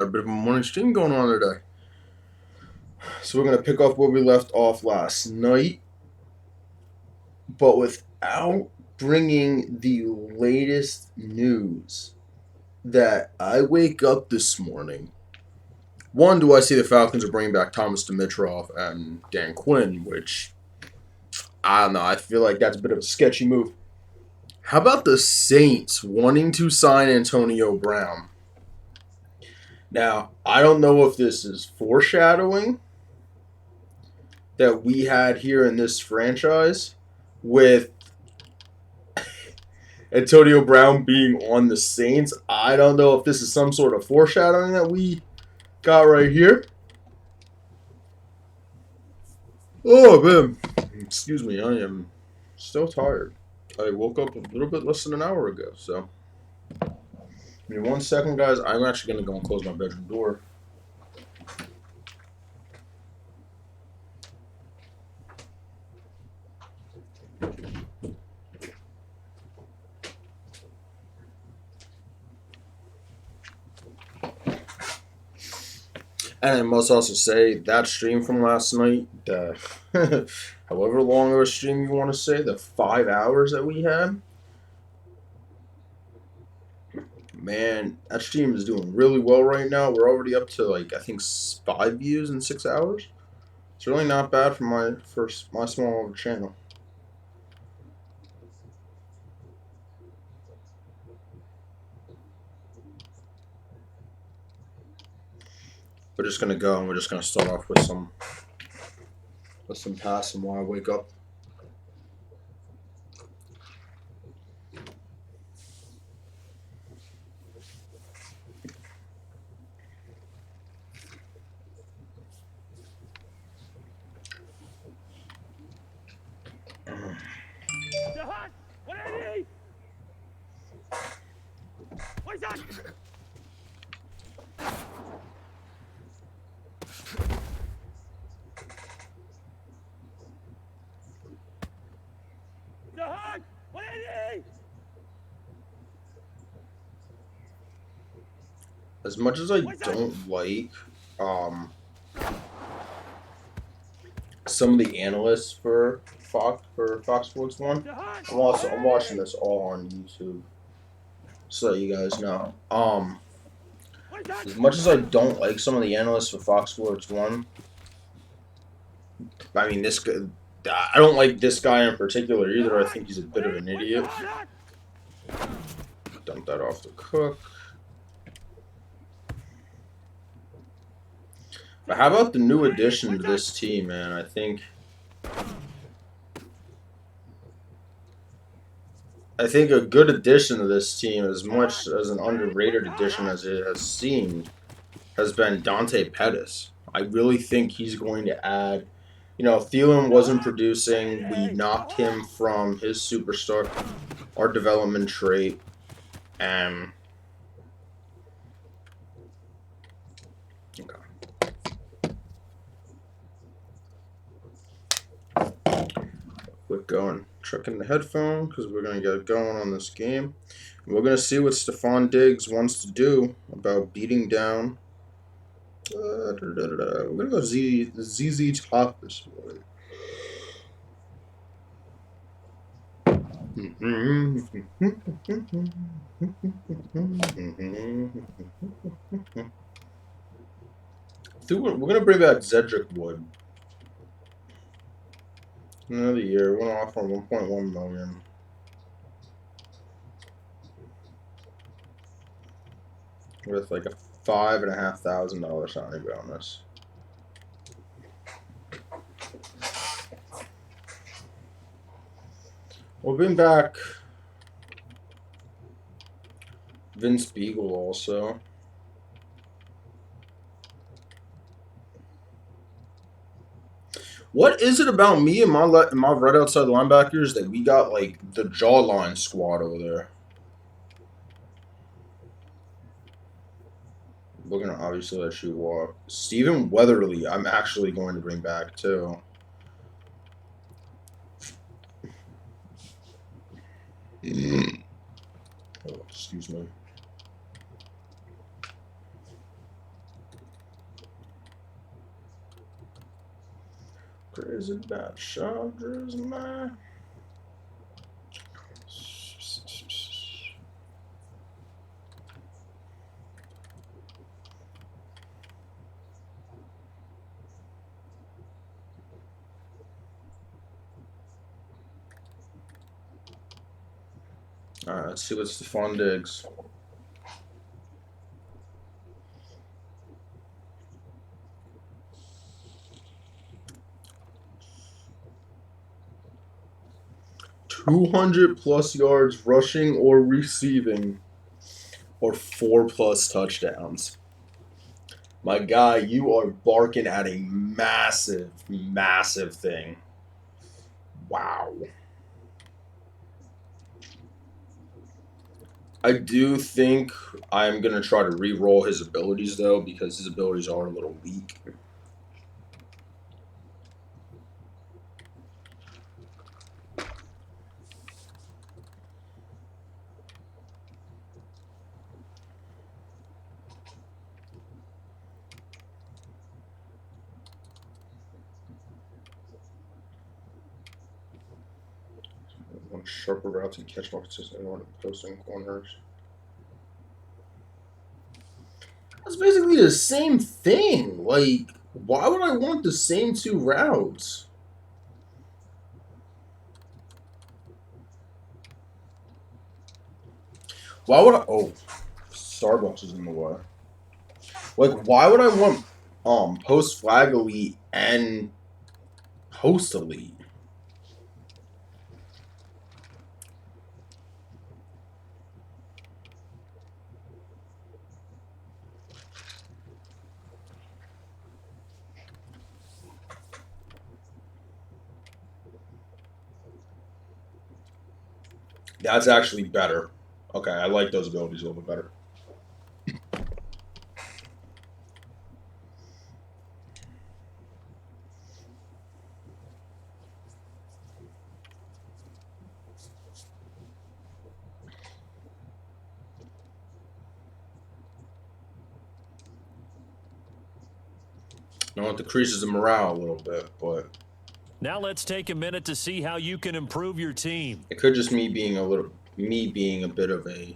A bit of a morning stream going on today. So we're gonna pick up where we left off last night, but without bringing the latest news. That I wake up this morning. One, do I see the Falcons are bringing back Thomas Dimitrov and Dan Quinn, which I don't know. I feel like that's a bit of a sketchy move. How about the Saints wanting to sign Antonio Brown? Now, I don't know if this is foreshadowing that we had here in this franchise with Antonio Brown being on the Saints. I don't know if this is some sort of foreshadowing that we got right here. Oh, man. Excuse me, I am still tired. I woke up a little bit less than an hour ago, so. Give me 1 second, guys. I'm actually going to go and close my bedroom door. And I must also say that stream from last night, the however long of a stream you want to say, the 5 hours that we had, man, that stream is doing really well right now. We're already up to like I think 5 views in 6 hours. It's really not bad for my small channel. We're just gonna go and we're just gonna start off with some passing while I wake up. As much as I don't like some of the analysts for Fox Sports One, I'm watching this all on YouTube, so that you guys know. As much as I don't like some of the analysts for Fox Sports One, I mean this guy. I don't like this guy in particular either. I think he's a bit of an idiot. Dump that off the cook. But how about the new addition to this team, man? I think a good addition to this team, as much as an underrated addition as it has seemed, has been Dante Pettis. I really think he's going to add. You know, Thielen wasn't producing. We knocked him from his superstar, our development trait, and quit going, checking the headphone because we're gonna get going on this game. We're gonna see what Stephon Diggs wants to do about beating down. We're gonna go ZZ Top this way. We're gonna bring back Zedric Wood. Another year, went off on 1.1 million. With like a $5,500 signing bonus. We'll bring back Vince Beagle also. What is it about me and my red outside linebackers that we got like the jawline squad over there? We're gonna obviously let you walk. Stephen Weatherly, I'm actually going to bring back too. Oh, excuse me. Crazy about Chandra's mind. All right, let's see what Stephon Diggs. +200 yards rushing or receiving, or 4+ touchdowns. My guy, you are barking at a massive, massive thing. Wow. I do think I'm going to try to re-roll his abilities, though, because his abilities are a little weak. Want sharper routes and catch more consistently on posting corners. That's basically the same thing. Like, why would I want the same 2 routes? Why would I? Oh, Starbucks is in the way. Like, why would I want post flag elite and post elite? That's actually better. Okay, I like those abilities a little bit better. You know, it decreases the morale a little bit, but now let's take a minute to see how you can improve your team. It could just being a bit of a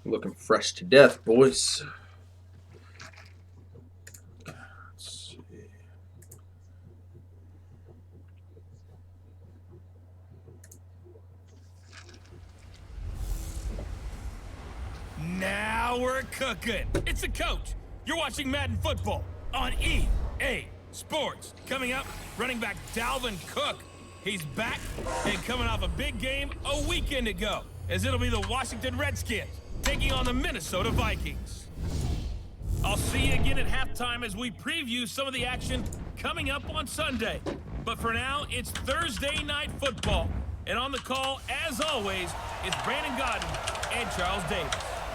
looking fresh to death, boys. Now we're cooking. It's the coach. You're watching Madden football on EA Sports. Coming up, running back Dalvin Cook. He's back and coming off a big game a weekend ago, as it'll be the Washington Redskins taking on the Minnesota Vikings. I'll see you again at halftime as we preview some of the action coming up on Sunday. But for now, it's Thursday Night Football. And on the call, as always, it's Brandon Godden and Charles Davis.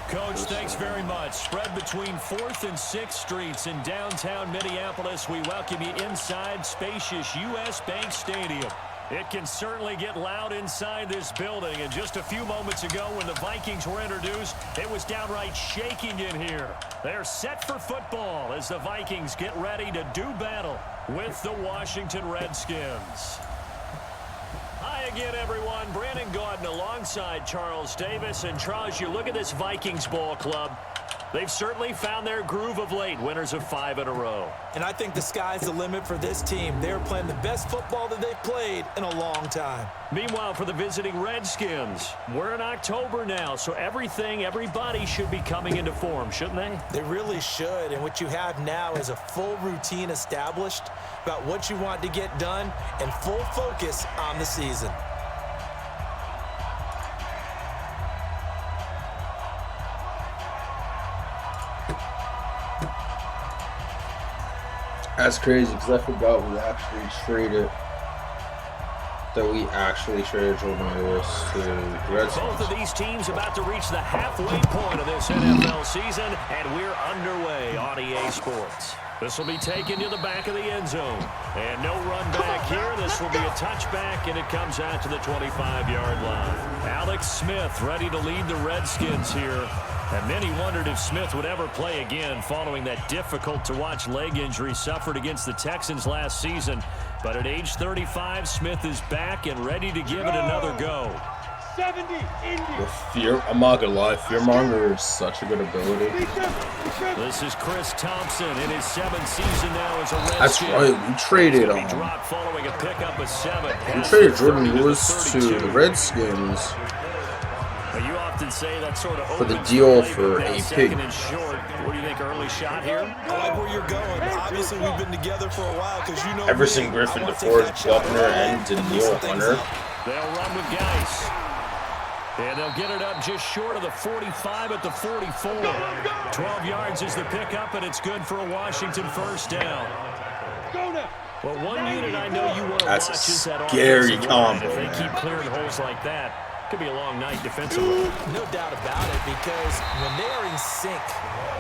Coach, thanks very much. Spread between 4th and 6th Streets in downtown Minneapolis. We welcome you inside spacious U.S. Bank Stadium. It can certainly get loud inside this building. And just a few moments ago when the Vikings were introduced, it was downright shaking in here. They're set for football as the Vikings get ready to do battle with the Washington Redskins. Hi again, everyone. Brandon Gaudin alongside Charles Davis. And Charles, you look at this Vikings ball club. They've certainly found their groove of late, winners of 5 in a row. And I think the sky's the limit for this team. They're playing the best football that they've played in a long time. Meanwhile, for the visiting Redskins, we're in October now, so everybody should be coming into form, shouldn't they? They really should. And what you have now is a full routine established about what you want to get done and full focus on the season. That's crazy because I forgot we actually traded that we actually traded Jordan Lewis to the Redskins. Both of these teams about to reach the halfway point of this NFL season, and we're underway on EA Sports. This will be taken to the back of the end zone. And no run back here. This will be a touchback, and it comes out to the 25-yard line. Alex Smith ready to lead the Redskins here. And many wondered if Smith would ever play again following that difficult-to-watch leg injury suffered against the Texans last season. But at age 35, Smith is back and ready to give it another go. 70 I'm not gonna lie, Fearmonger is such a good ability. This is Chris Thompson in his 7th season now as a Redskin. That's right, we traded following a pickup of 7. We traded Jordan Lewis to the Redskins You often say that sort of for the deal for AP. Second and short. What do you think, early shot here? I like where you're going. Obviously, we've been together for a while because you know Everson Griffin, DeForest Buckner, and Daniil Hunter. They'll run with Geis. And they'll get it up just short of the 45 at the 44. 12 yards is the pickup, and it's good for a Washington first down. Well, one unit I know you want to watch is that scary offensive line. combo. If they keep clearing holes like that, it could be a long night defensively. No doubt about it, because when they are in sync,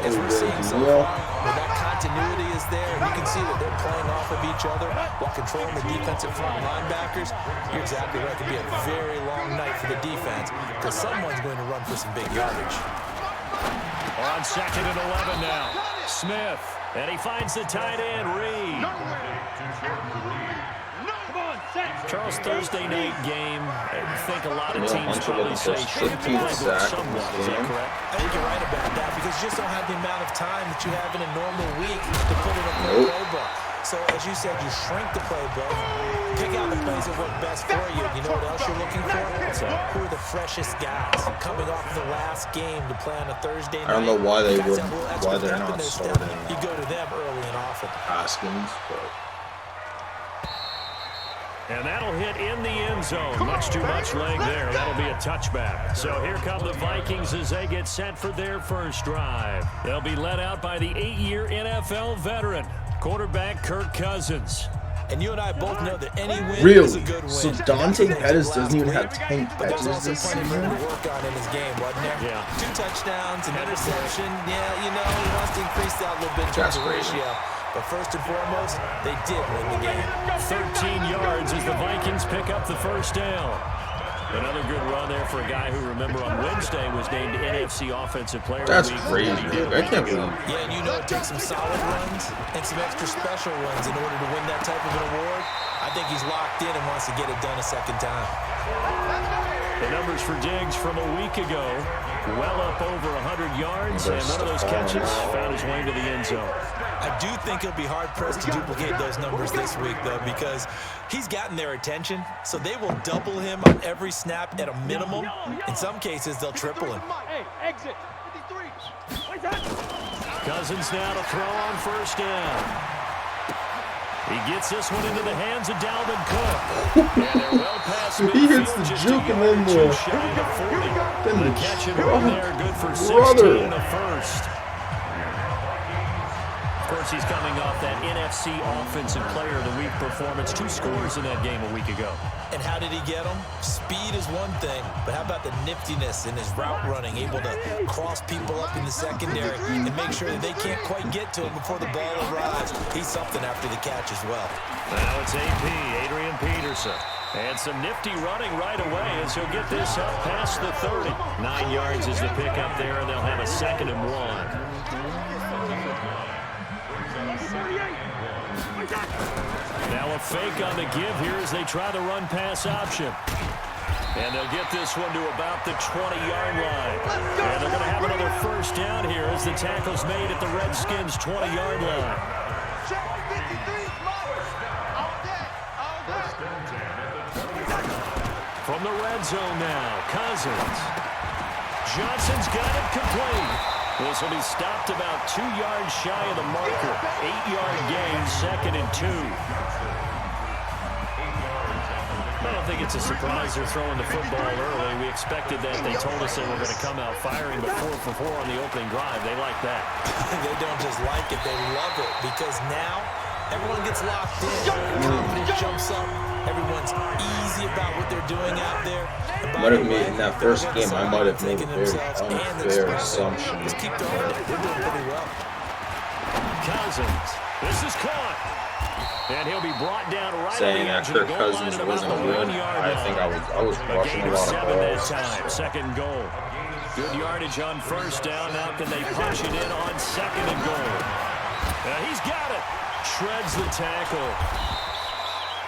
as we're seeing so far, when that continuity is there, and you can see that they're playing off of each other while controlling the defensive front linebackers, you're exactly right. It could be a very long night for the defense, because someone's going to run for some big yardage. On 2nd and 11 now. Smith, and he finds the tight end, Reed. Charles, Thursday night game. I think a lot of teams probably say should be played somewhat. Is that correct? I think you're right about that, because you just don't have the amount of time that you have in a normal week to put in a playbook. So, as you said, you shrink the playbook, pick out the plays that work best for you. You know what else you're looking for? Who are the freshest guys coming off the last game to play on a Thursday night? I don't know why they're starting. not starting You go to them early and often. Haskins, but... And that'll hit in the end zone. Much too much leg there. That'll be a touchback. So here come the Vikings as they get set for their first drive. They'll be led out by the 8-year NFL veteran, quarterback Kirk Cousins. And you and I both know that any win is a good win. So Dante Pettis doesn't even have 10 catches this season? To work on in his game, wasn't there? Yeah. 2 touchdowns, an interception. Yeah, you know, he wants to increase that a little bit in terms of ratio. But first and foremost, they did win the game. 13 yards as the Vikings pick up the first down. Another good run there for a guy who, remember, on Wednesday was named NFC Offensive Player of the That's Week. crazy, dude. I can't believe it. Yeah, and you know it takes some solid runs and some extra special runs in order to win that type of an award. I think he's locked in and wants to get it done a second time. The numbers for Diggs from a week ago, well up over 100 yards, and one of those catches found his way to the end zone. I do think he'll be hard-pressed to duplicate those numbers this week, though, because he's gotten their attention, so they will double him on every snap at a minimum. In some cases, they'll triple him. Cousins now to throw on first down. He gets this one into the hands of Dalvin Cook. And they're well past midfield. He hits the juke and then the catch it over there, good for 16 in the first. Of course, he's coming off that NFC Offensive Player of the Week performance. 2 scores in that game a week ago. And how did he get them? Speed is one thing, but how about the niftiness in his route running, able to cross people up in the secondary and make sure that they can't quite get to him before the ball arrives. He's something after the catch as well. Now it's AP, Adrian Peterson. And some nifty running right away as he'll get this up past the 30. 9 yards is the pickup there, and they'll have a 2nd and 1. Now a fake on the give here as they try the run-pass option. And they'll get this one to about the 20-yard line. And they're going to have another first down here as the tackle's made at the Redskins' 20-yard line. From the red zone now, Cousins. Johnson's got it complete. This will be stopped about 2 yards shy of the marker. 8-yard gain, 2nd and 2. I don't think it's a surprise they're throwing the football early. We expected that. They told us they were going to come out firing, but 4 for 4 on the opening drive. They like that. They don't just like it, they love it, because now Everyone gets locked in. Confidence jumps up. Everyone's easy about what they're doing out there. Might have made in that first game. I might have made a very unfair assumption. Just keep throwing it. They're doing pretty well. Cousins. This is caught. And he'll be brought down right saying on the edge after of the goal line Cousins at wasn't about the good, 1 yard I line. think I was rushing a lot of balls. Time. Second and goal. Good yardage on first down. Now can they punch it in on second and goal? He's got it. Shreds the tackle.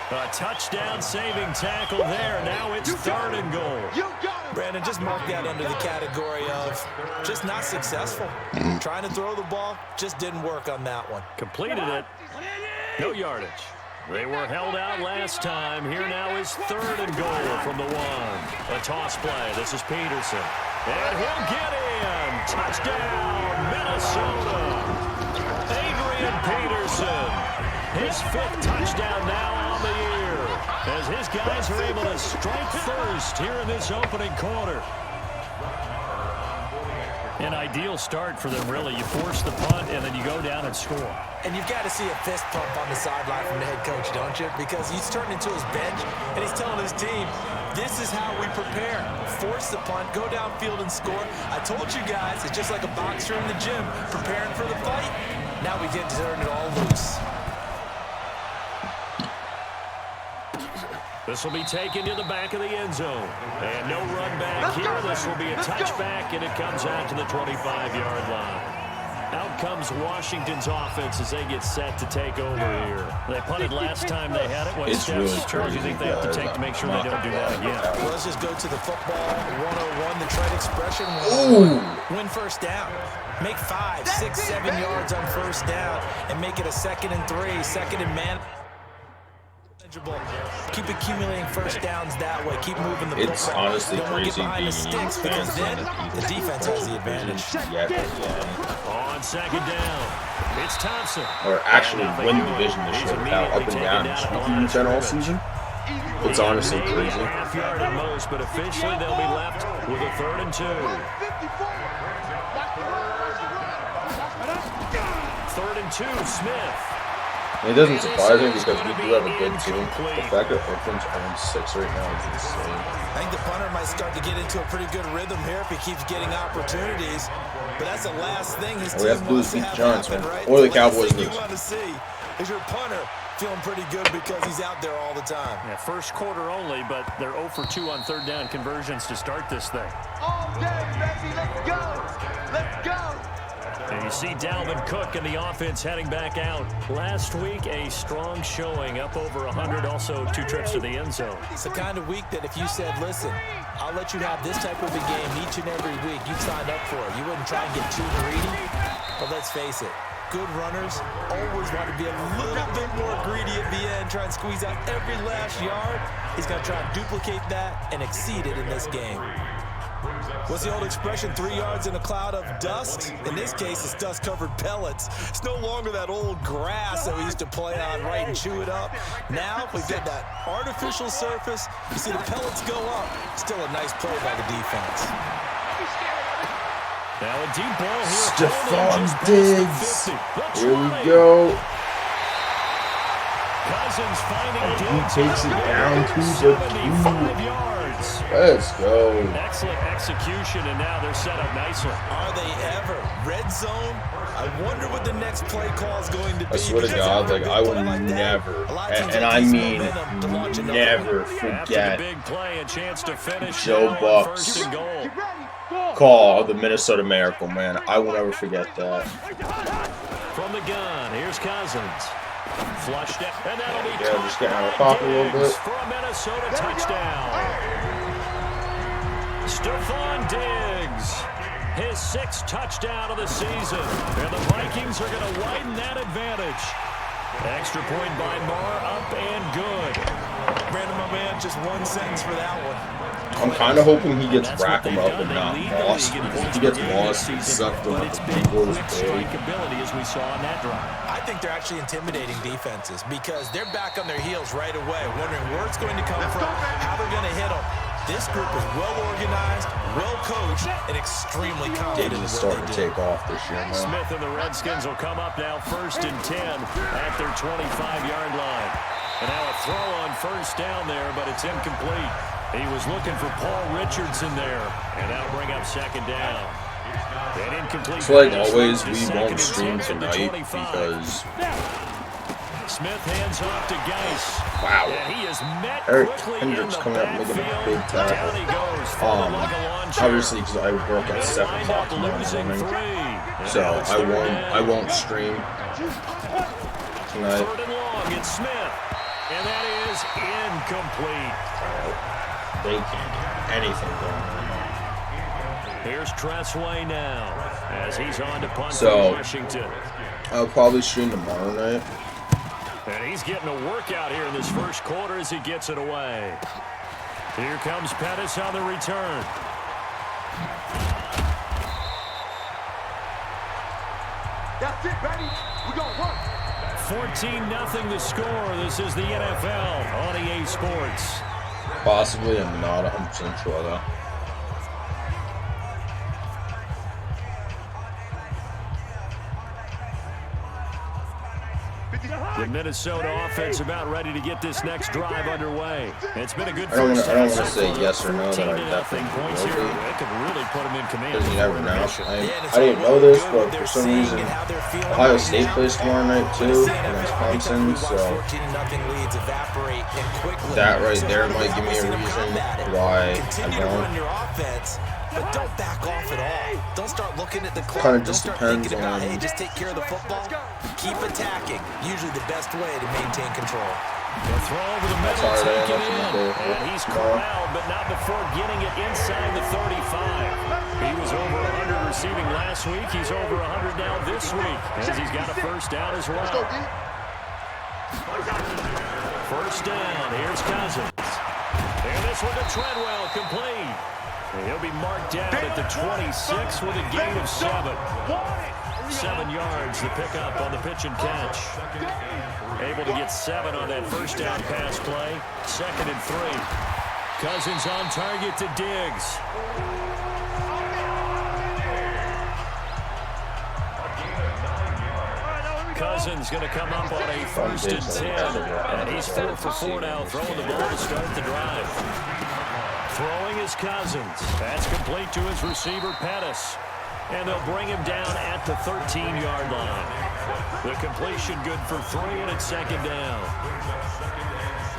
A touchdown saving tackle there. Now it's third and goal. Brandon, just mark that under the category of just not successful. Trying to throw the ball, just didn't work on that one. Completed it. No yardage. They were held out last time. Here now is third and goal from the one. A toss play. This is Peterson. And he'll get in. Touchdown, Minnesota. Adrian Peterson. His fifth touchdown now on the year. As his guys are able to strike first here in this opening quarter. An ideal start for them, really. You force the punt, and then you go down and score. And you've got to see a fist pump on the sideline from the head coach, don't you? Because he's turned into his bench, and he's telling his team, this is how we prepare. Force the punt, go downfield and score. I told you guys, it's just like a boxer in the gym, preparing for the fight. Now we get to turn it all loose. This will be taken to the back of the end zone. And no run back here. This will be a touchback, and it comes out to the 25-yard line. Out comes Washington's offense as they get set to take over here. They punted last time they had it. What It's steps really do you think they have to take to make sure they don't do that again? Well, let's just go to the football 101, the trade expression. Win first down. Make 5, 6, 7 yards on first down and make it a 2nd and 3, second and man. Keep accumulating first downs that way. Keep moving the football. It's honestly Don't crazy get behind the being sticks because then the defense has the advantage. On second down, it's Thompson. Or actually win the division this year without up and down and speaking all season. It's honestly crazy. Half yard at most, but officially they'll be left with a 3rd and 2. 3rd and 2, Smith. It doesn't surprise me because we do have a good team. The fact that Oakland's on 6 right now is insane. I think the punter might start to get into a pretty good rhythm here if he keeps getting opportunities. But that's the last thing his team wants to have happen, right? Or the Cowboys lose. lose. You want to see is your punter feeling pretty good because he's out there all the time. Yeah, first quarter only, but they're 0 for 2 on third down conversions to start this thing. All day, baby, let's go! Let's go! And you see Dalvin Cook and the offense heading back out. Last week, a strong showing, up over 100, also 2 trips to the end zone. It's the kind of week that if you said, listen, I'll let you have this type of a game each and every week, you'd sign up for it. You wouldn't try and get too greedy. But let's face it, good runners always want to be a little bit more greedy at the end, try and squeeze out every last yard. He's going to try and duplicate that and exceed it in this game. What's the old expression, 3 yards in a cloud of dust? In this case, it's dust-covered pellets. It's no longer that old grass that we used to play on, right, and chew it up. Now, we get that artificial surface. You see the pellets go up. Still a nice play by the defense. Now a deep ball here. Stephon Diggs. Here we go. Cousins finding He Diggs. takes it down to the 75 yards. Let's go. Excellent execution, and now they're set up nicely. Are they ever? Red zone? I wonder what the next play call is going to be. I swear to God, like I will never, and I mean never forget Big play, a chance to finish Joe Buck's call of the Minnesota Miracle, man. I will never forget that. From the gun, here's Cousins. Flushed it, and that'll be just getting out of pocket a little bit. For a Minnesota touchdown. Stephon Diggs, his 6th touchdown of the season, and the Vikings are going to widen that advantage. Extra point by Marr, up and good. Brandon, my man, just one sentence for that one. I'm kind of hoping he gets Rackham up and not Moss. Because if he gets Moss, he's sucked on the Eagles. Strikeability as we saw on that drive. I think they're actually intimidating defenses because they're back on their heels right away, wondering where it's going to come from, how they're going to hit them. This group is well organized, well coached, and extremely confident in Dayton's what starting they to do. take off this year, man. Smith and the Redskins will come up now 1st and 10 at their 25-yard line. And now a throw on 1st down there, but it's incomplete. He was looking for Paul Richardson there, and that'll bring up 2nd down. That incomplete. So like always, we won't stream tonight because Smith hands off to Geis. wow, And he is met Eric quickly Hendricks in the coming up making a backfield. big Down tackle. he goes, falling like a lawn chair. Obviously because I work at 7 Wind o'clock up tomorrow losing morning, 3. so I won't stream tonight. 3rd and long, it's Smith. And that is incomplete. They can't get anything going. Here's Tressway now as he's on to punt So, for Washington. I'll probably stream tomorrow night. And he's getting a workout here in this 1st quarter as he gets it away. Here comes Pettis on the return. That's it, baby. We're gonna work. 14-0 the score. This is the NFL on EA Sports. Possibly, I'm not 100% sure though. The Minnesota offense about ready to get this next drive underway. It's been a good I don't first wanna half. say yes or no that I 14-0 definitely points will here. be. That could really put them in command. Because you never before know. intermission. I didn't know this, but for some reason, Ohio State plays tomorrow night too against Clemson, so that right there might give me a reason why I don't. But don't back off at all. Don't start looking at the clock. Kinda Don't just start depends thinking about, on- hey, just take care of the football. Keep attacking. Usually the best way to maintain control. The throw over the middle, That's all right, taken that's in, enough there. and he's corralled, but not before getting it inside the 35. He was over 100 receiving last week. He's over 100 now this week, as he's got a 1st down as well. 1st down, here's Cousins. And this one to Treadwell, complete. And he'll be marked down at the 26 with a gain of 7. 7 yards, the pickup on the pitch and catch. Able to get 7 on that 1st down pass play. 2nd and 3. Cousins on target to Diggs. Cousins going to come up on a 1st and 10. And he's 4 for 4 now, throwing the ball to start the drive. Throwing is Cousins. That's complete to his receiver, Pettis. And they'll bring him down at the 13-yard line. The completion good for 3, and it's 2nd down.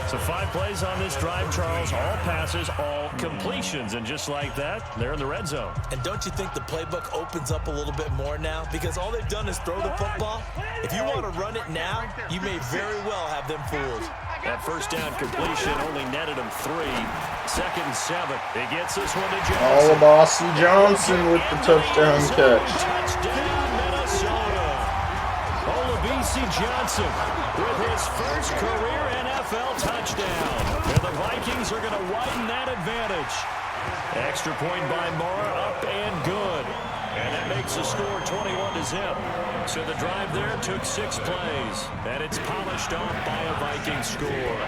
So 5 plays on this drive, Charles. All passes, all completions. And just like that, they're in the red zone. And don't you think the playbook opens up a little bit more now? Because all they've done is throw the football. If you want to run it now, you may very well have them fooled. That 1st down completion only netted him 3. 2nd and 7. He gets this one to Johnson. Alabasi Johnson with the touchdown catch. Touchdown, Minnesota. Olabisi Johnson with his 1st career NFL touchdown. And the Vikings are going to widen that advantage. Extra point by Moore, up and good. And it makes the score 21-0. So the drive there took 6 plays. And it's polished off by a Viking score.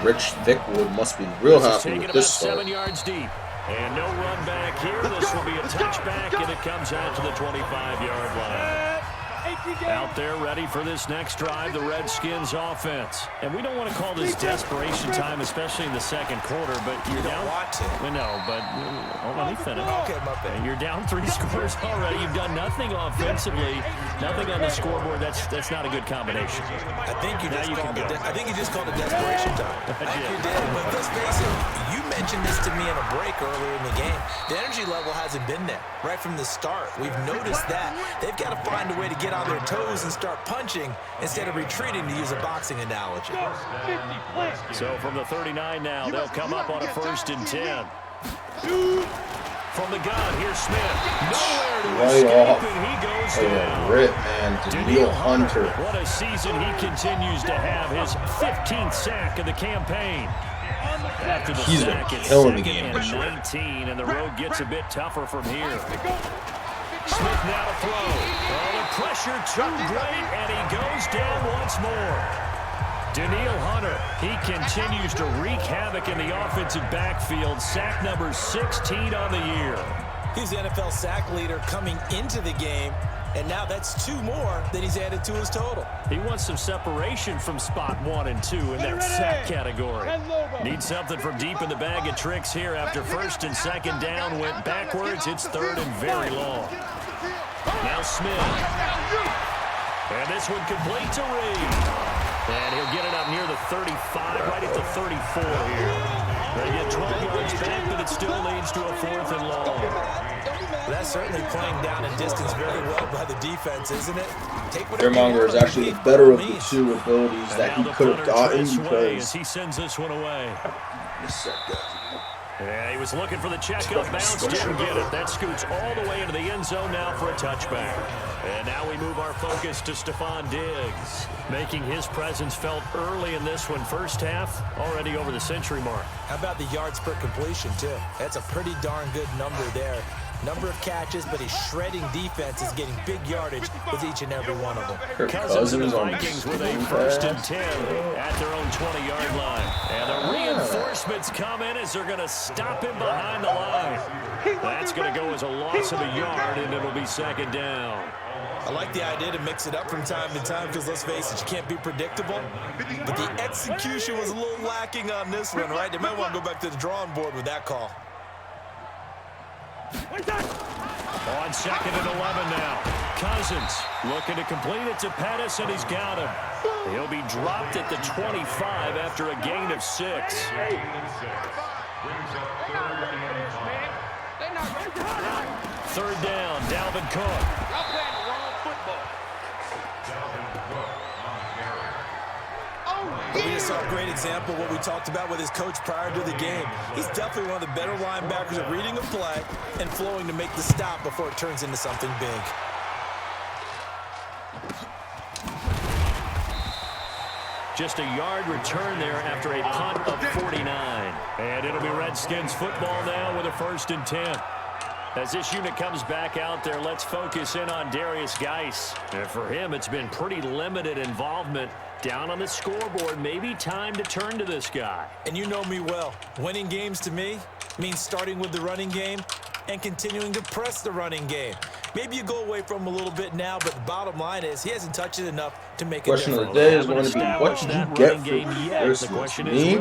Rich Thickwood must be real happy Taking with about this start. 7 yards deep. And no run back here. This will be a touchback, and it comes out to the 25-yard line. Out there ready for this next drive, the Redskins offense. And we don't want to call this desperation time, especially in the 2nd quarter, but you're down. Want to. We know, but hold on, let me finish. Okay, my bad. You're down 3 scores already. You've done nothing offensively, nothing on the scoreboard. That's not a good combination. I think you Now just you called can it. go. I think you just called it desperation time. I think you did. But let's face it. You mentioned this to me in a break earlier in the game. The energy level hasn't been there right from the start. We've noticed that they've got to find a way to get on their toes and start punching instead of retreating, to use a boxing analogy. So from the 39 now, they'll come up on a 1st and 10. From the gun, here's Smith. Nowhere to Right escape, off. and he goes Oh, down. rip, man. Daniil Hunter. What a season he continues to have. His 15th sack of the campaign. After the He's been sack, it's killing the 2nd game and this year. 19, and the road gets a bit tougher from here. Smith now to throw. Oh, the pressure took great, and he goes down once more. Daniil Hunter, he continues to wreak havoc in the offensive backfield. Sack number 16 on the year. He's the NFL sack leader coming into the game, and now that's 2 more that he's added to his total. He wants some separation from spot 1 and 2 in that sack category. Needs something from deep in the bag of tricks here after 1st and 2nd down went backwards. It's 3rd and very long. Now Smith. And this one complete to Reed. And he'll get it up near the 35, right at the 34 here. They get 12 yards back, but it still leads to a 4th and long. That's certainly playing down in distance very well by the defense, isn't it? Fearmonger is actually the better of the 2 abilities that he could have gotten because he sends this one away. Yeah, he was looking for the check-up bounce, didn't get it. That scoots all the way into the end zone now for a touchback. And now we move our focus to Stephon Diggs, making his presence felt early in this one. First half, already over the century mark. How about the yards per completion, too? That's a pretty darn good number there. Number of catches, but his shredding defense is getting big yardage with each and every one of them. Cousins and the Vikings with a 1st and 10 at their own 20-yard line. And the reinforcements come in as they're going to stop him behind the line. That's going to go as a loss of a yard, and it'll be 2nd down. I like the idea to mix it up from time to time because, let's face it, you can't be predictable. But the execution was a little lacking on this one, right? They might want to go back to the drawing board with that call. On 2nd and 11 now. Cousins looking to complete it to Pettis, and he's got him. He'll be dropped at the 25 after a gain of 6. 3rd down, Dalvin Cook. We just saw a great example of what we talked about with his coach prior to the game. He's definitely one of the better linebackers at reading a play and flowing to make the stop before it turns into something big. Just a yard return there after a punt of 49. And it'll be Redskins football now with a 1st and 10. As this unit comes back out there, let's focus in on Darius Geis. And for him, it's been pretty limited involvement down on the scoreboard. Maybe time to turn to this guy. And you know me well. Winning games to me means starting with the running game and continuing to press the running game. Maybe you go away from him a little bit now, but the bottom line is he hasn't touched it enough to make a difference. Question of the day is going to be, what did you get for Christmas? Me?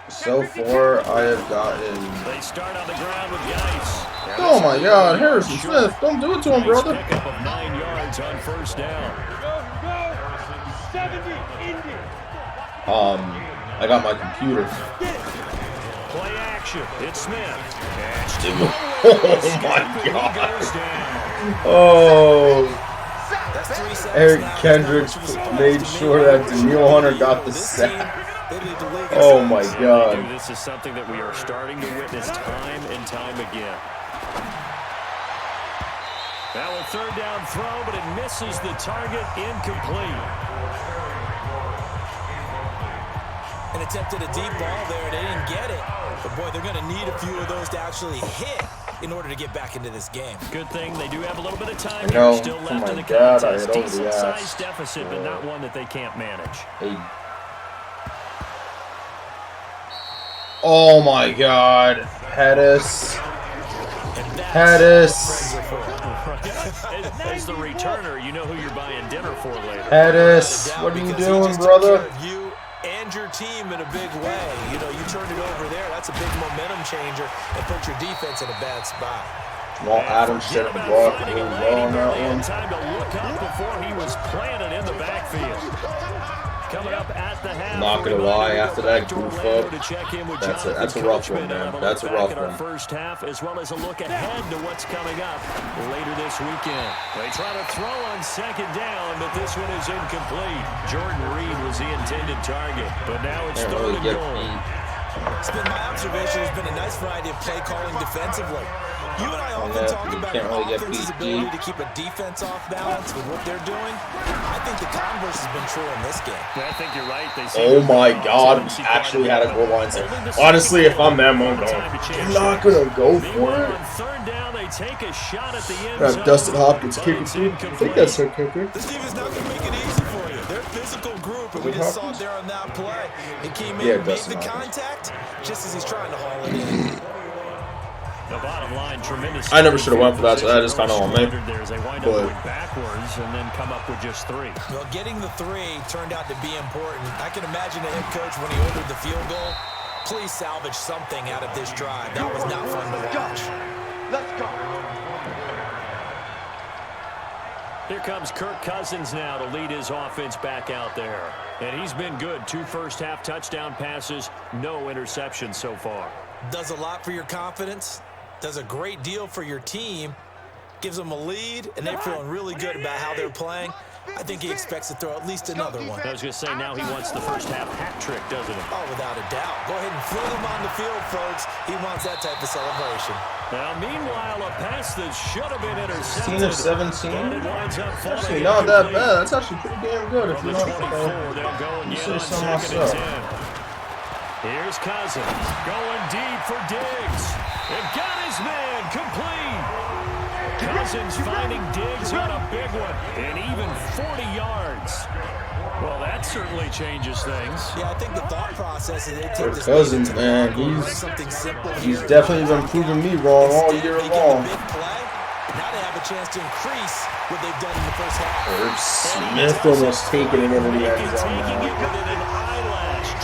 So far, I have gotten... They start on the ground with Geis. Oh my God, Harrison Smith! Don't do it to him, brother. Pickup of 9 yards on 1st down. I got my computer. Play action. It's Smith. Oh my God! Oh. Eric Kendricks made sure that Daniil Hunter got the sack. Oh my God. This is something that we are starting to witness time and time again. Now a 3rd down throw, but it misses the target, incomplete. An attempt at a deep ball there. They didn't get it. But, boy, they're going to need a few of those to actually hit in order to get back into this game. Good thing they do have a little bit of time here still left in the God, contest. Decent-sized deficit, but not one that they can't manage. Hey. Oh, my God. Pettis. Pettis. As the returner, you know who you're buying dinner for later. Pettis, what are you doing, brother? You and your team in a big way. You know, you turn it over there, that's a big momentum changer and put your defense in a bad spot. Jamal Adams set the ball really well on that one. Time to look up before he was planted in the backfield. Coming up at the half. Not gonna lie, after that goof up, that's a rough one, man. That's a rough one. First half, as well as a look ahead to what's coming up later this weekend. They try to throw on 2nd down, but this one is incomplete. Jordan Reed was the intended target, but now it's 3rd and goal. It's been my observation. There's been a nice variety of play calling defensively. You and I often talk about an offense's ability to keep a defense off balance with what they're doing. I think the converse has been true in this game. I think you're right. Oh my God, we actually had a goal line set. Honestly, if I'm them, I'm going. You're not gonna go for it. On 3rd down, they take a shot at the end zone. Dustin Hopkins kicking too. I think that's her kicker. This team is not gonna make it easy for you. They're physical group, and we just saw it there on that play. He came in and made the contact just as he's trying to haul it in. The bottom line, tremendous. I never should have went for that, so that is kind of on me. They wind up going backwards and then come up with just 3. Well, getting the 3 turned out to be important. I can imagine the head coach when he ordered the field goal. Please salvage something out of this drive. That was not fun to watch. Let's go. Here comes Kirk Cousins now to lead his offense back out there. And he's been good. 2 first-half touchdown passes, no interceptions so far. Does a lot for your confidence. Does a great deal for your team. Gives them a lead, and they're feeling really good about how they're playing. I think he expects to throw at least another one. I was going to say, now he wants the first-half hat trick, doesn't he? Oh, without a doubt. Go ahead and throw him on the field, folks. He wants that type of celebration. Now, meanwhile, a pass that should have been intercepted. 16 of 17? Actually, not that bad. That's actually pretty damn good if you're not say so myself. Here's Cousins going deep for Diggs. It got his man complete. Cousins finding Diggs on a big one, and even 40 yards. Well, that certainly changes things. Yeah, I think the thought process is they take this Cousins, man, he's definitely been proving me wrong all year long. Now they have a chance to increase what they've done in the first half. Herb Smith almost taking it into the end zone.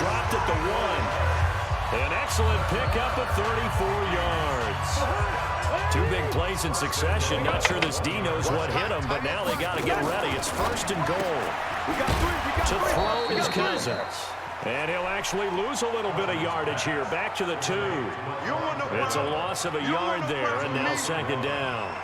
Dropped at the 1. An excellent pickup of 34 yards. 2 big plays in succession. Not sure this D knows what hit him, but now they got to get ready. It's 1st and goal. To throw is Cousins. And he'll actually lose a little bit of yardage here. Back to the 2. It's a loss of a yard there, and now 2nd down.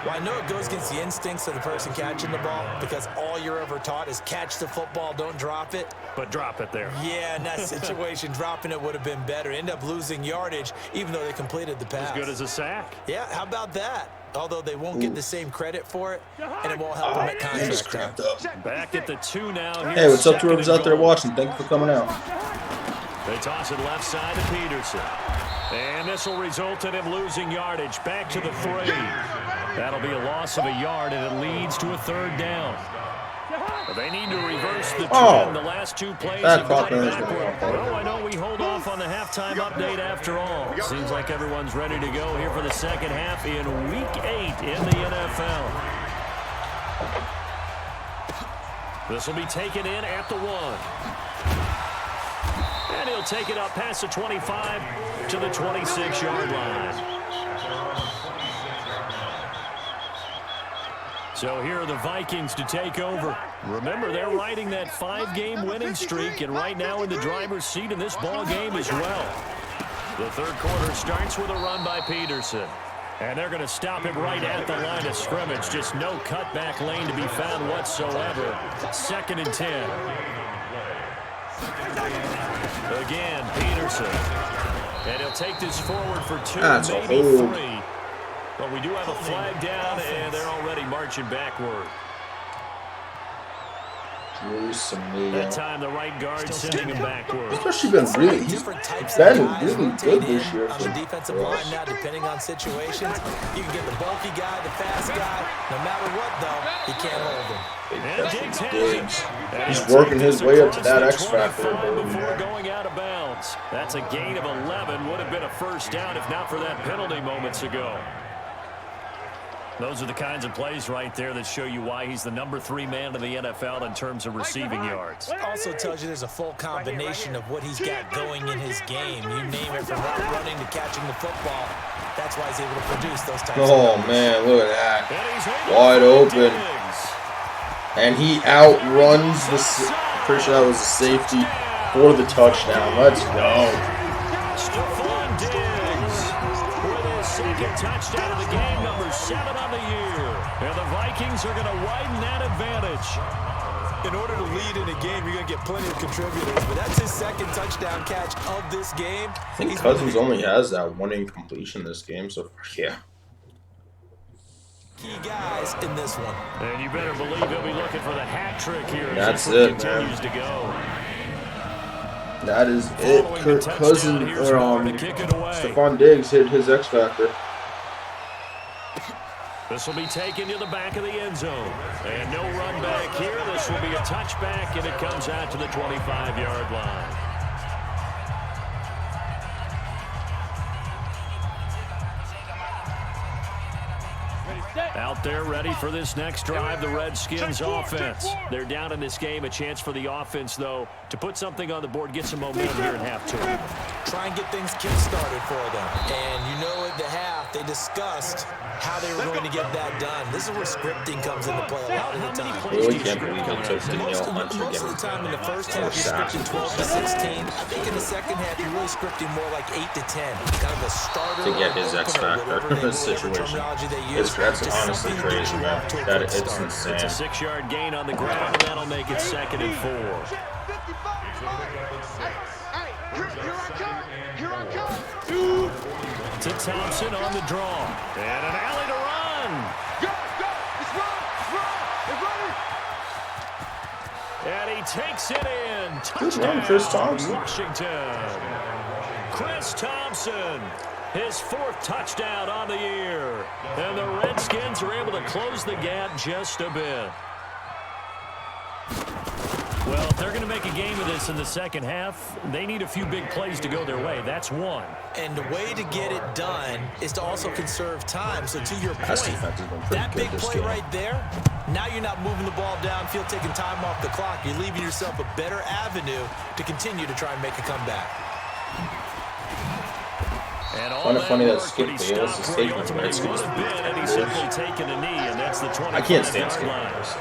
Well, I know it goes against the instincts of the person catching the ball because all you're ever taught is catch the football, don't drop it. But drop it there. Yeah, in that situation, dropping it would have been better. End up losing yardage, even though they completed the pass. As good as a sack. Yeah, how about that? Although they won't get the same credit for it, and it won't help them at contract time. Back at the 2 now. Hey, what's up to whoever's out there watching? Thanks for coming out. They toss it left side to Peterson. And this will result in him losing yardage. Back to the 3. That'll be a loss of a yard, and it leads to a 3rd down. But they need to reverse the trend. The last 2 plays have gone backward. Well, I know we hold off on the halftime update after all. Seems like everyone's ready to go here for the 2nd half in Week 8 in the NFL. This will be taken in at the 1. And he'll take it up past the 25 to the 26-yard line. So here are the Vikings to take over. Remember, they're riding that 5-game winning streak, and right now in the driver's seat in this ball game as well. The 3rd quarter starts with a run by Peterson. And they're going to stop him right at the line of scrimmage. Just no cutback lane to be found whatsoever. 2nd and 10. Again, Peterson. And he'll take this forward for 2, maybe 3. But we do have a flag down, and they're already marching backward. That time, the right guard sending him backward. He's actually been really, he's been really good this year. On the defensive line now, depending on situations, you can get the bulky guy, the fast guy. No matter what, though, you can't hold him. Diggs. He's working his way up to that X factor. Before going out of bounds. That's a gain of 11. Would have been a 1st down if not for that penalty moments ago. Those are the kinds of plays right there that show you why he's the number 3 man in the NFL in terms of receiving yards. It also tells you there's a full combination of what he's got going in his game. You name it, from running to catching the football. That's why he's able to produce those types of numbers. Man, look at that. Wide open. And he outruns the... Pretty sure that was a safety for the touchdown. Let's go. Touchdown of the game, number 7 on the year. And the Vikings are going to widen that advantage. In order to lead in a game, you're going to get plenty of contributors, but that's his 2nd touchdown catch of this game. I think Cousins only has that 1 incompletion this game so far. Yeah. Key guys in this one. And you better believe he'll be looking for the hat trick here. That's it, man. To go. That is it. Kirk Cousins, or Stephon Diggs hit his X factor. This will be taken to the back of the end zone. And no run back here. This will be a touchback, and it comes out to the 25-yard line. Out there ready for this next drive, the Redskins offense. They're down in this game. A chance for the offense, though, to put something on the board, get some momentum here in half two. Try and get things kick-started for them. And you know at the half, they discussed how they were going to get that done. This is where scripting comes into play a lot of the time. Really can't believe you took Danielle Hunter Most of the time in the first half, you're scripting 12 to 16. I think in the second half, you're really scripting more like 8 to 10. Kind of a starter. To get his X factor in this situation. That's honestly crazy, man. It's insane. It's a 6-yard gain on the ground, and that'll make it 2nd and 4. To Thompson on the draw. And an alley to run. Go! It's run! And he takes it in. Good Touchdown, run, Chris Thompson. Washington. Chris Thompson, his 4th touchdown on the year. And the Redskins are able to close the gap just a bit. Well, if they're going to make a game of this in the second half, they need a few big plays to go their way. That's one. And the way to get it done is to also conserve time. So to your point, that big play right there, now you're not moving the ball downfield, taking time off the clock. You're leaving yourself a better avenue to continue to try and make a comeback. And Kind of funny that Skip Bayless is taking the Redskins. I can't stand Skip Bayless.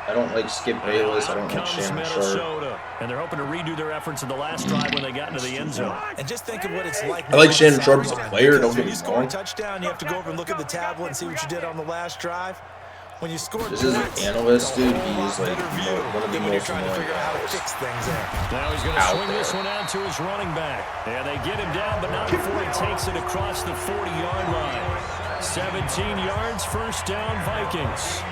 I don't like Skip Bayless. I don't like Shannon Sharp. And they're hoping to redo their efforts in the last drive when they got into the end zone. And just think of what it's like. I like Shannon Sharp as a player. Don't get me When you score a wrong. touchdown, you have to go over and look at the tablet and see what you did on the last drive. When you score This is an analyst, dude. He's like one of the most annoying guys Now he's going to swing this one out to his running back. And they get him down, but not before he takes it across the 40-yard line. 17 yards, first down, Vikings.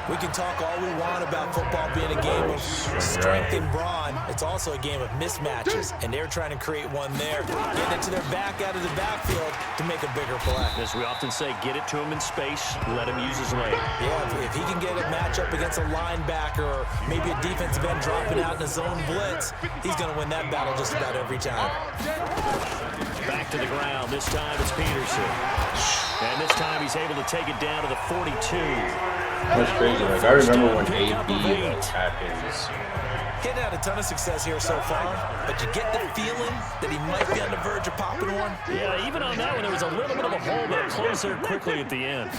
We can talk all we want about football being a game of strength and brawn. It's also a game of mismatches, and they're trying to create one there. Getting it to their back out of the backfield to make a bigger play. As we often say, get it to him in space, let him use his leg. Yeah, if he can get a matchup against a linebacker or maybe a defensive end dropping out in a zone blitz, he's going to win that battle just about every time. Back to the ground. This time it's Peterson. And this time he's able to take it down to the 42. That's crazy. Like I remember when AB had his. He hadn't had a ton of success here so far, but you get the feeling that he might be on the verge of popping one. Yeah, even on that one, there was a little bit of a hole, but it closed there quickly at the end.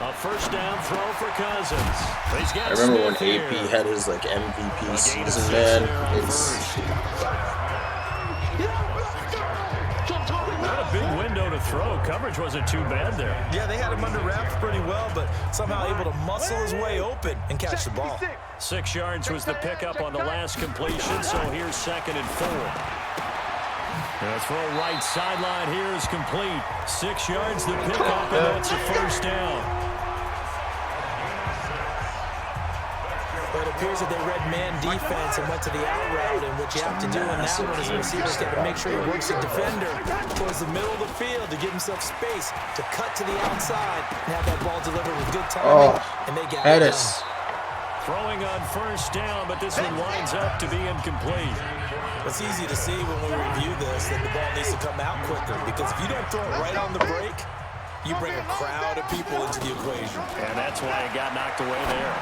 A first down throw for Cousins. I remember when AP had his like MVP season, man. Not a big window to throw. Coverage wasn't too bad there. Yeah, they had him under wraps pretty well, but somehow able to muscle his way open and catch the ball. 6 yards was the pickup on the last completion, so here's 2nd and 4. The throw right sideline here is complete. 6 yards the pickup, and that's a first down. But it appears that they read man defense and went to the out route, and what you have to do in that one is the receiver's got to make sure he works the defender towards the middle of the field to give himself space to cut to the outside and have that ball delivered with good timing, and they got it done. Throwing on first down, but this one winds up to be incomplete. It's easy to see when we review this that the ball needs to come out quicker, because if you don't throw it right on the break, you bring a crowd of people into the equation. And that's why it got knocked away there.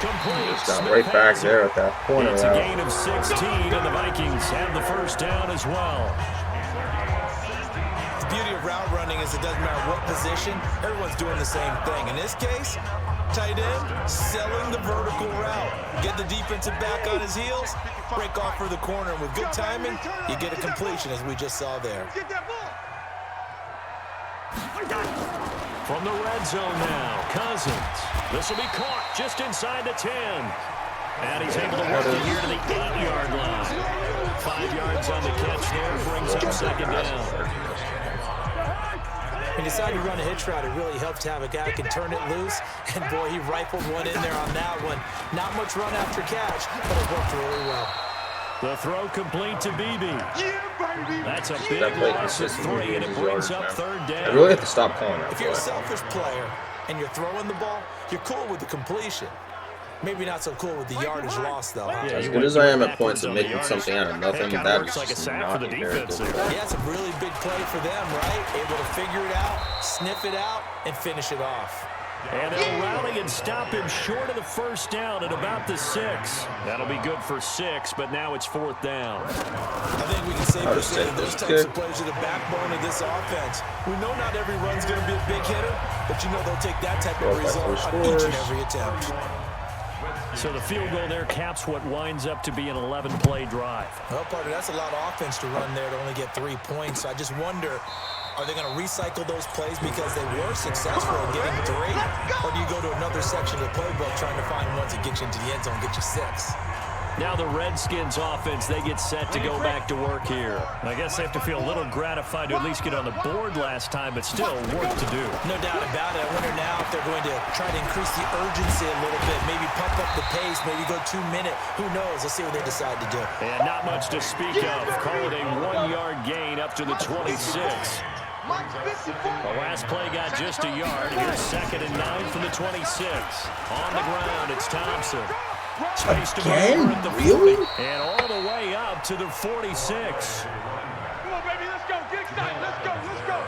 Complete. Just got right back there at that corner. It's a gain of 16, and the Vikings have the first down as well. The beauty of route running is it doesn't matter what position, everyone's doing the same thing. In this case, tight end, selling the vertical route. Get the defensive back on his heels, break off for the corner, and with good timing, you get a completion as we just saw there. From the red zone now, Cousins. This will be caught just inside the 10. And he's able to work it here to the 8-yard line. 5 yards on the catch there, brings up 2nd down. When you decide to run a hitch route, it really helps to have a guy who can turn it loose. And boy, he rifled one in there on that one. Not much run after catch, but it worked really well. The throw complete to BB. That's a big That play loss of consistently 3, and it loses brings yards, up man. third down. I really have to stop calling that If you're a play. selfish player and you're throwing the ball, you're cool with the completion. Maybe not so cool with the yardage loss, though. Huh? As good as I am at points and making something out of nothing, that is like a just sack for not the very defense good. there. Yeah, it's a really big play for them, right? Able to figure it out, sniff it out, and finish it off. And they'll rally and stop him short of the first down at about the 6. That'll be good for 6, but now it's 4th down. I think we can safely say that those types of plays are the backbone of this offense. We know not every run's going to be a big hitter, but you know they'll take that type of result on each and every attempt. So the field goal there caps what winds up to be an 11-play drive. Well, partner, that's a lot of offense to run there to only get 3 points. I just wonder, are they going to recycle those plays because they were successful in getting 3? Or do you go to another section of the playbook trying to find ones that get you into the end zone, get you 6? Now the Redskins offense, they get set to go back to work here. I guess they have to feel a little gratified to at least get on the board last time, but still work to do. No doubt about it. I wonder now if they're going to try to increase the urgency a little bit, maybe pump up the pace, maybe go 2-minute. Who knows? Let's see what they decide to do. And not much to speak of. Call it a 1-yard gain up to the 26. The last play got just a yard. Here's 2nd and 9 from the 26. On the ground, it's Thompson. Again? Really? And all the way up to the 46. Come on, baby, let's go. Get excited. Let's go. Let's go.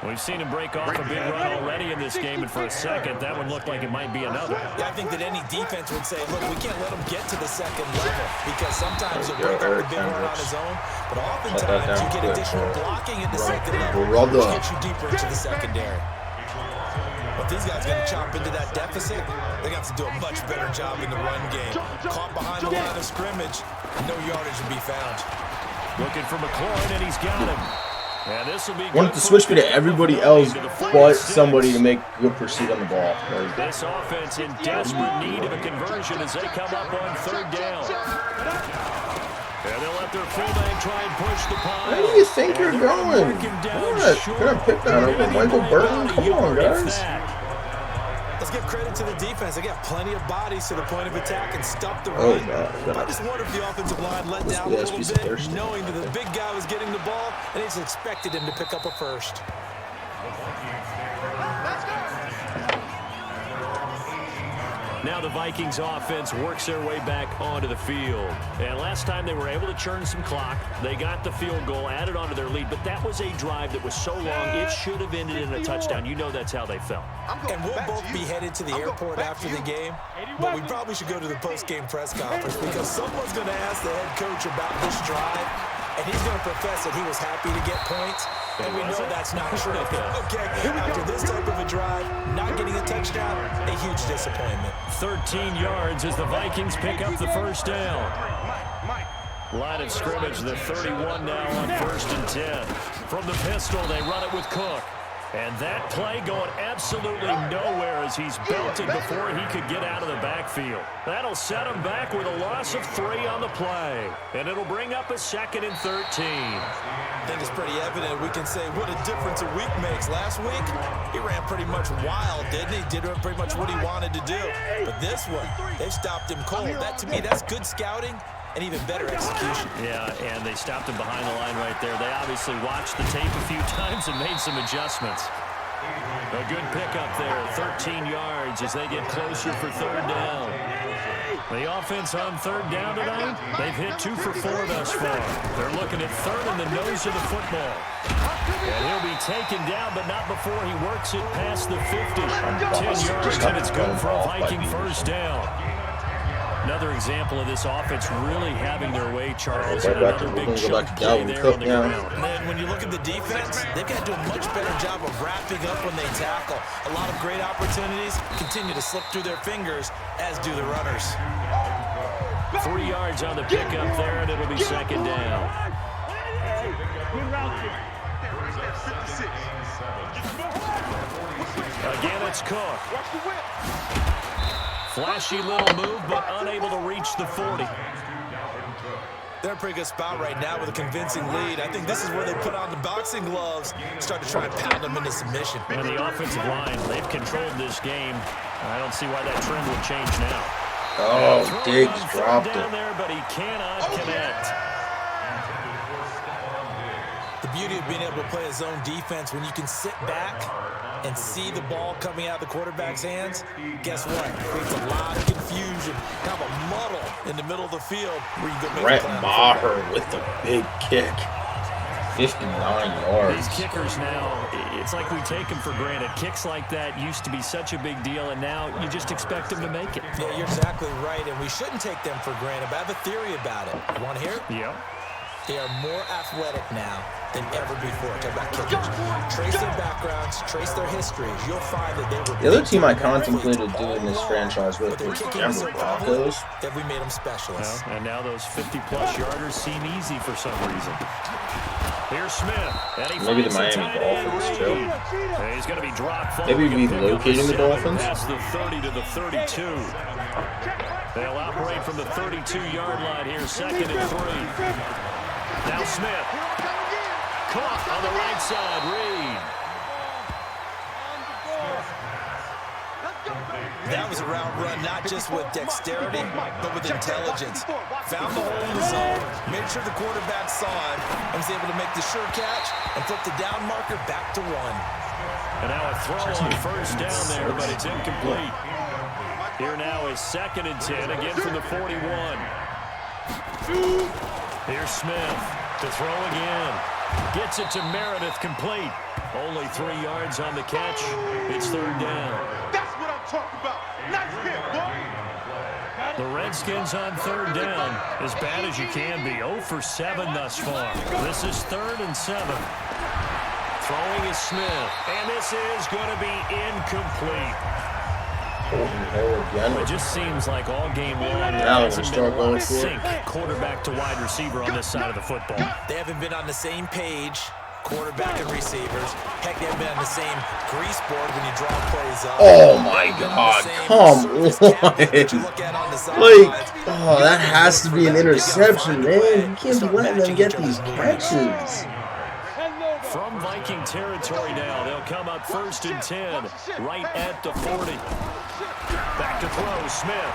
We've seen him break off a big run already in this game, and for a second, that one looked like it might be another. Yeah, I think that any defense would say, look, we can't let him get to the 2nd level because sometimes he'll break up a big run on his own, but oftentimes you get additional blocking at the 2nd level, which gets you deeper into the secondary. But these guys are going to chop into that deficit. They're going to have to do a much better job in the run game. Caught behind the line of scrimmage, no yardage will be found. Looking for McLaurin, and he's got him. And this will be Wanted to switch me to everybody else but somebody to make good pursuit on the ball. This offense in desperate need of a conversion as they come up on 3rd down. And they'll let their fullback try and push the pile. Where do you think you're going? What? Gonna pick that over Michael Burton? Come on, guys. Let's give credit to the defense. They got plenty of bodies to the point of attack and stop the run. I just wonder if the offensive line let down a little bit, knowing that the big guy was getting the ball, and they just expected him to pick up a first. Now the Vikings offense works their way back onto the field. And last time they were able to churn some clock. They got the field goal, added onto their lead, but that was a drive that was so long, it should have ended in a touchdown. You know that's how they felt. And we'll both be headed to the airport after the game, but we probably should go to the post-game press conference because someone's going to ask the head coach about this drive, and he's going to profess that he was happy to get points, and we know that's not true. Okay, after this type of a drive, not getting a touchdown, a huge disappointment. 13 yards as the Vikings pick up the first down. Line of scrimmage, the 31 now on 1st and 10. From the pistol, they run it with Cook. And that play going absolutely nowhere as he's belted before he could get out of the backfield. That'll set him back with a loss of 3 on the play. And it'll bring up a 2nd and 13. I think it's pretty evident. We can say what a difference a week makes. Last week, he ran pretty much wild, didn't he? Did pretty much what he wanted to do. But this one, they've stopped him cold. That, to me, that's good scouting and even better execution. Yeah, and they stopped him behind the line right there. They obviously watched the tape a few times and made some adjustments. A good pickup there, 13 yards as they get closer for 3rd down. The offense on 3rd down tonight, they've hit 2 for 4 thus far. They're looking at 3rd in the nose of the football. And he'll be taken down, but not before he works it past the 50. 10 yards, and it's good for a Viking first down. Another example of this offense really having their way, Charles. And another big chunk play there on the ground. Man, when you look at the defense, they've got to do a much better job of wrapping up when they tackle. A lot of great opportunities continue to slip through their fingers, as do the runners. 3 yards on the pickup there, and it'll be 2nd down. Again, it's Cook. Flashy little move, but unable to reach the 40. They're in a pretty good spot right now with a convincing lead. I think this is where they put on the boxing gloves, start to try and pound them into submission. And the offensive line, they've controlled this game. I don't see why that trend would change now. Oh, Diggs dropped it. Down there, but he cannot connect. The beauty of being able to play a zone defense when you can sit back and see the ball coming out of the quarterback's hands, guess what? It creates a lot of confusion, kind of a muddle in the middle of the field where you go make Brett Maher with the big kick. 59 yards. These kickers now, it's like we take them for granted. Kicks like that used to be such a big deal, and now you just expect them to make it. Yeah, you're exactly right, and we shouldn't take them for granted, but I have a theory about it. You want to hear it? Yep. They are more athletic now than ever before. Talk about kickers. Trace their backgrounds, trace their histories. You'll find that they were The other team I contemplated doing this franchise with was the Denver Broncos. That we made them specialists. Well, and now those 50-plus yarders seem easy for some reason. Here's Smith. Maybe the Miami Dolphins, too. He's going to be dropped. Maybe relocating the Dolphins. Past the 30 to the 32. They'll operate from the 32-yard line here, 2nd and 3. Now Smith. Caught on the right side. Reed. That was a route run, not just with dexterity, but with intelligence. Found the hole in the zone, made sure the quarterback saw it, and was able to make the sure catch and flip the down marker back to 1. And now a throw on first down there, but it's incomplete. Here now is 2nd and 10, again from the 41. Here's Smith to throw again. Gets it to Meredith, complete. Only 3 yards on the catch. It's 3rd down. That's what I'm talking about. Nice hit, boy. The Redskins on 3rd down, as bad as you can be. 0 for 7 thus far. This is 3rd and 7. Throwing is Smith, and this is going to be incomplete. It just seems like all game long Now there hasn't been a lot of sync quarterback to wide receiver on this side of the football. They haven't been on the same page, quarterback and receivers. Heck, they haven't been on the same grease board when you draw plays up. Oh my God, come on. Like, oh, that has to be an interception, man. You can't be letting them get these catches. From Viking territory now, they'll come up 1st and 10, right at the 40. Back to throw, Smith.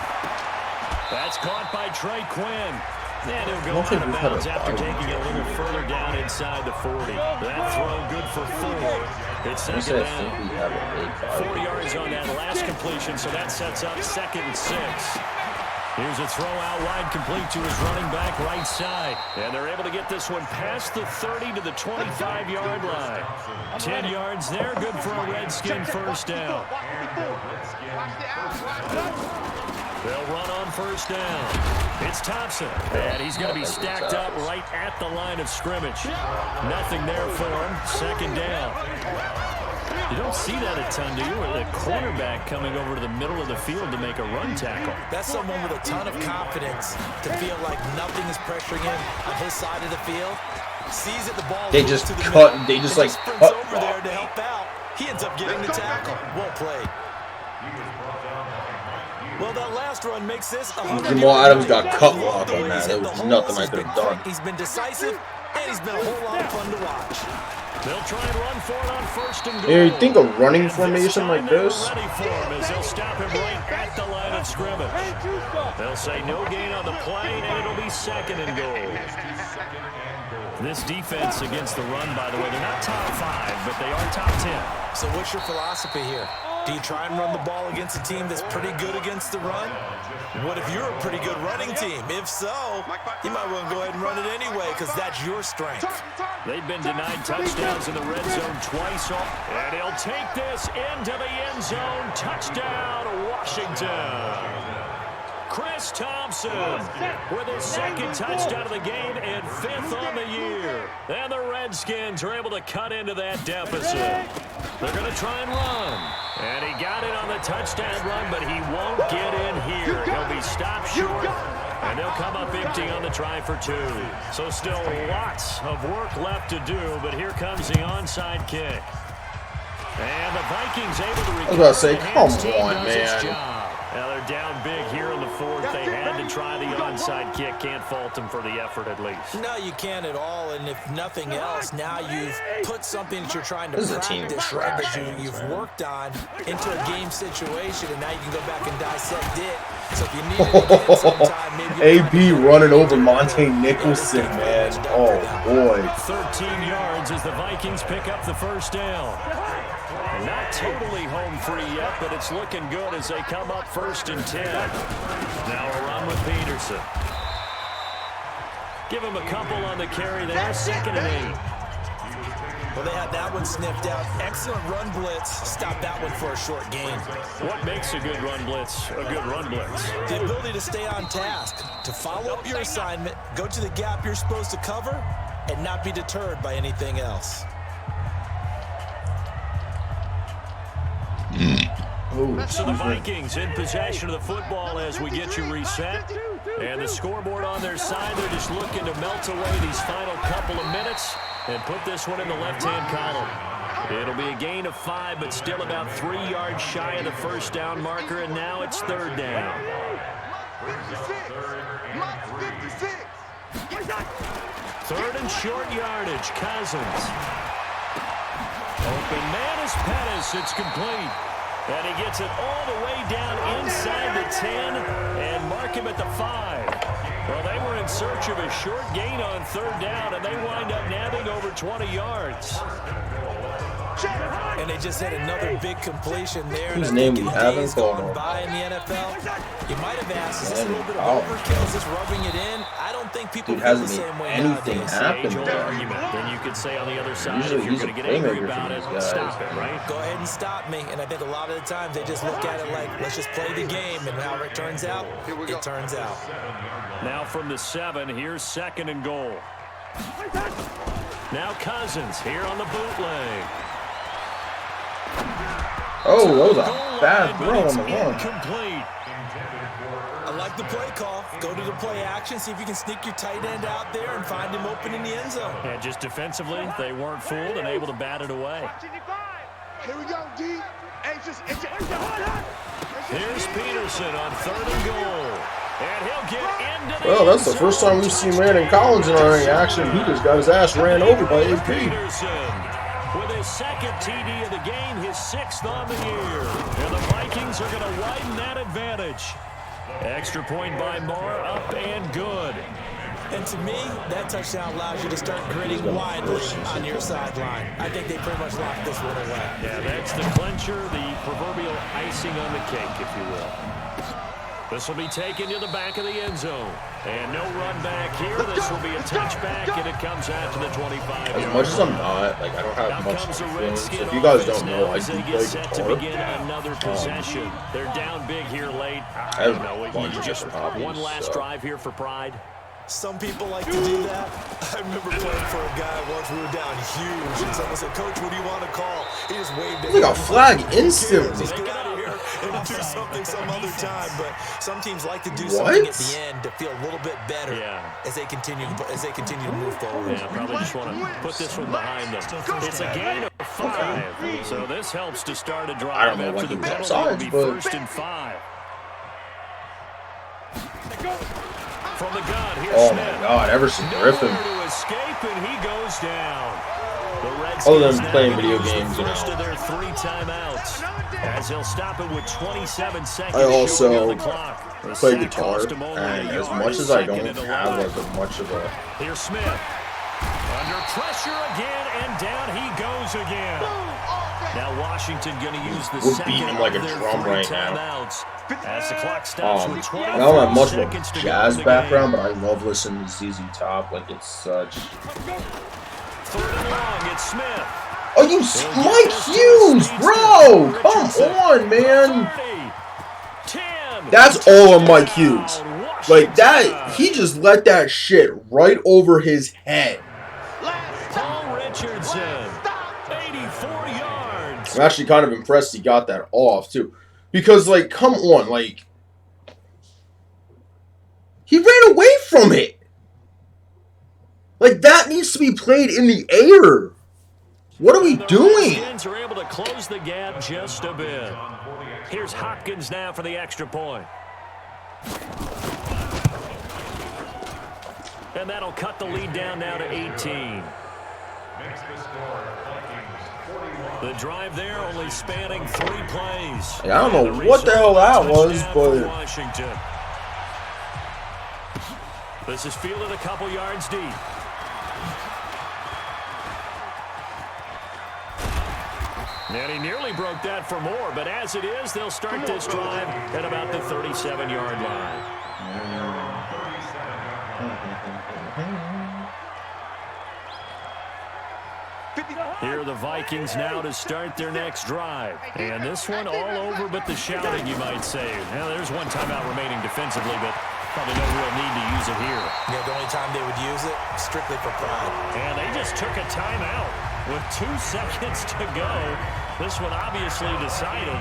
That's caught by Trey Quinn. And he'll go out of bounds after taking it a little further down inside the 40. That throw good for 4. It's 2nd down. 4 yards on that last completion, so that sets up 2nd and 6. Here's a throw out wide, complete to his running back right side. And they're able to get this one past the 30 to the 25-yard line. 10 yards there, good for a Redskin first down. They'll run on first down. It's Thompson, and he's going to be stacked up right at the line of scrimmage. Nothing there for him. 2nd down. You don't see that a ton, do you? With a cornerback coming over to the middle of the field to make a run tackle. That's someone with a ton of confidence to feel like nothing is pressuring him on his side of the field. Sees that the ball they just to the cut. middle, They just and like sprints cut over there to help out. He ends up getting the tackle. Well played. Well, that last run makes this. Jamal Adams got cut off on that. There was nothing I could have done. He's been decisive, and he's been a whole lot of fun to watch. They'll try and run for it on 1st and goal. Yeah, you think a running formation like this? Ready for him as they'll stop him right at the line of scrimmage. They'll say no gain on the play, and it'll be 2nd and goal. This defense against the run, by the way, they're not top 5, but they are top 10. So what's your philosophy here? Do you try and run the ball against a team that's pretty good against the run? What if you're a pretty good running team? If so, you might want to go ahead and run it anyway because that's your strength. They've been denied touchdowns in the red zone twice. And he'll take this into the end zone. Touchdown, Washington. Chris Thompson with his 2nd touchdown of the game and 5th on the year. And the Redskins are able to cut into that deficit. They're going to try and run. And he got it on the touchdown run, but he won't get in here. He'll be stopped short, and they'll come up empty on the try for 2. So still lots of work left to do, but here comes the onside kick. And the Vikings able to recover. I was about to say, come on, man. Now they're down big here in the 4th. They had to try the onside kick. Can't fault them for the effort at least. No, you can't at all. And if nothing else, now you've put something that you're trying to practice, right, that you've worked on into a game situation, and now you can go back and dissect it So if you need it again sometime, maybe AB running over Monte Nicholson, man. Oh, boy. 13 yards as the Vikings pick up the first down. And not totally home free yet, but it's looking good as they come up 1st and 10. Now a run with Peterson. Give him a couple on the carry there, 2nd and 8. Well, they had that one sniffed out. Excellent run blitz. Stop that one for a short gain. What makes a good run blitz a good run blitz? The ability to stay on task, to follow up your assignment, go to the gap you're supposed to cover, and not be deterred by anything else. So the Vikings in possession of the football as we get you reset. And the scoreboard on their side, they're just looking to melt away these final couple of minutes and put this one in the left-hand column. It'll be a gain of 5, but still about 3 yards shy of the first down marker, and now it's 3rd down. 3rd and short yardage, Cousins. Open man is Pettis, it's complete. And he gets it all the way down inside the 10 and mark him at the 5. Well, they were in search of a short gain on 3rd down, and they wind up nabbing over 20 yards. And they just had another big completion there. Whose name we haven't called by in the NFL. You might have asked, is this a little bit of overkill? Is this rubbing it in? I don't think people feel the same way anything nowadays. happened there. Argument. Then you could say on the other side, Usually if you're going to get angry about it, stop it, right? Go ahead and stop me. And I think a lot of the times they just look at it like, let's just play the game. And however it turns out, it turns out. Now from the 7, here's 2nd and goal. Now Cousins here on the bootleg. Oh, that was a bad throw on the one. Incomplete. I like the play call. Go to the play action, see if you can sneak your tight end out there and find him open in the end zone. And just defensively, they weren't fooled and able to bat it away. Here we go, D. Here's Peterson on 3rd and goal. And he'll get into the Well, that's the first time we've seen Landon Collins in any action. He just got his ass ran over by AP. Peterson with his 2nd TD of the game, his 6th on the year. And the Vikings are going to widen that advantage. Extra point by Moore, up and good. And to me, that touchdown allows you to start gritting widely on your sideline. I think they pretty much locked this one away. Yeah, that's the clincher, the proverbial icing on the cake, if you will. This will be taken to the back of the end zone. And no run back here. This will be a touchback, and it comes out to the 25. As much as I'm not, like, I don't have much influence. If you guys don't know, I do play guitar. Another possession. They're down big here late. I have a bunch of different hobbies. One last drive here for Pride. Some people like to do that. I remember playing for a guy once. We were down huge, and someone said, "Coach, what do you want to call?" He just waved it. Like a flag instantly. Just get out of here and do something some other time. But some teams like to do something at the end to feel a little bit better as they continue to move forward. Yeah, probably just want to put this one behind them. It's a gain of 5, so this helps to start a drive. I don't know after what the penalty sides, will be but 1st and 5. From the gun, here's oh Smith. my God, Everson Griffin. Nowhere to escape, and he goes down. The Redskins Other than now playing video use the games, you first know. of their 3 timeouts, as they'll stop it with 27 seconds. I also shooting on the clock. The play sack guitar, cost him only and a as yard, much as I 2nd don't and have 11. like much of a Here's Smith. Under pressure again, and down he goes again. Now Washington going to use the We're second beating him like a of their drum 3 right now. timeouts. As the clock stops with 20 I don't have much of seconds a to jazz go in the background, game. but I love listening to ZZ Top. Like, it's such. 3rd and long, it's Smith. Oh, you Mike Hughes, bro! Come on, man. 30, 10. That's all on Mike Hughes. Like that, he just let that shit right over his head. Paul Richardson, 84 yards. I'm actually kind of impressed he got that off too, because like, come on, like he ran away from it. Like that needs to be played in the air. What are we doing? The Redskins are able to close the gap just a bit. Here's Hopkins now for the extra point. And that'll cut the lead down now to 18. The drive there only spanning 3 plays. Like, I don't know what the hell that was, but Washington. This is fielded a couple yards deep. And he nearly broke that for more, but as it is, they'll start this drive at about the 37-yard line. Here are the Vikings now to start their next drive. And this one all over but the shouting, you might say. Now, there's one timeout remaining defensively, but probably no real need to use it here. Yeah, the only time they would use it, strictly for pride. And they just took a timeout with 2 seconds to go. This one obviously decided.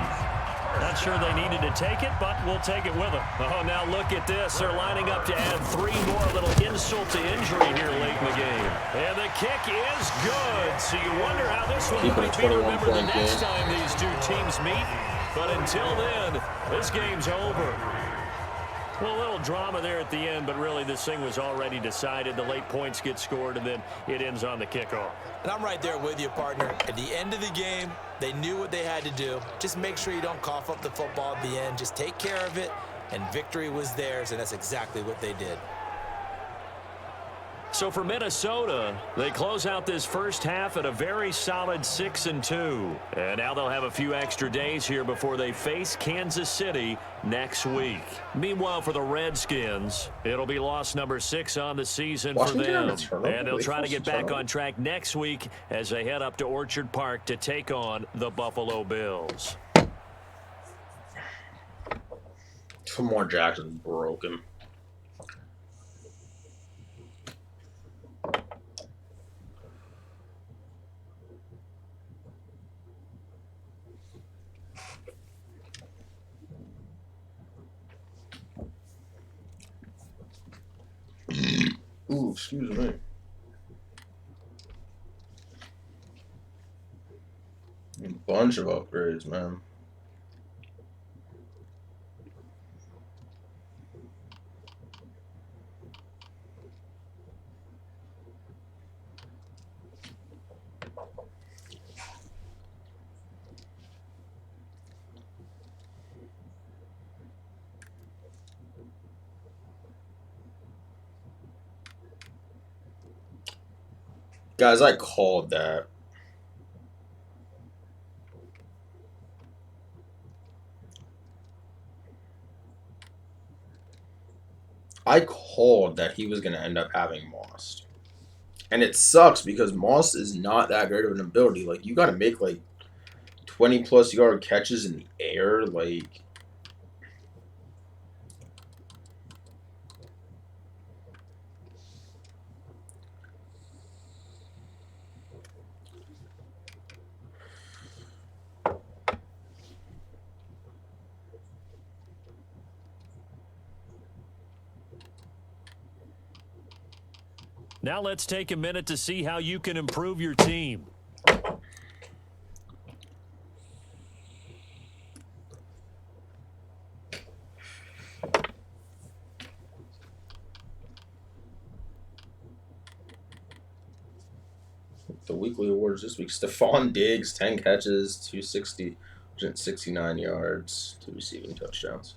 Not sure they needed to take it, but we'll take it with them. Oh, now look at this. They're lining up to add 3 more, a little insult to injury here late in the game. And the kick is good. So you wonder how this one might be remembered the next time these two teams meet. But until then, this game's over. Well, a little drama there at the end, but really this thing was already decided. The late points get scored, and then it ends on the kickoff. And I'm right there with you, partner. At the end of the game, they knew what they had to do. Just make sure you don't cough up the football at the end. Just take care of it, and victory was theirs, and that's exactly what they did. So for Minnesota, they close out this first half at a very solid 6-2. And now they'll have a few extra days here before they face Kansas City next week. Meanwhile, for the Redskins, it'll be loss number 6 on the season for them. And they'll try to get back on track next week as they head up to Orchard Park to take on the Buffalo Bills. Lamar Jackson's broken. Ooh, excuse me. A bunch of upgrades, man. Guys, I called that. I called that he was going to end up having Moss. And it sucks because Moss is not that great of an ability. Like, you got to make, like, 20-plus yard catches in the air. Like, now let's take a minute to see how you can improve your team. the weekly awards this week. Stephon Diggs, 10 catches, 269 yards, 2 receiving touchdowns.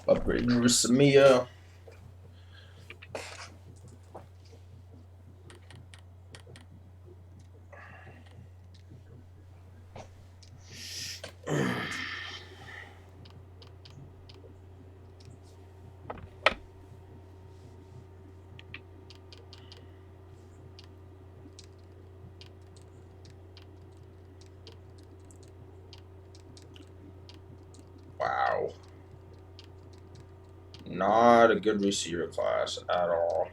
Upgrade Drew Samia. Wow. Not a good receiver class at all.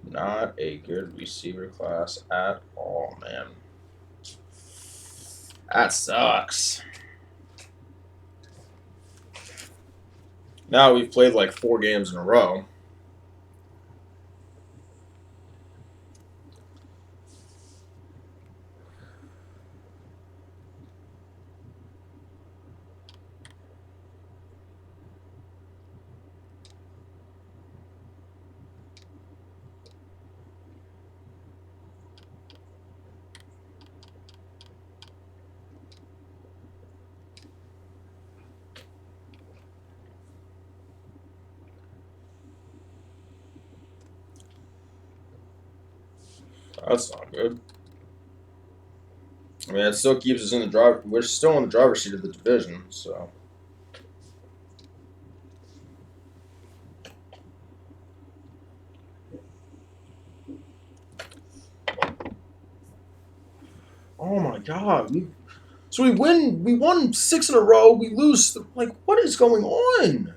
Not a good receiver class at all, man. That sucks. Now we've played like 4 games in a row. That's not good. I mean, it still keeps us in the drive. We're still in the driver's seat of the division, so. Oh my God! So we win. We won 6 in a row. We lose. Like, what is going on?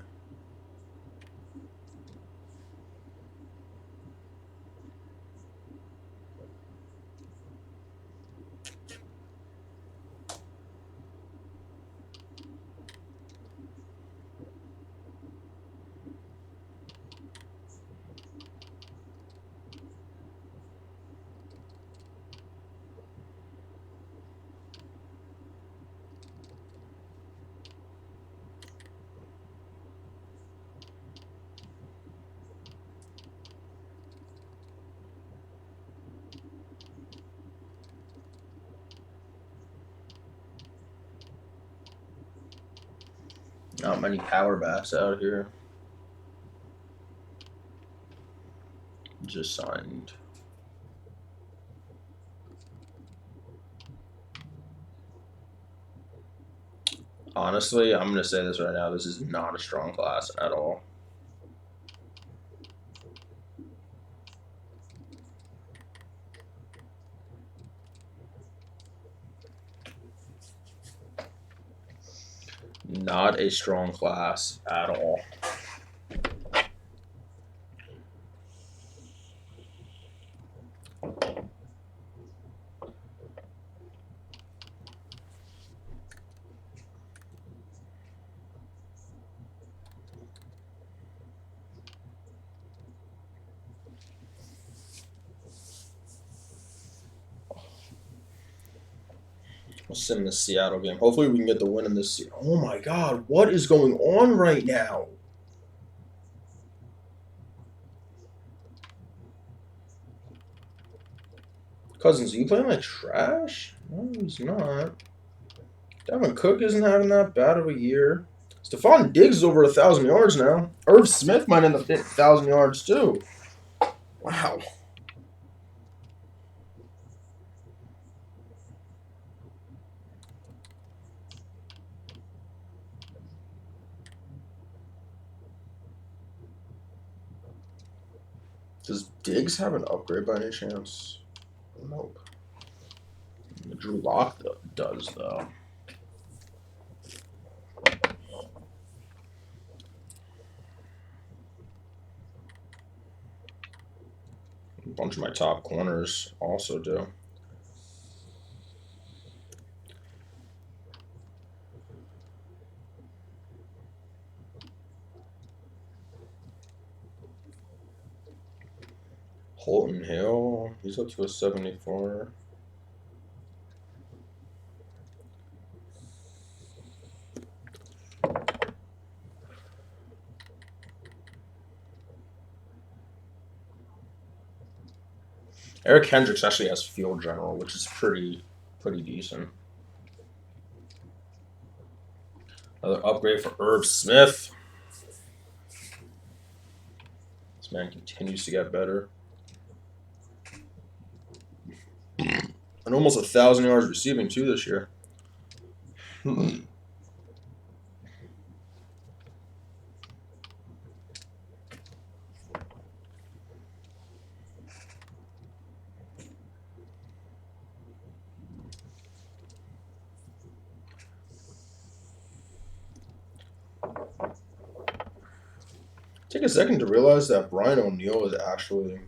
Not many power backs out here. Just signed. Honestly, I'm gonna say this right now. This is not a strong class at all. Not a strong class at all. We'll sit in the Seattle game. Hopefully we can get the win in this. Oh my God, what is going on right now? Cousins, are you playing like trash? No, he's not. Devin Cook isn't having that bad of a year. Stephon Diggs is over 1,000 yards now. Irv Smith might end up hitting 1,000 yards too. Wow. Does Diggs have an upgrade by any chance? Nope. Drew Lock does, though. A bunch of my top corners also do. Holton Hill, he's up to a 74. Eric Hendricks actually has field general, which is pretty decent. Another upgrade for Irv Smith. This man continues to get better. And almost 1,000 yards receiving too this year. Take a second to realize that Brian O'Neill is actually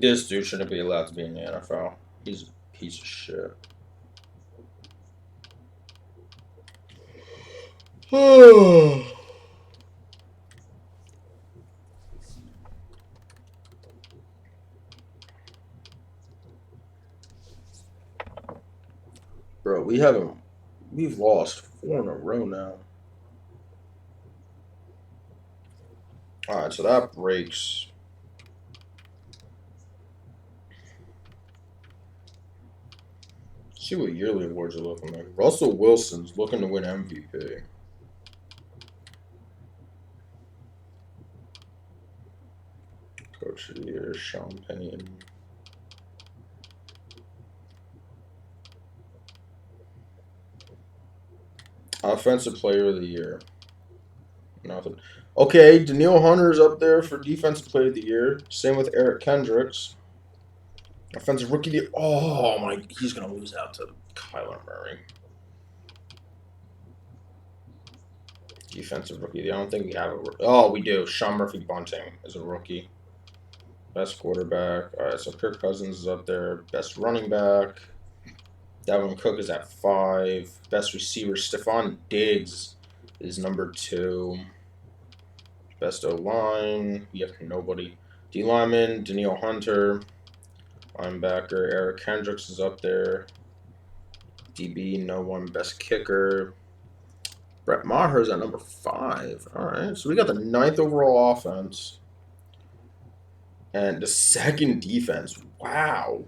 this dude shouldn't be allowed to be in the NFL. He's a piece of shit. Bro, we've lost 4 in a row now. Alright, so that breaks. See what yearly awards are looking like. Russell Wilson's looking to win MVP. Coach of the Year, Sean Payne. Offensive Player of the Year. Nothing. Okay, Daniil Hunter's up there for Defensive Player of the Year. Same with Eric Kendricks. Offensive Rookie of the Year. Oh my, he's gonna lose out to Kyler Murray. Defensive Rookie of the Year. I don't think we have a. Oh, we do. Sean Murphy Bunting is a rookie. Best quarterback. All right, so Kirk Cousins is up there. Best running back. Dalvin Cook is at 5. Best receiver, Stephon Diggs is number 2. Best O-line, we have nobody. D-lineman, Daniil Hunter. Linebacker, Eric Kendricks is up there. DB, no one. Best kicker. Brett Maher's at number 5. All right, so we got the 9th overall offense. And the 2nd defense. Wow.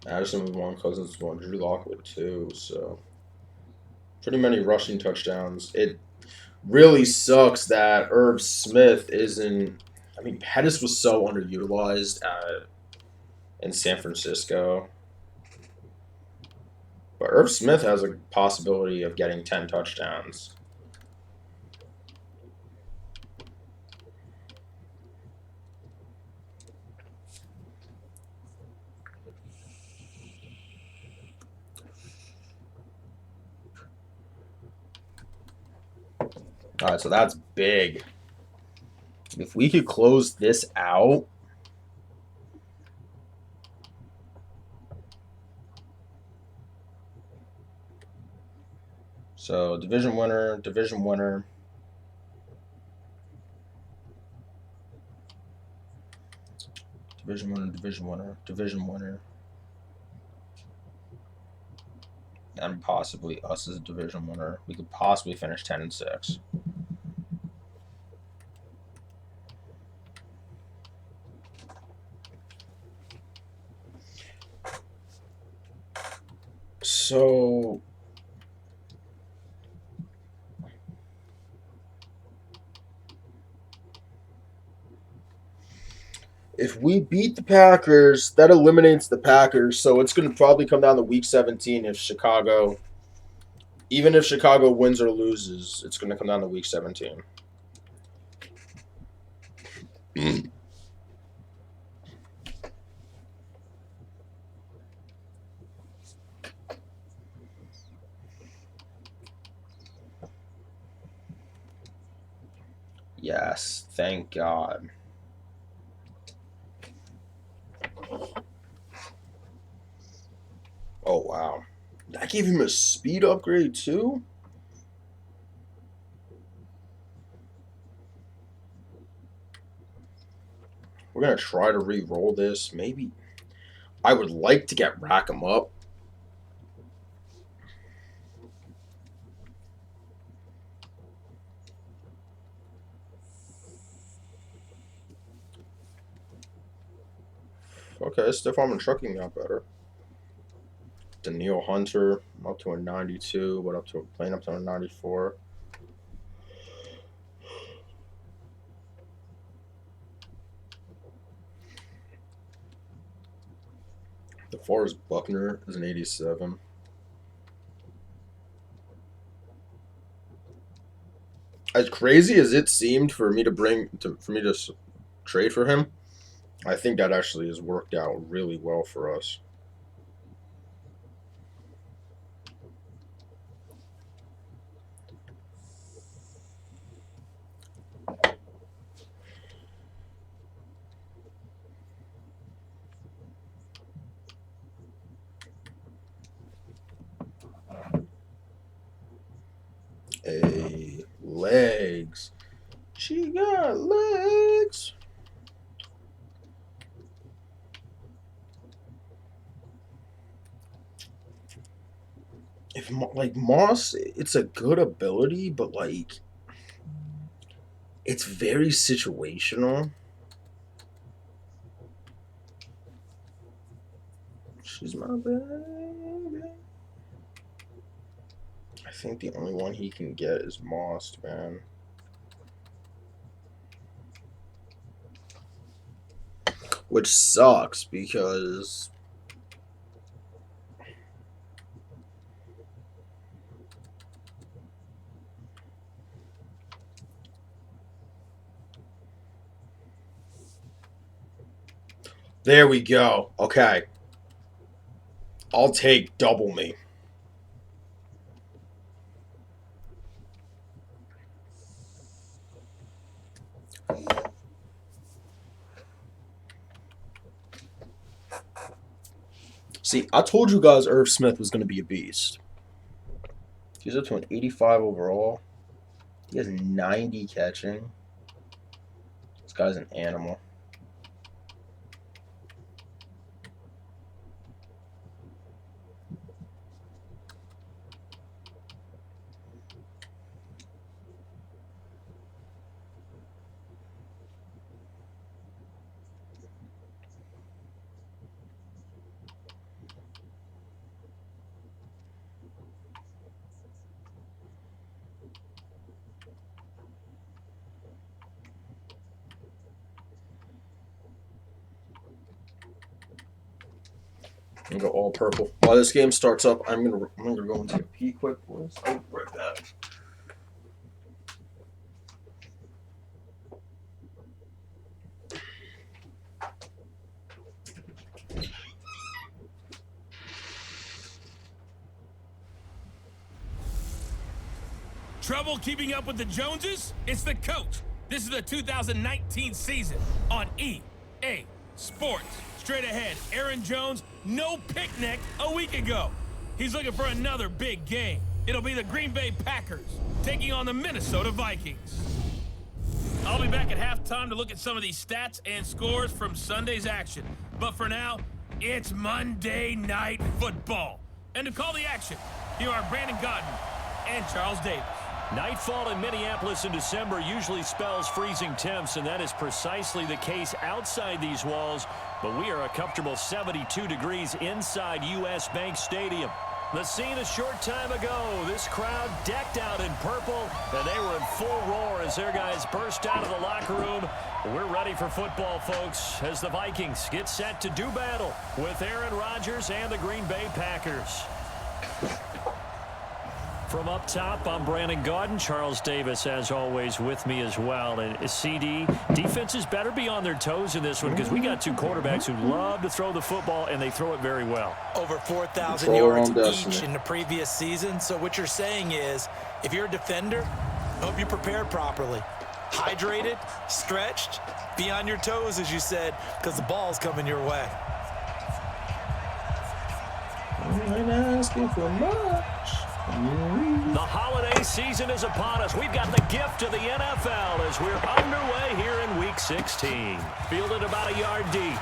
Addison with 1, Cousins with 1, Drew Lock with 2, so pretty many rushing touchdowns. It really sucks that Irv Smith isn't. I mean, Pettis was so underutilized in San Francisco, but Irv Smith has a possibility of getting 10 touchdowns. All right, so that's big. If we could close this out, so division winner, division winner. Division winner, division winner, division winner. And possibly us as a division winner. We could possibly finish 10-6. So if we beat the Packers, that eliminates the Packers. So it's going to probably come down to week 17 if Chicago, even if Chicago wins or loses, it's going to come down to week 17. Yes, thank God. Oh, wow. I gave him a speed upgrade, too? We're going to try to re-roll this. Maybe. I would like to get Rack 'em Up. Okay, Stiff Arm and Trucking got better. Daniil Hunter, up to a 92, but playing up to a 94. DeForest Buckner is an 87. As crazy as it seemed for me to trade for him, I think that actually has worked out really well for us. legs. She got legs. If like Moss, it's a good ability, but like it's very situational. She's my baby. I think the only one he can get is Moss, man. Which sucks because there we go. Okay. I'll take double me. See, I told you guys Irv Smith was going to be a beast. He's up to an 85 overall. He has 90 catching. This guy's an animal. I'm gonna go all purple. While this game starts up, I'm gonna go and take a pee quick, boys. I'll be right back. Trouble keeping up with the Joneses? It's the coach. This is the 2019 season on EA Sports. Straight ahead, Aaron Jones, no picnic a week ago. He's looking for another big game. It'll be the Green Bay Packers taking on the Minnesota Vikings. I'll be back at halftime to look at some of these stats and scores from Sunday's action. But for now, it's Monday Night Football. And to call the action, here are Brandon Godden and Charles Davis. Nightfall in Minneapolis in December usually spells freezing temps, and that is precisely the case outside these walls. But we are a comfortable 72 degrees inside U.S. Bank Stadium. The scene a short time ago, this crowd decked out in purple, and they were in full roar as their guys burst out of the locker room. We're ready for football, folks, as the Vikings get set to do battle with Aaron Rodgers and the Green Bay Packers. From up top, I'm Brandon Godden. Charles Davis, as always, with me as well. And CD, defenses better be on their toes in this one because we got two quarterbacks who love to throw the football, and they throw it very well. Over 4,000 yards each in the previous season. So what you're saying is, if you're a defender, hope you're prepared properly. Hydrated, stretched, be on your toes, as you said, because the ball's coming your way. I'm asking for much. The holiday season is upon us. We've got the gift of the NFL as we're underway here in Week 16. Fielded about a yard deep.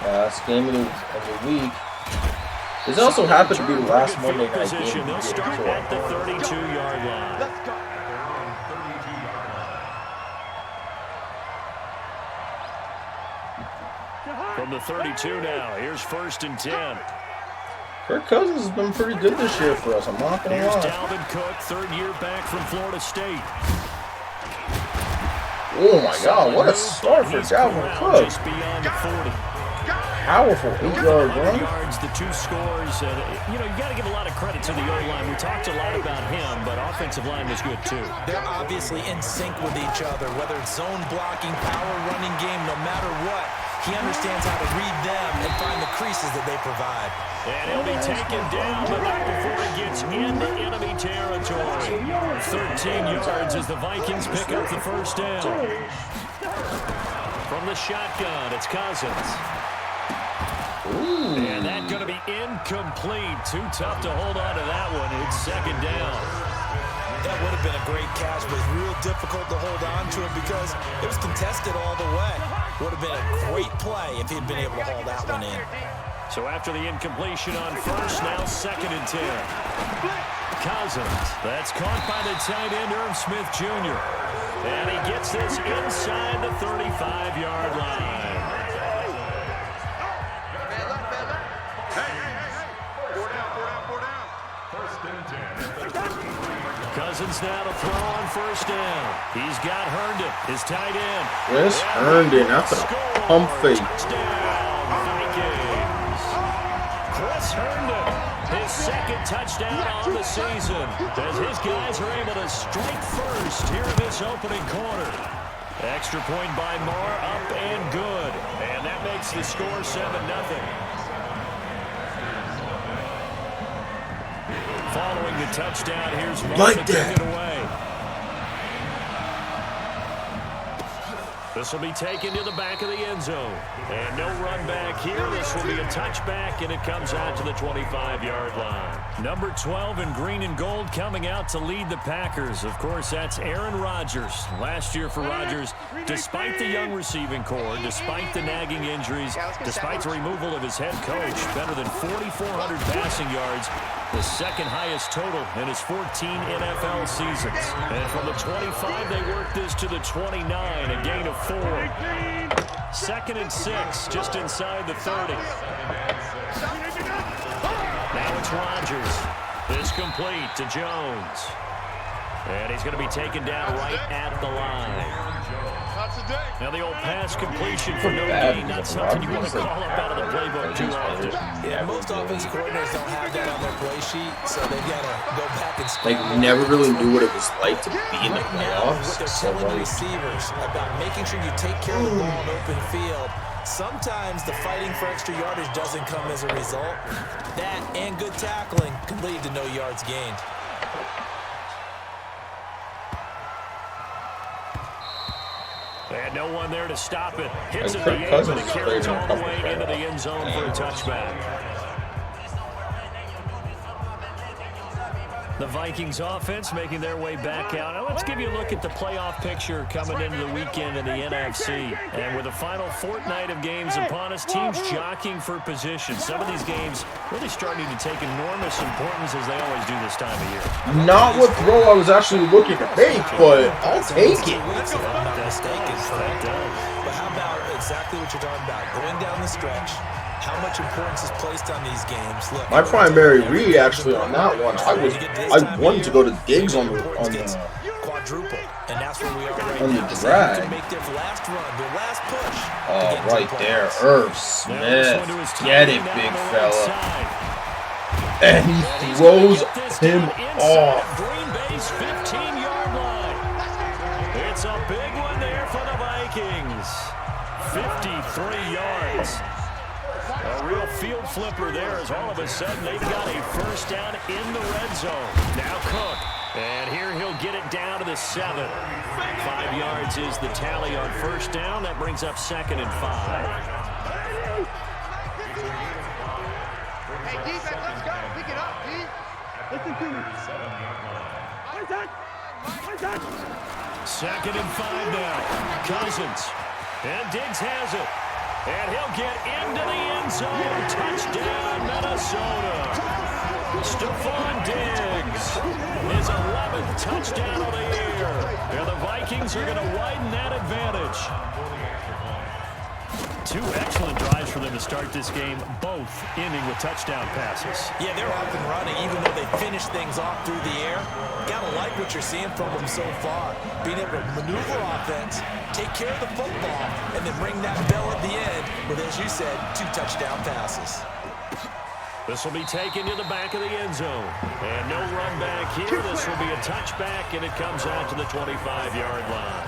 Last game of the week. This also happened to be the last Monday night game. They'll start at the 32-yard line. Let's go. From the 32 now, here's 1st and 10. Kirk Cousins has been pretty good this year for us. I'm not going to Here's lie. Dalvin Cook, 3rd year back from Florida State. Oh my God, what a start for Dalvin Cook. Just beyond the 40. Powerful 8-yard run. Yards, the 2 scores. And, you know, you got to give a lot of credit to the O-line. We talked a lot about him, but offensive line was good too. They're obviously in sync with each other, whether it's zone blocking, power running game, no matter what. He understands how to read them and find the creases that they provide. And he'll be taken down, but not before he gets into enemy territory. 13 yards as the Vikings pick up the 1st down. From the shotgun, it's Cousins. Ooh. And that's going to be incomplete. Too tough to hold on to that one. It's 2nd down. That would have been a great catch, but it's real difficult to hold on to it because it was contested all the way. Would have been a great play if he'd been able to haul that one in. So after the incompletion on first, now 2nd and 10. Cousins, that's caught by the tight end, Irv Smith Jr. And he gets this inside the 35-yard line. Cousins now to throw on first down. He's got Herndon, his tight end. Where's Herndon? That's a pump fake. Touchdown, Vikings. Chris Herndon, his 2nd touchdown on the season, as his guys are able to strike first here in this opening quarter. Extra point by Moore, up and good. And that makes the score 7-0. Following the touchdown, here's Martin taking it away. This will be taken to the back of the end zone. And no run back here. This will be a touchback, and it comes out to the 25-yard line. Number 12 in green and gold coming out to lead the Packers. Of course, that's Aaron Rodgers. Last year for Rodgers, despite the young receiving core, despite the nagging injuries, despite the removal of his head coach, better than 4,400 passing yards, the 2nd highest total in his 14 NFL seasons. And from the 25, they worked this to the 29, a gain of 4. 2nd and 6, just inside the 30. Now it's Rodgers. This complete to Jones. And he's going to be taken down right at the line. Now the old pass completion for no gain, not something you want to call up out of the playbook too often. Yeah, most offensive coordinators don't have that on their play sheet, so they've got to go back and Like, never really knew what it was like to be in the playoffs. What they're telling the receivers about making sure you take care of the ball in open field. Sometimes the fighting for extra yardage doesn't come as a result. That and good tackling can lead to no yards gained. And no one there to stop it. Hits it the aim, and it carries all the way into the end zone for a touchback. The Vikings offense making their way back out. Now let's give you a look at the playoff picture coming into the weekend in the NFC. And with the final fortnight of games upon us, teams jockeying for position. Some of these games really starting to take enormous importance as they always do this time of year. Not what throw I was actually looking to make, but I'll take it. But how about exactly what you're talking about? Going down the stretch. How much importance is placed on these games? Look, My primary read actually on that one, I wanted to go to Diggs on the quadruple, and that's where we are right on the now. drag. To make their last run, their last push. Oh, right there, Irv Smith. Get it, big fella. And he throws him off. Green Bay's 15-yard line. It's a big one there for the Vikings. 53 yards. A real field flipper there as all of a sudden they've got a first down in the red zone. Now Cook. And here he'll get it down to the 7. 5 yards is the tally on first down. That brings up 2nd and 5. Hey, defense, let's go. Pick it up, D. Listen to me. 2nd and 5 now. Cousins. And Diggs has it. And he'll get into the end zone. Touchdown, Minnesota. Stephon Diggs. His 11th touchdown of the year. And the Vikings are going to widen that advantage. 2 excellent drives for them to start this game, both ending with touchdown passes. Yeah, they're up and running, even though they finish things off through the air. Gotta like what you're seeing from them so far. Being able to maneuver offense, take care of the football, and then ring that bell at the end with, as you said, 2 touchdown passes. This will be taken to the back of the end zone. And no run back here. This will be a touchback, and it comes out to the 25-yard line.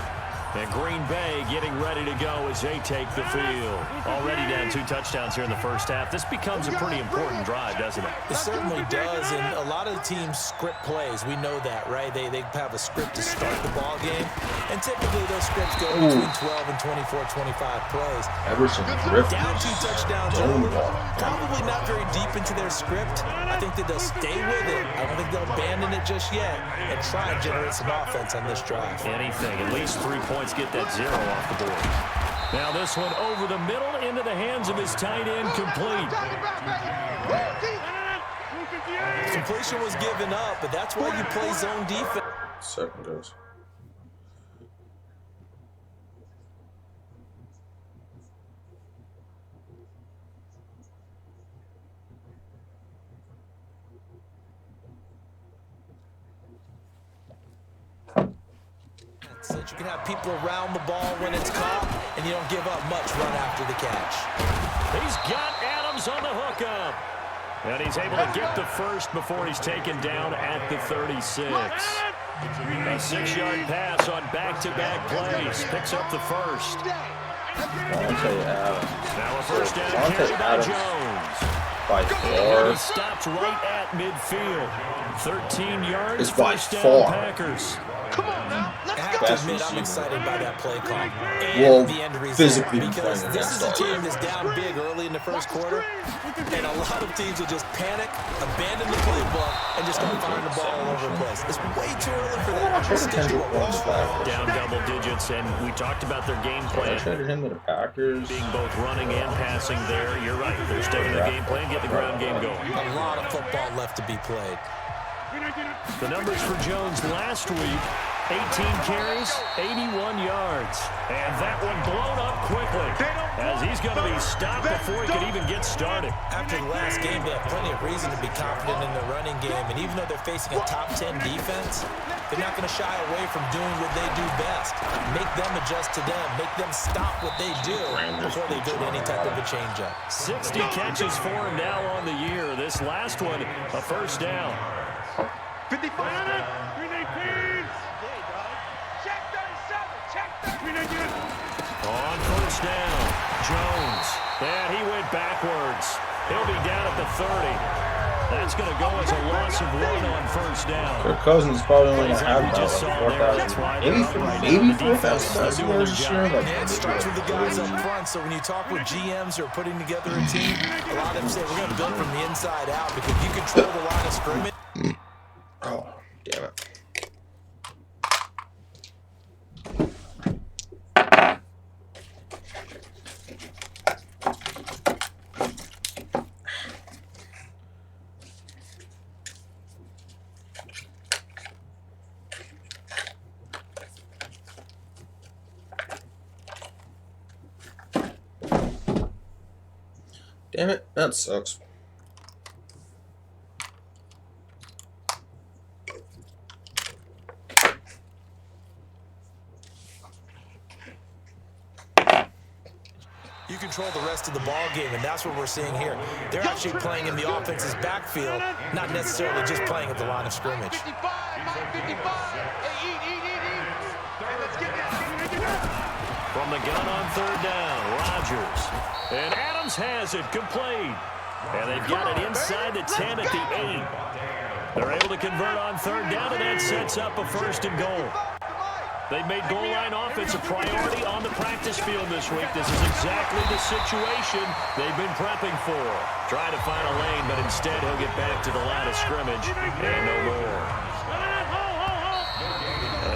And Green Bay getting ready to go as they take the field. Already down 2 touchdowns here in the first half. This becomes a pretty important drive, doesn't it? It certainly does, and a lot of the teams script plays. We know that, right? They have a script to start the ball game, and typically those scripts go between 12 and 24, 25 plays. Everson Griffin. Down 2 touchdowns early, probably not very deep into their script. I think that they'll stay with it. I don't think they'll abandon it just yet and try and generate some offense on this drive. Anything, at least 3 points, get that 0 off the board. Now this one over the middle into the hands of his tight end, complete. Completion was given up, but that's why you play zone defense. Second goes. You can have people around the ball when it's caught, and you don't give up much run after the catch. He's got Adams on the hookup. And he's able to get the first before he's taken down at the 36. A 6-yard pass on back-to-back plays. Picks up the first. Now a first down carry by Jones. By far. He stopped right at midfield. 13 yards. It's by first down far. Packers. Come on now, I let's have go. to admit, I'm excited by that play call and Well, the end result, physically because playing this is a against team that's down big early in the first quarter, and a lot of teams will just panic, abandon the playbook, and just start firing the ball all over the place. It's way too early for that. Just stick to what works. Down double digits, and we talked about their game plan. I traded him to the Packers. Being both running and passing there. You're right. They're sticking to the game plan, get the ground game going. A lot of football left to be played. The numbers for Jones last week, 18 carries, 81 yards. And that one blown up quickly as he's going to be stopped before he could even get started. After the last game, they have plenty of reason to be confident in the running game. And even though they're facing a top 10 defense, they're not going to shy away from doing what they do best. Make them adjust to them. Make them stop what they do before they go to any type of a change-up. 60 catches for him now on the year. This last one, a first down. 55. Check 37. Check 37. On first down, Jones. And he went backwards. He'll be down at the 30. That's going to go as a loss of 1 on first down. Kirk Cousins probably only going to have We about just saw there. 4,000, maybe 4,000 yards this year. Like, Yeah, it starts with the guys up front. So when you talk with GMs who are putting together a team, a lot of them say we're going to build from the inside out because you control the line of scrimmage. oh, damn it. Damn it, that sucks. You control the rest of the ball game, and that's what we're seeing here. They're actually playing in the offense's backfield, not necessarily just playing at the line of scrimmage. 55. Mike 55. Hey, eat. Hey, let's get this. From the gun on third down, Rodgers. And Adams has it, complete. And they've got it inside the 10 at the 8. They're able to convert on third down, and that sets up a first and goal. They've made goal line offense a priority on the practice field this week. This is exactly the situation they've been prepping for. Trying to find a lane, but instead he'll get back to the line of scrimmage and no more.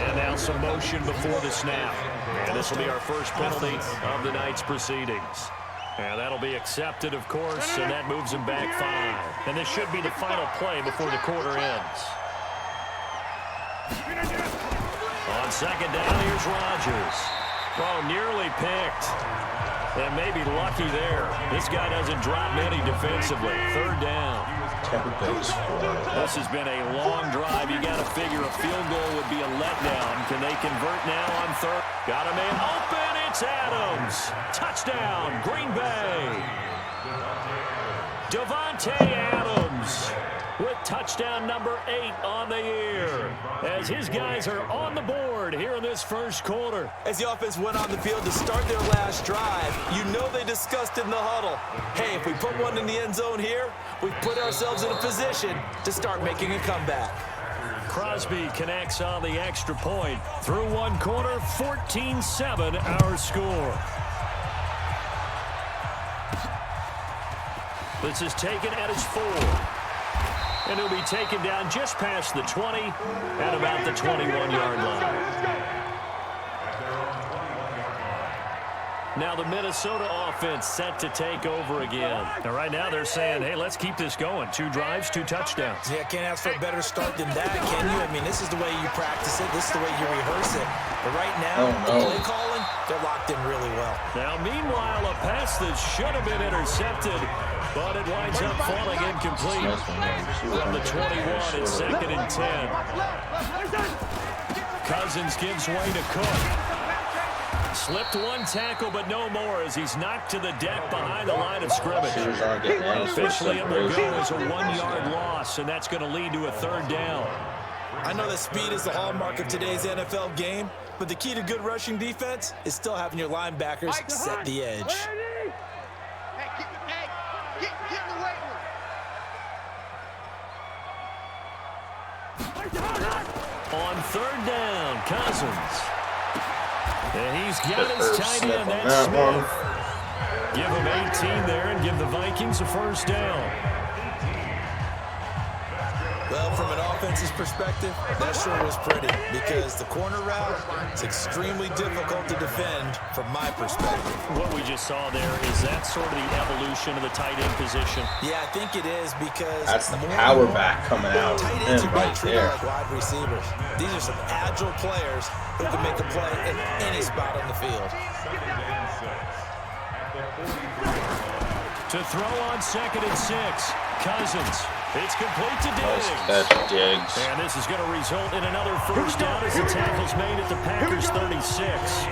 And now some motion before the snap. And this will be our first penalty of the night's proceedings. And that'll be accepted, of course, and that moves him back 5. And this should be the final play before the quarter ends. On second down, here's Rodgers. Oh, nearly picked. And maybe lucky there. This guy doesn't drop many defensively. Third down. This has been a long drive. You got to figure a field goal would be a letdown. Can they convert now on third? Got a man open. It's Adams. Touchdown, Green Bay. Davante Adams with touchdown number 8 on the year as his guys are on the board third here in this first quarter. As the offense went on the field to start their last drive, you know they discussed in the huddle, hey, if we put one in the end zone here, we put ourselves in a position to start making a comeback. Crosby connects on the extra point. Through one quarter, 14-7 our score. This is taken at his 4. And he'll be taken down just past the 20 at about the 21-yard line. Now the Minnesota offense set to take over again. And right now they're saying, hey, let's keep this going. 2 drives, 2 touchdowns. Yeah, can't ask for a better start than that, can you? I mean, this is the way you practice it. This is the way you rehearse it. But right now, the play calling, they're locked in really well. Now, meanwhile, a pass that should have been intercepted, but it winds up falling incomplete. From the 21, it's 2nd and 10. Cousins gives way to Cook. Slipped one tackle, but no more as he's knocked to the deck behind the line of scrimmage. Officially, it will go as a 1-yard loss, and that's going to lead to a 3rd down. I know that speed is the hallmark of today's NFL game, but the key to good rushing defense is still having your linebackers set the edge. Hey, get in the weight room. On 3rd down, Cousins. And he's got his tight end, that's Smith. Give him 18 there and give the Vikings a 1st down. Well, from an offense's perspective, that sure was pretty because the corner route is extremely difficult to defend from my perspective. What we just saw there, is that sort of the evolution of the tight end position? Yeah, I think it is because that's the power back coming out. Tight ends are being treated like wide receivers. These are some agile players who can make a play in any spot on the field. To throw on 2nd and 6, Cousins. It's complete to Diggs. That's Diggs. And this is going to result in another 1st down as the tackle's made at the Packers 36.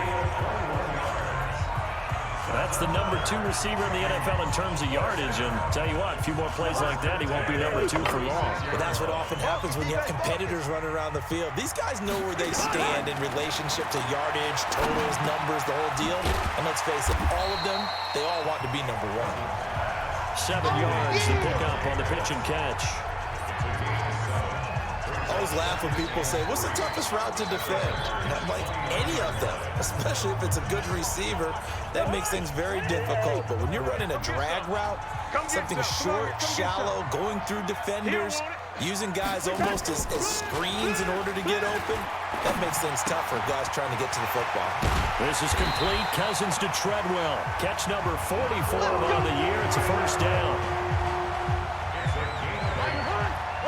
That's the number 2 receiver in the NFL in terms of yardage. And tell you what, a few more plays like that, he won't be number 2 for long. But that's what often happens when you have competitors running around the field. These guys know where they stand in relationship to yardage, totals, numbers, the whole deal. And let's face it, all of them, they all want to be number 1. 7 yards to pick up on the pitch and catch. I always laugh when people say, what's the toughest route to defend? And I'm like, any of them, especially if it's a good receiver. That makes things very difficult. But when you're running a drag route, something short, shallow, going through defenders, using guys almost as screens in order to get open, that makes things tough for guys trying to get to the football. This is complete. Cousins to Treadwell. Catch number 44 on the year. It's a 1st down.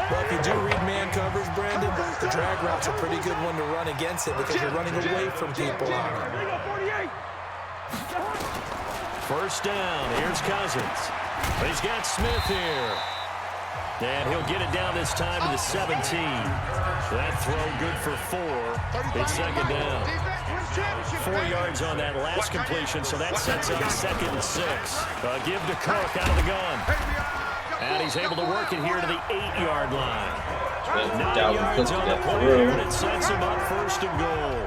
Well, if you do read man coverage, Brandon, the drag route's a pretty good one to run against it because you're running away from people on it. 1st down. Here's Cousins. He's got Smith here. And he'll get it down this time to the 17. That throw good for 4. It's 2nd down. 4 yards on that last completion, so that sets up 2nd and 6. Give to Cook out of the gun. And he's able to work it here to the 8-yard line. 9 yards on the play, and it sets him up 1st and goal.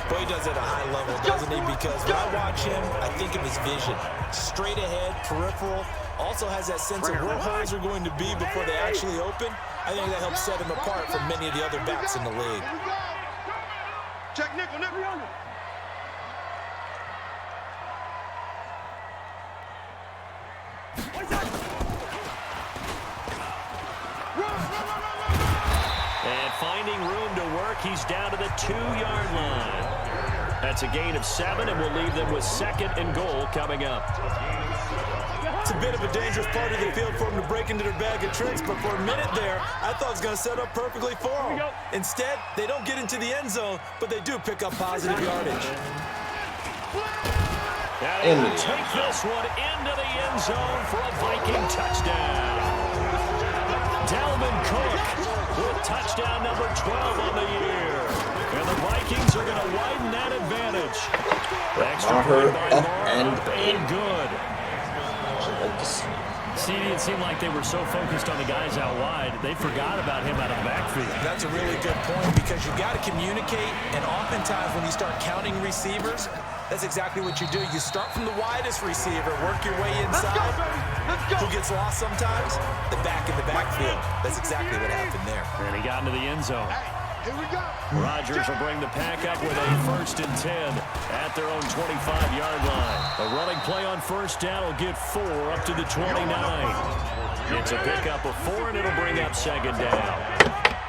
Boy, he does it at a high level, doesn't he? Because when I watch him, I think of his vision. Straight ahead, peripheral. Also has that sense of where holes are going to be before they actually open. I think that helps set him apart from many of the other backs in the league. Check nickel, nickel. And finding room to work, he's down to the 2-yard line. That's a gain of 7, and we'll leave them with 2nd and goal coming up. It's a bit of a dangerous part of the field for them to break into their bag of tricks, but for a minute there, I thought it was going to set up perfectly for them. Instead, they don't get into the end zone, but they do pick up positive yardage. And he'll take this one into the end zone for a Viking touchdown. Dalvin Cook with touchdown number 12 on the year. And the Vikings are going to widen that advantage. Extra point by Maher, and good. See, it seemed like they were so focused on the guys out wide, they forgot about him out of the backfield. That's a really good point because you got to communicate, and oftentimes when you start counting receivers, that's exactly what you do. You start from the widest receiver, work your way inside. Let's go. Who gets lost sometimes? The back in the backfield. That's exactly what happened there. And he got into the end zone. Hey, here we go. Rodgers will bring the pack up with a 1st and 10 at their own 25-yard line. A running play on 1st down will get 4 up to the 29. It's a pickup of 4, and it'll bring up 2nd down.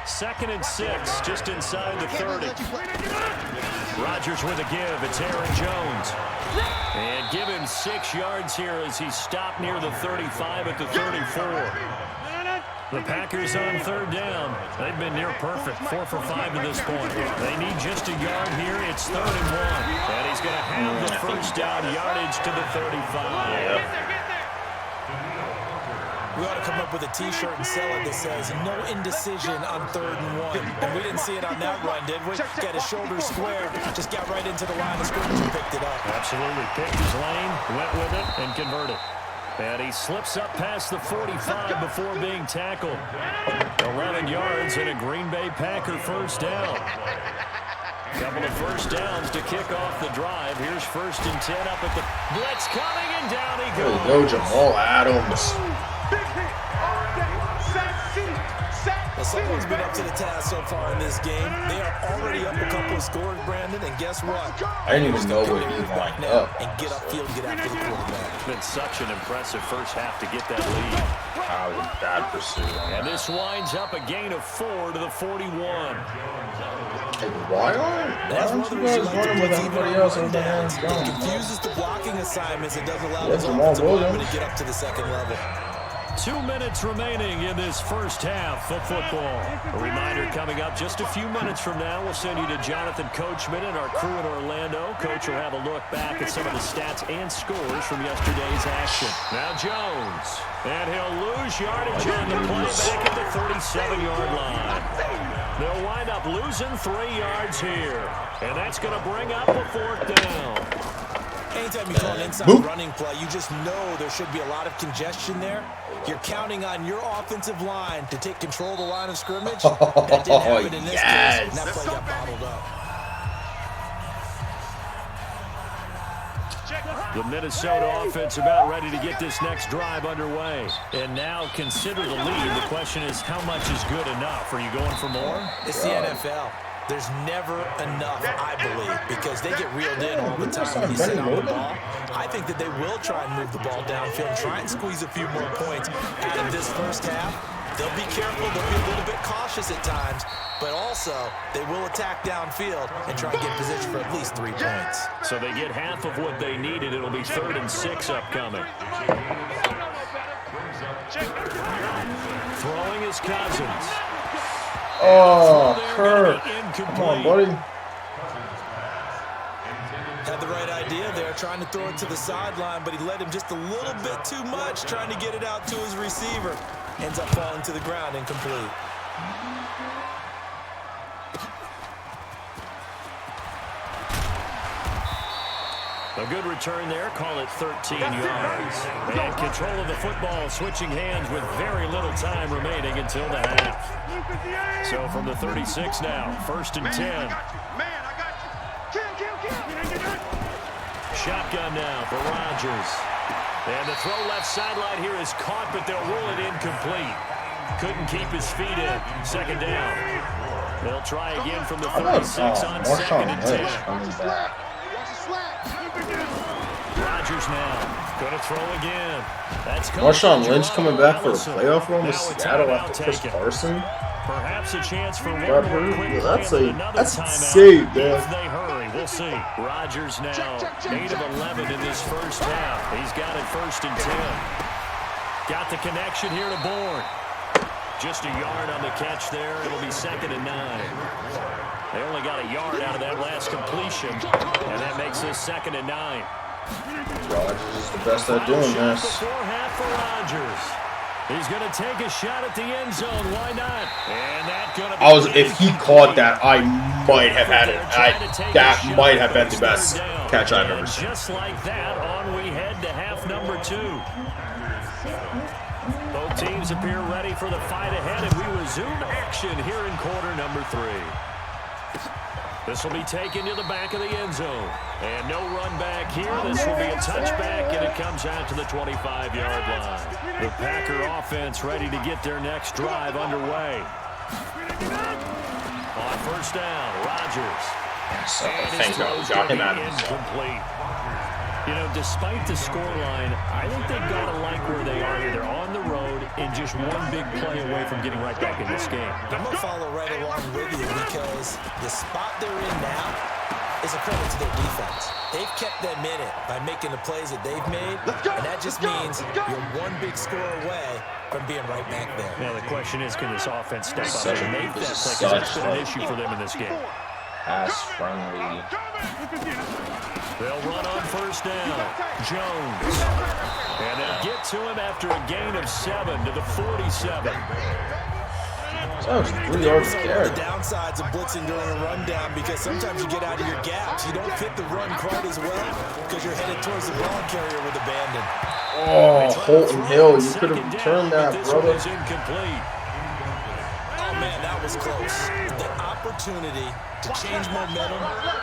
2nd and 6, just inside the 30. Rodgers with a give. It's Aaron Jones. And give him 6 yards here as he stopped near the 35 at the 34. The Packers on 3rd down. They've been near perfect, 4 for 5 to this point. They need just a yard here. It's 3rd and 1. And he's going to have the 1st down yardage to the 35. We ought to come up with a T-shirt and sell it that says, no indecision on 3rd and 1. And we didn't see it on that run, did we? Got his shoulders square, just got right into the line of scrimmage and picked it up. Absolutely. Picked his lane, went with it, and converted. And he slips up past the 45 before being tackled. 11 yards and a Green Bay Packer 1st down. Couple of 1st downs to kick off the drive. Here's 1st and 10 up at the blitz coming, and down he goes. There you go, Jamal Adams. Well, someone's been up to the task so far in this game. They are already up a couple of scores, Brandon, and guess what? I didn't even know where he lined up. And get upfield and get after the quarterback. It's been such an impressive first half to get that lead. That was a bad pursuit on And that. this winds up a gain of 4 to the 41. Hey, why aren't you guys running with everybody else on the hands It down? confuses the blocking assignments. It doesn't allow That's his Jamal offensive linemen Williams. to get up to the 2nd level. 2 minutes remaining in this first half of football. A reminder coming up just a few minutes from now. We'll send you to Jonathan Coachman and our crew in Orlando. Coach will have a look back at some of the stats and scores from yesterday's action. Now Jones. And he'll lose yardage on the play back at the 37-yard line. They'll wind up losing 3 yards here. And that's going to bring up a 4th down. Anytime you call an inside running play, you just know there should be a lot of congestion there. You're counting on your offensive line to take control of the line of scrimmage. That didn't happen in this case, and that play got bottled up. The Minnesota offense about ready to get this next drive underway. And now consider the lead. The question is, how much is good enough? Are you going for more? It's the NFL. There's never enough, I believe, because they get reeled in all the time when you sit on the ball. I think that they will try and move the ball downfield, try and squeeze a few more points out of this first half. They'll be careful. They'll be a little bit cautious at times, but also they will attack downfield and try and get position for at least 3 points. So they get half of what they needed. It'll be 3rd and 6 upcoming. Throwing is Cousins. Oh, Kirk. Come on, buddy. Had the right idea there, trying to throw it to the sideline, but he led him just a little bit too much, trying to get it out to his receiver. Ends up falling to the ground, incomplete. A good return there. Call it 13 yards. And control of the football, switching hands with very little time remaining until the half. So from the 36 now, 1st and 10. Shotgun now for Rodgers. And the throw left sideline here is caught, but they'll rule it incomplete. Couldn't keep his feet in. 2nd down. They'll try again from the 36 on 2nd and 10. Rodgers now going to throw again. That's Marshawn Lynch coming back for a playoff run with Seattle after Chris Carson. Perhaps a chance for one Got more hurt. quick Yeah, play that's and another insane, timeout man. if they hurry. We'll see. Rodgers now 8 of 11 in this first half. He's got it 1st and 10. Got the connection here to Bourne. Just a yard on the catch there. It'll be 2nd and 9. They only got a yard out of that last completion, and that makes this 2nd and 9. Rodgers is the best at doing this. Before half for Rodgers. He's going to take a shot at the end zone. Why not? And that going to be If he caught that, I might have had it. That might have been the best catch I've ever seen. Just like that, on we head to half number 2. appear ready for the fight ahead, and we resume action here in quarter number 3. This will be taken to the back of the end zone. And no run back here. This will be a touchback, and it comes out to the 25-yard line. The Packer offense ready to get their next drive underway. On first down, Rodgers. And his throw's going to be incomplete. You know, despite the scoreline, I think they've got to like where they are here. They're on the road and just one big play away from getting right back in this game. I'm going to follow right along with you because the spot they're in now is a credit to their defense. They've kept them in it by making the plays that they've made, and that just means you're one big score away from being right back there. Now, the question is, can this offense step up and make that play? Because that's been an issue for them in this game. Pass friendly. They'll run on first down. Jones. And they'll get to him after a gain of 7 to the 47. That was 3 yards One carry. of the downsides of blitzing during a rundown because sometimes you get out of your gaps. You don't fit the run quite as well because you're headed towards the ball carrier with abandon. Oh, Holton Hill, you could have returned that, brother. Incomplete. Oh, man, that was close. The opportunity to change momentum,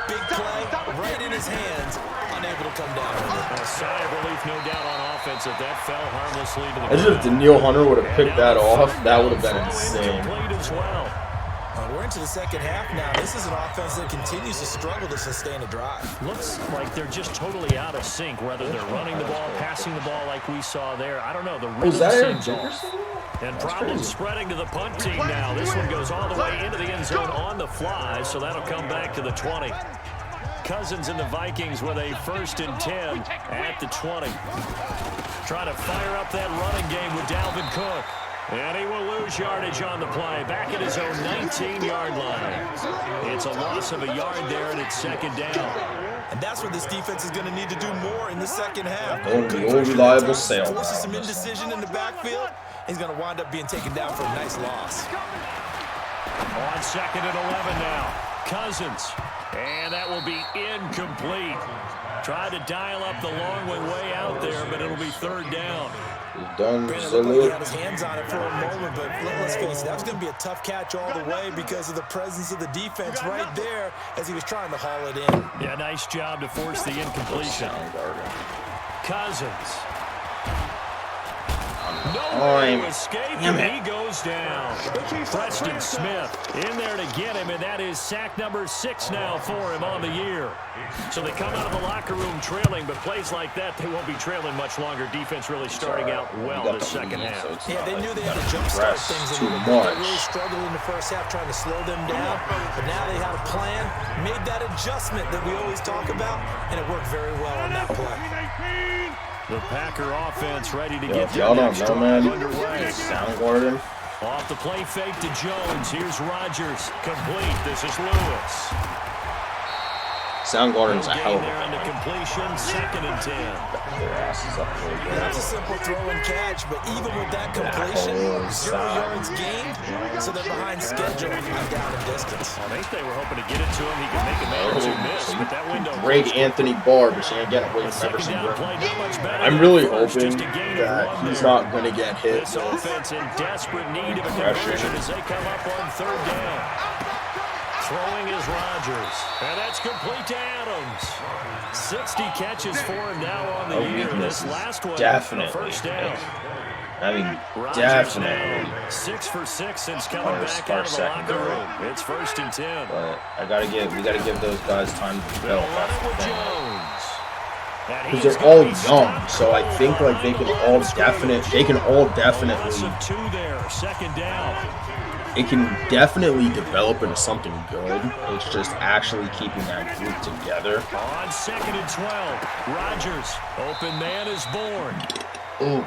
big play, right in his hands, unable to come down with it. A sigh of relief, no doubt, on offense if that fell harmlessly to the Imagine if Daniil Hunter would have picked that off. That would have been insane. Incomplete as well. We're into the second half now. This is an offense that continues to struggle to sustain a drive. Looks like they're just totally out of sync, whether they're running the ball, passing the ball like we saw there. I don't know. The rhythm seems off. And problems spreading to the punt team now. This one goes all the way into the end zone on the fly, so that'll come back to the 20. Cousins and the Vikings with a 1st and 10 at the 20. Trying to fire up that running game with Dalvin Cook. And he will lose yardage on the play. Back at his own 19-yard line. It's a loss of a yard there, and it's 2nd down. And that's where this defense is going to need to do more in the second half. Oh, the old reliable sail. Forces some indecision in the backfield. He's going to wind up being taken down for a nice loss. On 2nd and 11 now. Cousins. And that will be incomplete. Tried to dial up the long one way out there, but it'll be 3rd down. He's done. Brandon looked like he had his hands on it for a moment, but let's face it, that was going to be a tough catch all the way because of the presence of the defense right there as he was trying to haul it in. Yeah, nice job to force the incompletion. Cousins. No way to escape, and he goes down. Preston Smith in there to get him, and that is sack number 6 now for him on the year. So they come out of the locker room trailing, but plays like that, they won't be trailing much longer. Defense really starting out well this second half. Yeah, they knew they had to jumpstart things a little bit. They really struggled in the first half trying to slow them down, but now they had a plan, made that adjustment that we always talk about, and it worked very well on that play. The Packer offense ready to get y'all their don't next know, drive man. underway. Soundgarden. Off the play fake to Jones. Here's Rodgers. Complete. This is Lewis. Soundgarden's a hell of a there on the completion. 2nd and 10. Their asses up a little bit. That's a simple throw and catch, but even with that completion, 0 yards gained, so they're behind schedule on down and distance. I think they were hoping to get it to him. He could make a man or two miss, but that window. Greg Anthony Barr, but she ain't getting away from Everson Griffin. I'm really hoping that he's not going to get hit. This offense in desperate need of a conversion as they come up on 3rd down. Throwing is Rodgers, and that's complete to Adams. 60 catches for him now on the year. This last one, definitely. 1st down. I mean, Rodgers definitely. now 6 for 6 since coming back out of the locker room. It's 1st and 10. But we gotta give those guys time to develop. That's the thing. Because they're all young, so I think like they can all definitely. Loss of 2 there, 2nd down. It can definitely develop into something good. It's just actually keeping that group together. On 2nd and 12, Rodgers, open man is born. Ooh.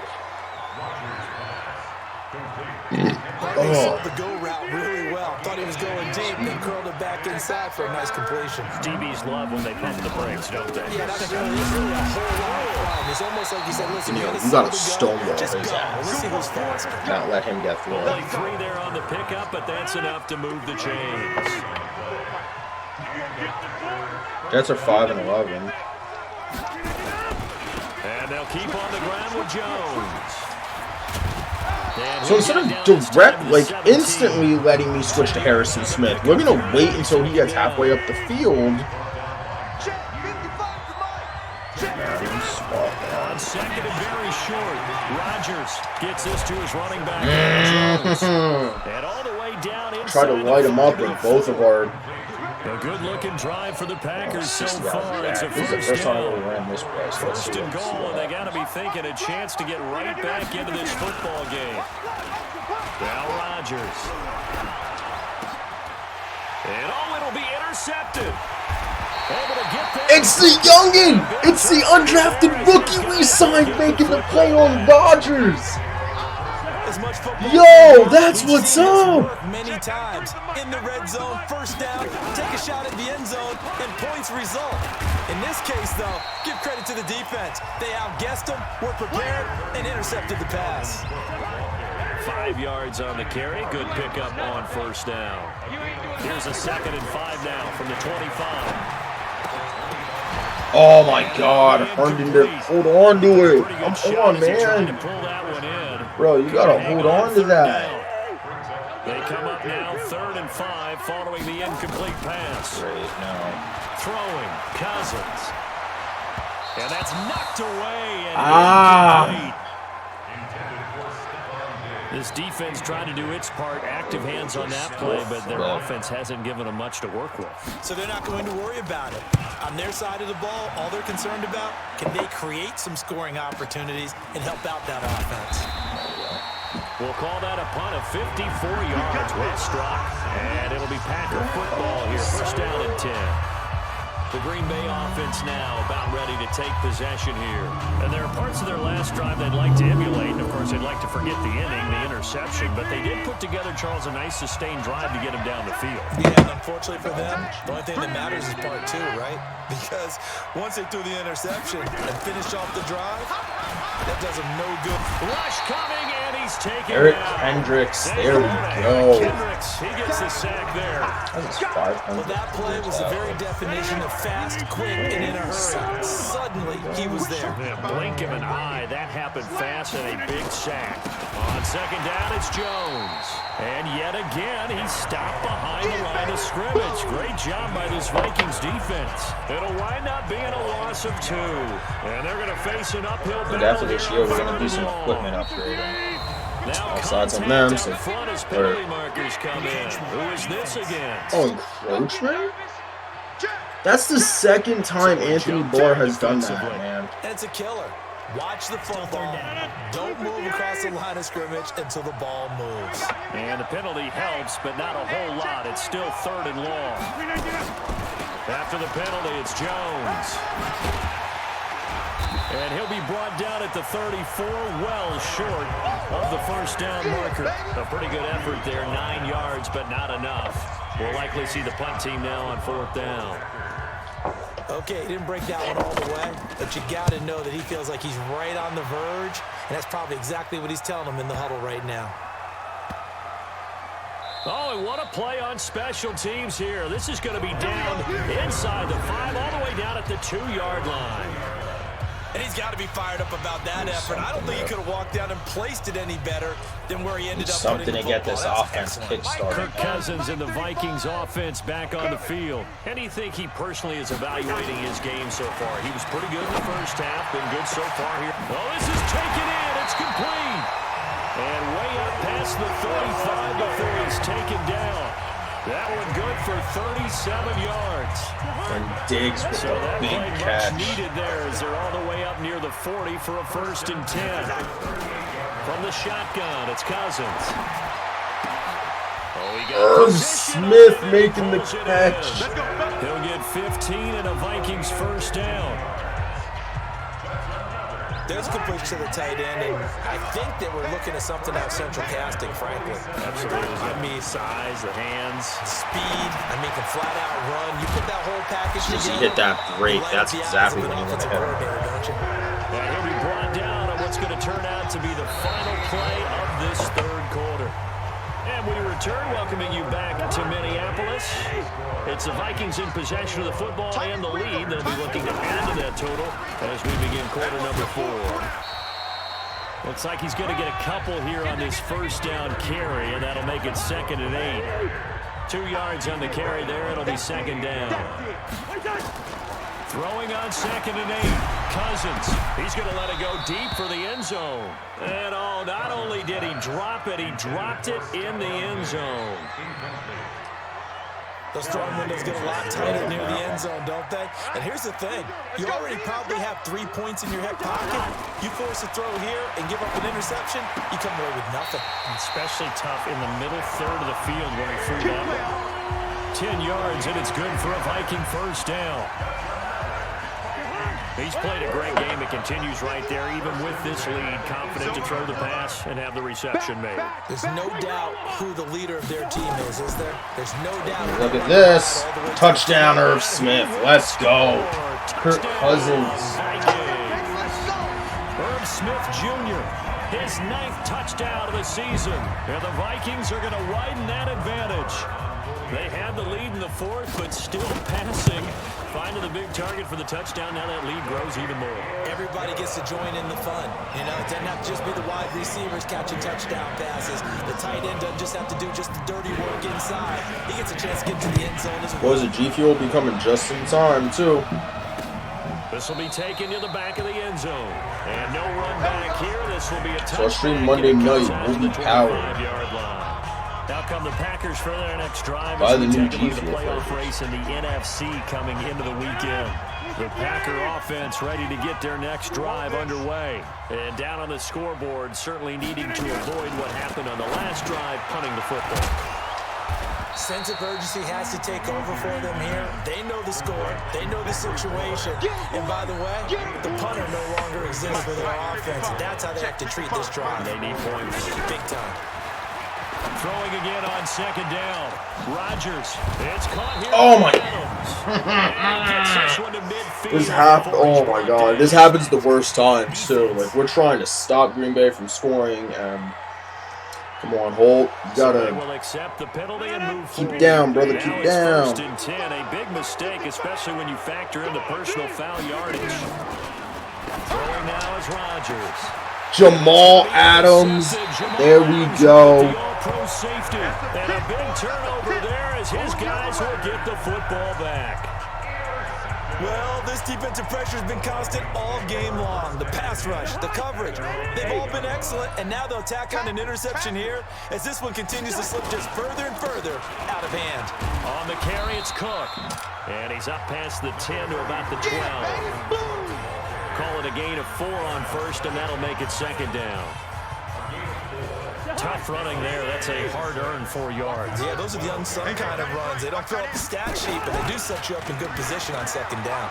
He sold the go route really well. Thought he was going deep, then curled it back inside for a nice completion. DBs love when they pump the brakes, don't they? Yeah, that's really a whole lot of problem. It's almost like you said, listen, You you gotta stonewall just his go. ass. Let's see who's faster. Not let him get through Only it. 3 there on the pickup, but that's enough to move the chains. Jets are 5 and 11. And they'll keep on the ground with Jones. So instead of direct, like instantly letting me switch to Harrison Smith, we're going to wait until he gets halfway up the field. On second and very short, Rodgers gets this to his running back. And all the way down inside. Try to light him up with both of our... A good-looking drive for the Packers so far. It's a This is the first time we down. ran this place. First and goal, and they got to be thinking a chance to get right back into this football game. Now Rodgers. And it'll be intercepted. Able to get there. It's the youngin! It's the undrafted rookie we signed making the play on Rodgers! Yo, that's what's up! Many times in the red zone, first down, take a shot at the end zone, and points result. In this case, though, give credit to the defense. They outguessed them, were prepared, and intercepted the pass. 5 yards on the carry. Good pickup on first down. Here's a 2nd and 5 now from the 25. Oh my God, Herndon didn't hold on to it. Come on, man. Bro, you gotta hold on to that. They come up now 3rd and 5 following the incomplete pass. Throwing Cousins. And that's knocked away. And this defense trying to do its part, active hands on that play, but their offense hasn't given them much to work with. So they're not going to worry about it. On their side of the ball, all they're concerned about, can they create some scoring opportunities and help out that offense? We'll call that a punt of 54 yards. Well struck. And it'll be Packer football here. First down and 10. The Green Bay offense now about ready to take possession here. And there are parts of their last drive they'd like to emulate. And, of course, they'd like to forget the inning, the interception. But they did put together, Charles, a nice sustained drive to get him down the field. Yeah, and unfortunately for them, the only thing that matters is part 2, right? Because once they threw the interception and finished off the drive, that does them no good. Rush coming, and he's taken Eric down. Kendricks, there we go. Kendricks, he gets the sack there. Well, that play was the very definition of fast, quick, and in a hurry. Suddenly, he was there. Blink of an eye, that happened fast and a big sack. On second down, it's Jones. And yet again, he's stopped behind the line of scrimmage. Great job by this Vikings defense. It'll wind up being a loss of 2. And they're going to face an uphill battle. After this year, we're going to do some equipment upgrading. Offsides on them, so markers come in. Who is this again? Oh, encroachment? That's the second time Anthony Barr has done that, man. And it's a killer. Watch the football. Don't move across the line of scrimmage until the ball moves. And the penalty helps, but not a whole lot. It's still 3rd and long. After the penalty, it's Jones. And he'll be brought down at the 34, well short of the first down marker. A pretty good effort there, 9 yards, but not enough. We'll likely see the punt team now on 4th down. Okay, he didn't break that one all the way, but you got to know that he feels like he's right on the verge, and that's probably exactly what he's telling them in the huddle right now. Oh, and what a play on special teams here. This is going to be down inside the 5, all the way down at the 2-yard line. And he's got to be fired up about that effort. I don't think he could have walked down and placed it any better than where he ended up putting the something to get this offense kick-started. Kirk Cousins and the Vikings offense back on the field. And do you think he personally is evaluating his game so far? He was pretty good in the first half, been good so far here. Oh, this is taken in. It's complete. And way up past the 35 before he's taken down. That one good for 37 yards. And Diggs with So a that big play catch. much needed there as they're all the way up near the 40 for a 1st and 10. From the shotgun, it's Cousins. Oh, he got Irv Smith making the catch. He'll get 15 and a Vikings first down. There's completion to the tight end, and I think that we're looking at something out of central casting, frankly. Absolutely. I mean, size, the hands. Speed, I mean, can flat out run. You put that whole package He together. hit that great. That's exactly what he wanted to hit. Don't you? And he'll be brought down on what's going to turn out to be the final play of this 3rd quarter. And we return, welcoming you back to Minneapolis. It's the Vikings in possession of the football and the lead. They'll be looking to add to that total as we begin quarter number 4. Looks like he's going to get a couple here on this first down carry, and that'll make it 2nd and 8. 2 yards on the carry there. It'll be 2nd down. Throwing on 2nd and 8. Cousins. He's going to let it go deep for the end zone. And oh, not only did he drop it, he dropped it in the end zone. Those throwing windows get a lot tighter near the end zone, don't they? And here's the thing. You already probably have 3 points in your hip pocket. You force a throw here and give up an interception, you come away with nothing. Especially tough in the middle third of the field where he threw that one. 10 yards, and it's good for a Viking first down. He's played a great game. It continues right there, even with this lead. Confident to throw the pass and have the reception made. There's no doubt who the leader of their team is there? There's no doubt. Look at this. Touchdown, Irv Smith. Let's go. Kirk Cousins. Irv Smith Jr., his 9th touchdown of the season. And the Vikings are going to widen that advantage. They had the lead in the 4th, but still passing. Finding the big target for the touchdown. Now that lead grows even more. Everybody gets to join in the fun. You know, it doesn't have to just be the wide receivers catching touchdown passes. The tight end doesn't just have to do just the dirty work inside. He gets a chance to get to the end zone as well. Was it Gfuel becoming just in time, too? This will be taken to the back of the end zone. And no run back here. This will be a touchdown. So our stream Monday night will be powered. Now come the Packers for their next drive. By the new Gfuel Gfuel playoff race in the NFC coming into the weekend. The Packer offense ready to get their next drive underway. And down on the scoreboard, certainly needing to avoid what happened on the last drive, punting the football. Sense of urgency has to take over for them here. They know the score. They know the situation. And by the way, the punter no longer exists for their offense. That's how they have to treat this drive. They need points. Big time. Throwing again on 2nd down. Rodgers. It's caught here. Oh my. Oh my God. This happens the worst times too. Like, we're trying to stop Green Bay from scoring, and come on, Holt. You gotta keep down, brother. Keep down. 1st and 10. A big mistake, especially when you factor in the personal foul yardage. Throwing now is Rodgers. Jamal Adams. There we go. Pro safety, and a big turnover there as his guys will get the football back. Well, this defensive pressure has been constant all game long. The pass rush, the coverage, they've all been excellent, and now they'll tack on an interception here as this one continues to slip just further and further out of hand. On the carry, it's Cook, and he's up past the 10 to about the 12. Call it a gain of 4 on 1st, and that'll make it 2nd down. Tough running there. That's a hard-earned 4 yards. Yeah, those are the unsung kind of runs. They don't fill up the stat sheet, but they do set you up in good position on 2nd down.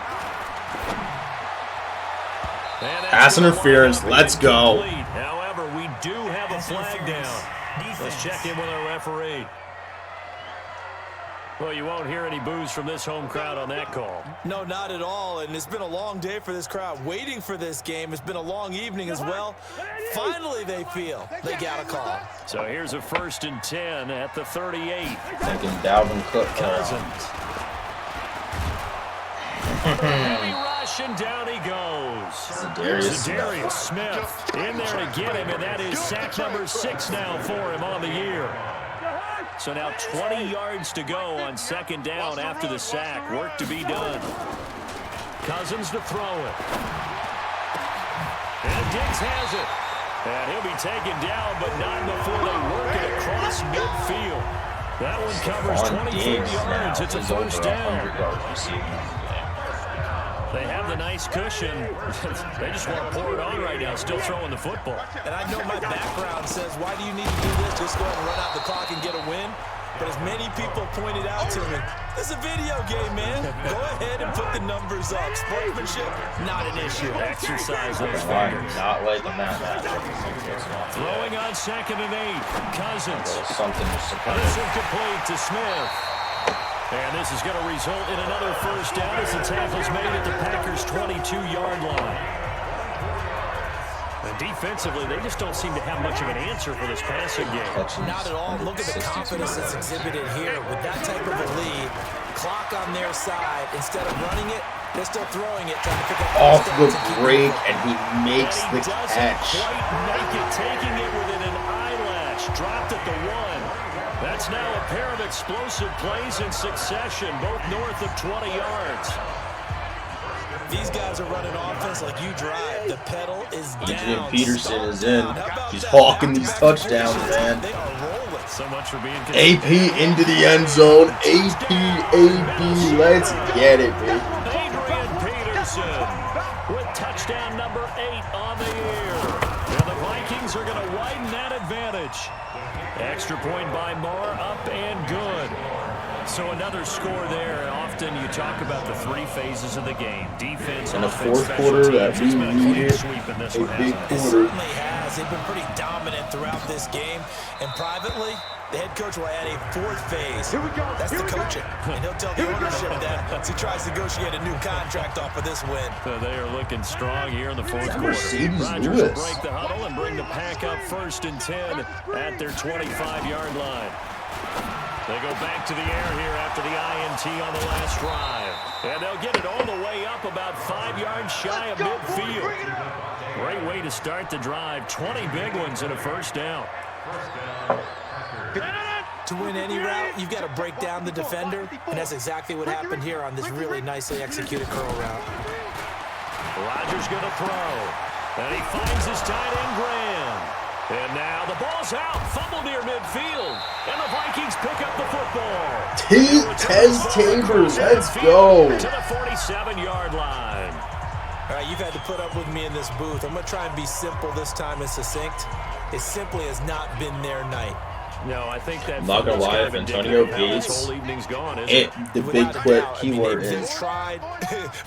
Pass interference. Let's go. However, we do have a flag down. Let's check in with our referee. Well, you won't hear any boos from this home crowd on that call. No, not at all. And it's been a long day for this crowd waiting for this game. It's been a long evening as well. Finally, they feel they got a call. So here's a 1st and 10 at the 38. Thinking Dalvin Cook. Cousins. Heavy rush, and down he goes. Zadarius Smith in there to get him, and that is sack number 6 now for him on the year. So now 20 yards to go on 2nd down after the sack. Work to be done. Cousins to throw it. And Diggs has it. And he'll be taken down, but not before they work it across midfield. That one covers 23 yards. It's a 1st down. They have the nice cushion. They just want to pour it on right now, still throwing the football. And I know my background says, why do you need to do this? Just go ahead and run out the clock and get a win. But as many people pointed out to me, this is a video game, man. Go ahead and put the numbers up. Sportsmanship, not an issue. Exercise those fingers. Not liking that. Throwing on 2nd and 8. Cousins. Something This incomplete to Smith. And this is going to result in another 1st down as the tackle's made at the Packers' 22-yard line. And defensively, they just don't seem to have much of an answer for this passing game. Not at all. Look at the confidence that's exhibited here. With that type of a lead, clock on their side. Instead of running it, they're still throwing it, trying to pick up Off the touchdowns break, and he makes the Doesn't catch. quite make it, taking it within an eyelash. Dropped at the 1. That's now a pair of explosive plays in succession, both north of 20 yards. These guys are running offense like you drive. The pedal is down. Adrian Peterson is in. He's hawking these touchdowns, man. They are rolling. So much for being AP into the end zone. AP, let's get it, baby. Adrian Peterson with touchdown number 8 on the year. And the Vikings are going to widen that advantage. Extra point by Moore, up and good. So another score there. Often you talk about the 3 phases of the game. Defense, in the offense, fourth quarter that we It's been a clean needed sweep in this a one, big hasn't it? It quarter. certainly has. They've been pretty dominant throughout this game. And privately, the head coach will add a 4th phase. That's the coaching. And he'll tell the ownership that as he tries to negotiate a new contract off of this win. So they are looking strong here in the fourth quarter. Mercedes Rodgers will Lewis. break the huddle and bring the pack up 1st and 10 at their 25-yard line. They go back to the air here after the INT on the last drive. And they'll get it all the way up about 5 yards shy of midfield. Great way to start the drive. 20 big ones and a first down. To win any route, you've got to break down the defender. And that's exactly what happened here on this really nicely executed curl route. Rodgers going to throw. And he finds his tight end, Graham. And now the ball's out. Fumble near midfield. And the Vikings pick up the football. Tez Tabor, let's go. To the 47-yard line. All right, you've had to put up with me in this booth. I'm going to try and be simple this time and succinct. It simply has not been their night. No, I think that. I'm not gonna lie, if Antonio Gates, whole evening's gone, the big clip keyword is, tried,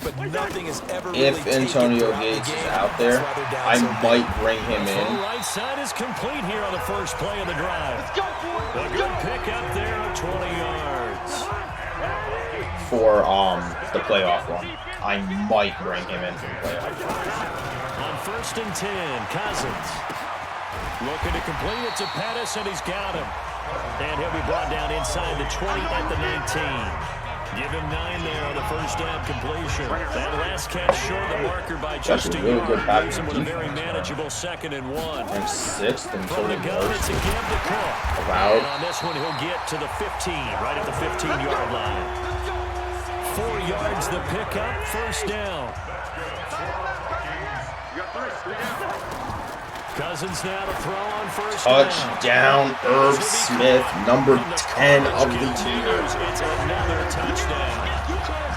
but nothing is ever if Antonio Gates is out there, I might bring him The in. right side is complete here on the first play of the drive. A good pick up there of 20 yards. For the playoff one. I might bring him in for the playoff. On 1st and 10, Cousins. Looking to complete it to Pettis, and he's got him. And he'll be brought down inside the 20 at the 19. Give him 9 there on the first down completion. That last catch short of the marker by just a really good yard. Leaves him pass with a very manageable 2nd and 1. And 6th and From the gun, it's a give to Cook. Allowed. And on this one, he'll get to the 15, right at the 15-yard line. 4 yards the pickup, first down. Cousins now to throw on first down. Touchdown, Irv Smith, number 10 of the year. It's another touchdown.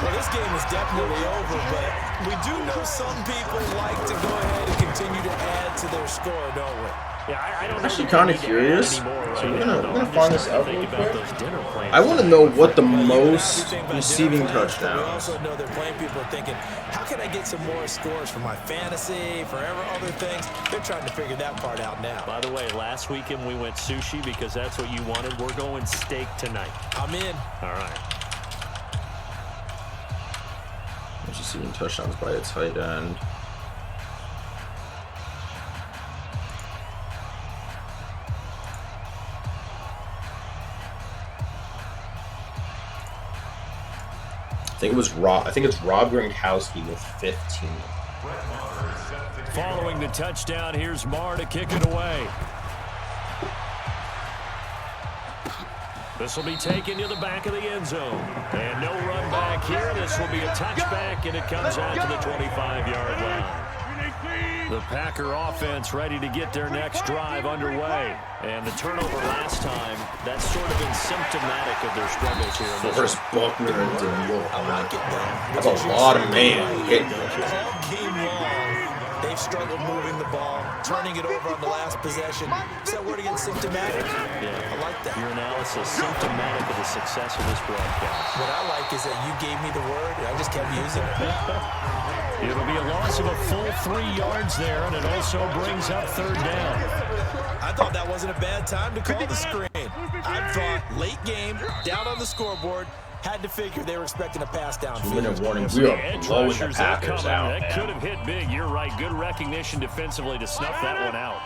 Well, this game is definitely over, but we do know some people like to go ahead and continue to add to their score, don't we? Yeah, I don't Actually know kind if of we need to add curious. any more So right we're now, gonna though. find I'm this just out trying real to think about quick. those dinner plans. I want to know what the Well, you know most everything about receiving dinner plans, but we touchdowns. also know they're playing people are thinking, how can I get some more scores for my fantasy, for other things? They're trying to figure that part out now. By the way, last weekend we went sushi because that's what you wanted. We're going steak tonight. I'm in. All right. Most receiving touchdowns by a tight end. I think it's Rob Gronkowski with 15. Following the touchdown, here's Marr to kick it away. This will be taken to the back of the end zone. And no run back here. This will be a touchback, and it comes out to the 25-yard line. The Packer offense ready to get their next drive underway. And the turnover last time, that's sort of been symptomatic of their struggles here. In this Forrest one. Buckner and Daniel. I like it, though. That's a lot of man hitting. All game long, they've struggled moving the ball, turning it over on the last possession. Is that word again, symptomatic? Yeah, I like that. Your analysis symptomatic of the success of this broadcast. What I like is that you gave me the word, and I just kept using it. It'll be a loss of a full 3 yards there, and it also brings up 3rd down. I thought that wasn't a bad time to call the screen. I thought late game, down on the scoreboard, had to figure they were expecting a pass down. 2-minute warning. We are Edge blowing the rushers, they're Packers coming. out, That could man. have hit big. You're right. Good recognition defensively to snuff that one out.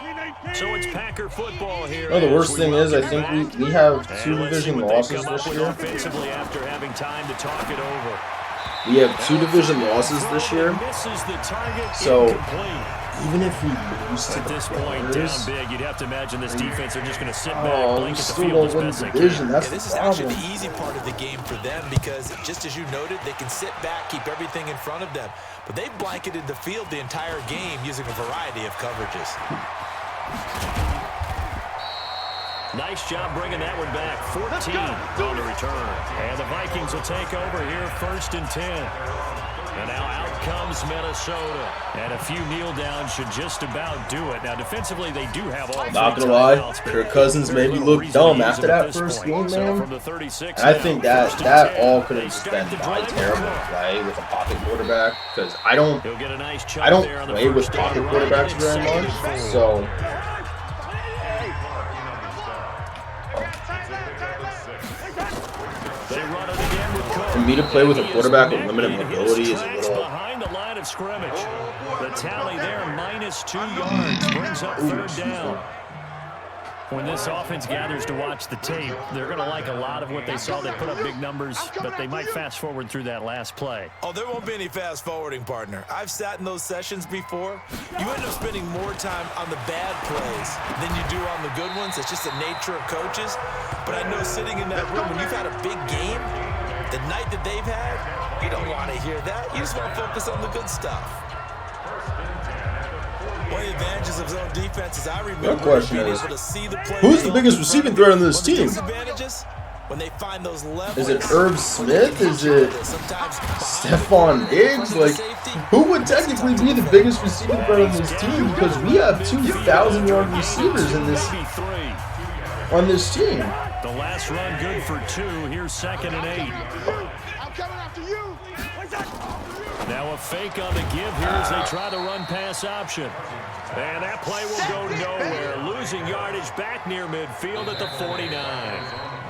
So it's Packer football here. No, the worst thing is, I think we have 2 division losses this year. Offensively after having time to talk it over. We have 2 division losses this year. So even if we lose to at this point, down big, you'd have to imagine this defense are just going to sit back, we blink at the still field as won't win best the they division. can. That's Yeah, this the is actually problem. the easy part of the game for them because, just as you noted, they can sit back, keep everything in front of them. But they've blanketed the field the entire game using a variety of coverages. Nice job bringing that one back. 14 on the return. And the Vikings will take over here, 1st and 10. And now out comes Minnesota. And a few kneel downs should just about do it. Now, defensively, they do have all. Not gonna lie, Kirk Cousins made me look dumb after that first game, man. And I think that all could have just been my terrible play with a pocket quarterback, because I don't play with pocket quarterbacks very much. So for me to play with a quarterback with limited mobility is a little. Behind the line of scrimmage. The tally there, -2 yards, brings up 3rd down. When this offense gathers to watch the tape, they're going to like a lot of what they saw. They put up big numbers, but they might fast forward through that last play. Oh, there won't be any fast forwarding, partner. I've sat in those sessions before. You end up spending more time on the bad plays than you do on the good ones. It's just the nature of coaches. But I know sitting in that room, when you've had a big game, the night that they've had, you don't want to hear that. You just want to focus on the good stuff. One of the advantages of zone defense is I remember being able to see the play. Who's the biggest receiving threat on this team? When they find those Is it Irv Smith? Is it Stephon Diggs? Like, who would technically be the biggest receiving threat on this team? Because we have 2,000-yard receivers in this on this team. The last run good for 2. Here's 2nd and 8. I'm coming after you. Now a fake on the give here as they try the run-pass option. And that play will go nowhere. Losing yardage back near midfield at the 49.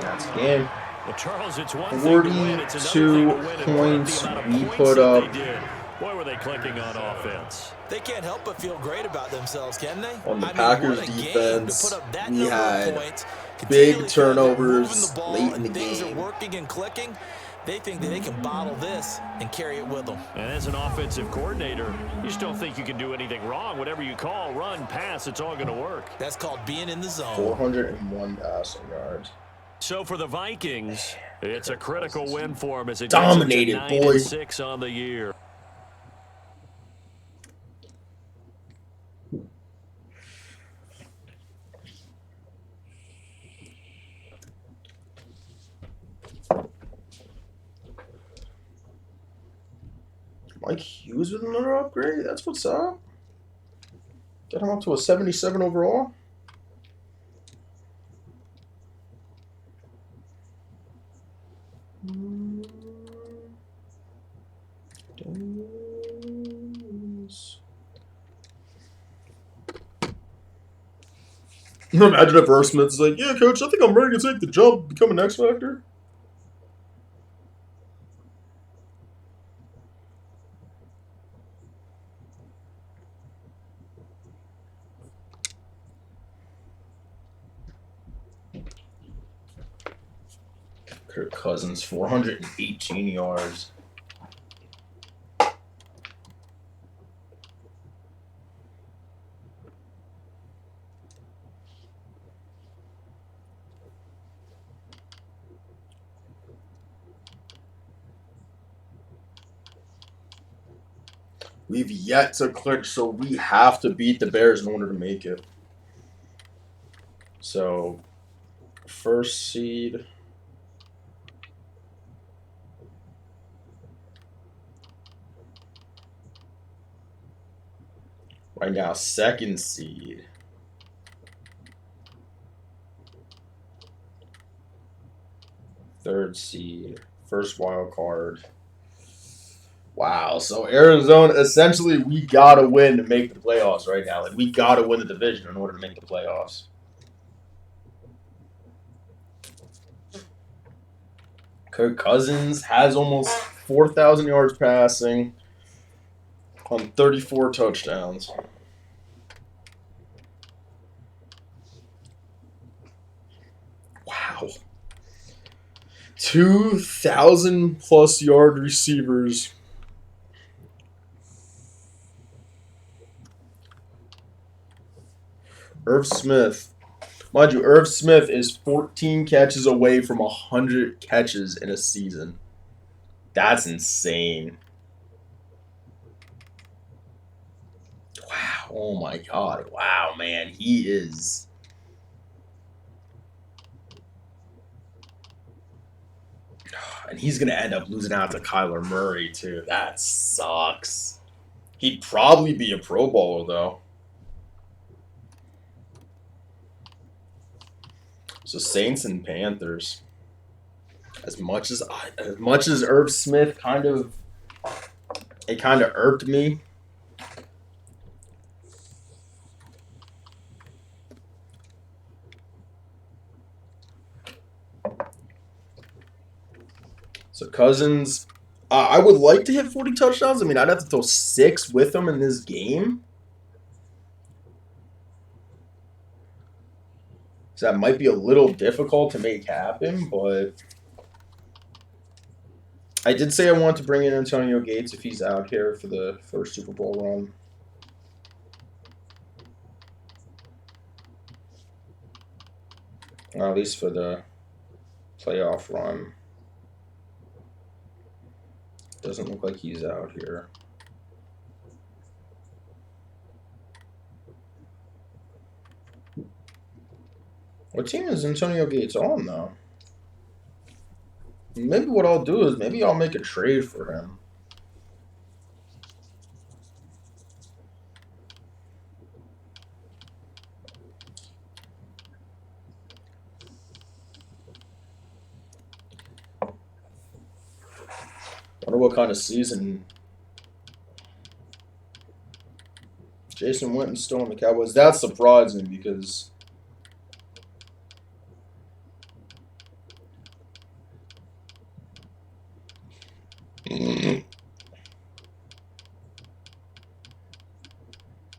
That's the game. Well, Charles, it's one 42 points we put up. Boy, were they clicking on offense. They can't help but feel great about themselves, can they? On the Packers defense, we had big turnovers late in the game. Things are working and clicking. They think that they can bottle this and carry it with them. And as an offensive coordinator, you just don't think you can do anything wrong. Whatever you call, run, pass, it's all going to work. That's called being in the zone. 401 passing yards. So for the Vikings, it's a critical win for them as it dominated, boy. 9-6 on the year. Mike Hughes with another upgrade? That's what's up. Get him up to a 77 overall. Imagine if Irv Smith's like, yeah, coach, I think I'm ready to take the jump, become an X Factor. Kirk Cousins, 418 yards. We've yet to clinch, so we have to beat the Bears in order to make it. So, first seed. Right now, second seed. Third seed. First wild card. Wow. So Arizona, essentially, we got to win to make the playoffs right now. Like, we got to win the division in order to make the playoffs. Kirk Cousins has almost 4,000 yards passing on 34 touchdowns. 2,000+ yard receivers. Irv Smith. Mind you, Irv Smith is 14 catches away from 100 catches in a season. That's insane. Wow. Oh my God. Wow, man. He is. And he's going to end up losing out to Kyler Murray, too. That sucks. He'd probably be a Pro Bowler, though. So Saints and Panthers. As much as Irv Smith kind of irked me. So Cousins, I would like to hit 40 touchdowns. I mean, I'd have to throw 6 with him in this game. So that might be a little difficult to make happen, but I did say I want to bring in Antonio Gates if he's out here for the first Super Bowl run. Or at least for the playoff run. Doesn't look like he's out here. What team is Antonio Gates on, though? Maybe what I'll do is maybe I'll make a trade for him. Wonder what kind of season Jason Witten's still on the Cowboys. That's surprising because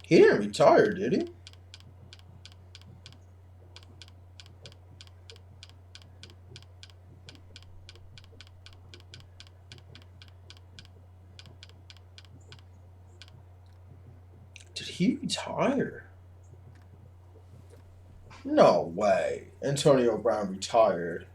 he didn't retire, did he? Did he retire? No way. Antonio Brown retired.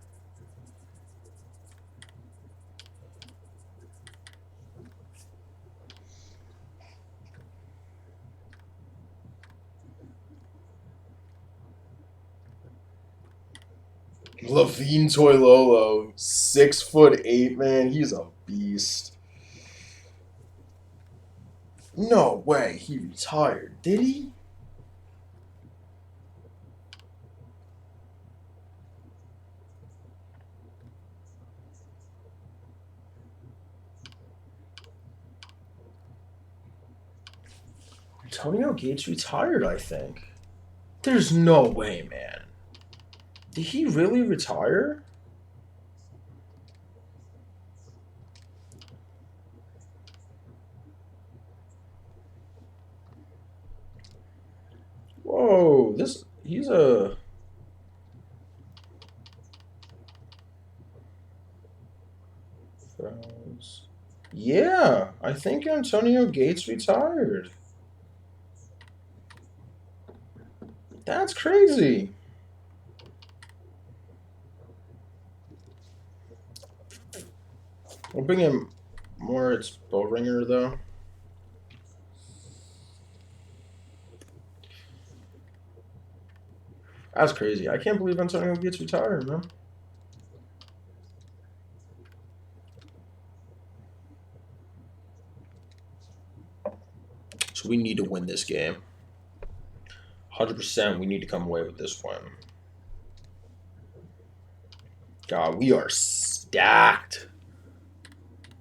Levine Toilolo, 6'8", man. He's a beast. No way. He retired. Did he? Antonio Gates retired, I think. There's no way, man. Did he really retire? Whoa, he's a... Yeah, I think Antonio Gates retired. That's crazy. We'll bring in Moritz Bowringer, though. That's crazy. I can't believe Antonio Gates retired, man. So we need to win this game. 100% we need to come away with this win. God, we are stacked.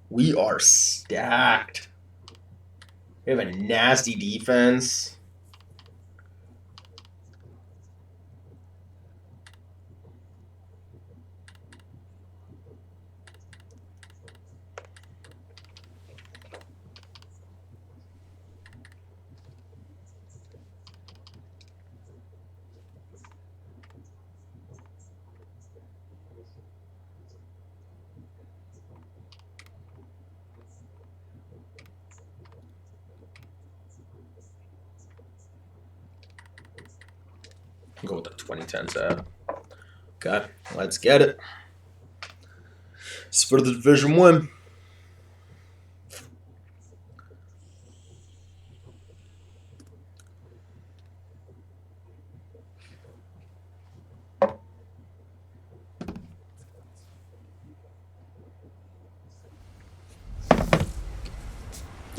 We are stacked. We have a nasty defense. Go with the 2010 set. Okay, let's get it. It's for the division win.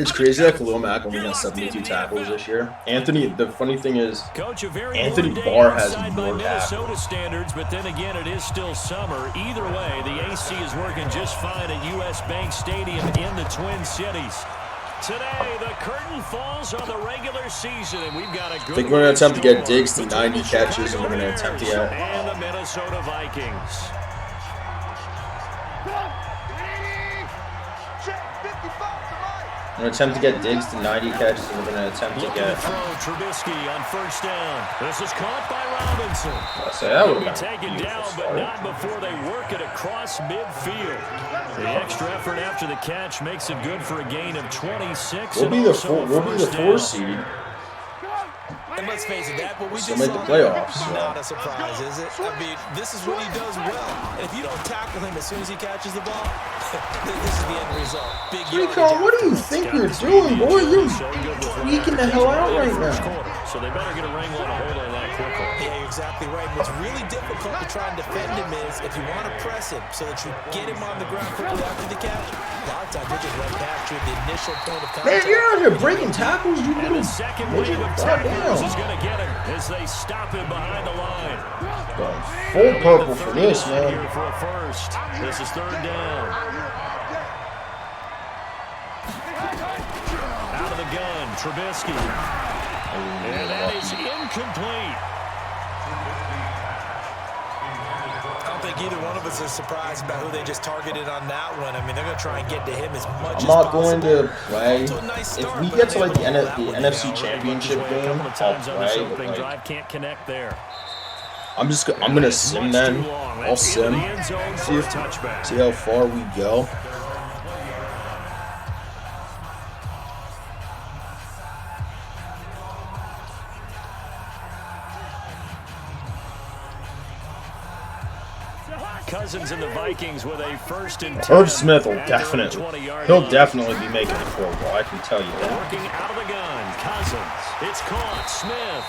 It's crazy that Khalil Mack only has 72 tackles this year. Anthony, the funny thing is, Anthony Barr has more Minnesota standards, but then again, it is still summer. Either way, the AC is working just fine at US Bank Stadium in the Twin Cities. Today, the curtain falls on the regular season, and we've got a good. I think we're going to attempt to get Diggs to 90 catches, and we're going to attempt to get. And the Minnesota Vikings. We're going to attempt to get Diggs to 90 catches, and we're going to attempt to get. Trubisky on first down. This is caught by Robinson. I say that would be taken down, but not before they work it across midfield. The extra effort after the catch makes it good for a gain of 26. We'll be the 4 seed. And let's face it, that what we just make the playoffs. Not a surprise, is it? I mean, this is what he does well. And if you don't tackle him as soon as he catches the ball, this is the end result. Big Recon, what do you think you're doing, boy? You're tweaking the hell out right now. So they better get a wrangle and a hold on that quickly. Yeah, you're exactly right. What's really difficult to try and defend him is if you want to press him so that you get him on the ground quickly after the catch, a lot of times they just run back to the initial point of contact. Man, you're out here breaking tackles, you little second wave of tackles is going to get him as they stop him behind the line. Full purple for this, man. Here for a first. This is third down. Out of the gun, Trubisky. And that is incomplete. I don't think either one of us is surprised about who they just targeted on that one. I mean, they're going to try and get to him as much as possible. I'm not going to play. If we get to like the NFC Championship game, I'll play. Drive can't connect there. I'm gonna sim then. I'll sim. See how far we go. Cousins and the Vikings with a first and 10. Herb Smith will he'll definitely be making the Pro Bowl, I can tell you that. Working out of the gun, Cousins. It's caught, Smith.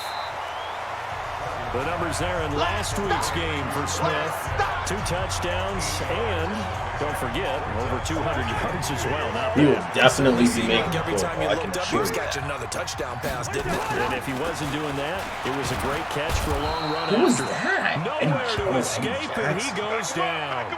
The numbers there in last week's game for Smith. 2 touchdowns and, don't forget, over 200 yards as well. He will definitely be making the Pro Bowl, I can assure you. Catching another touchdown pass, didn't it? And if he wasn't doing that, it was a great catch for a long run. Who was that? Nowhere to escape, and he goes down.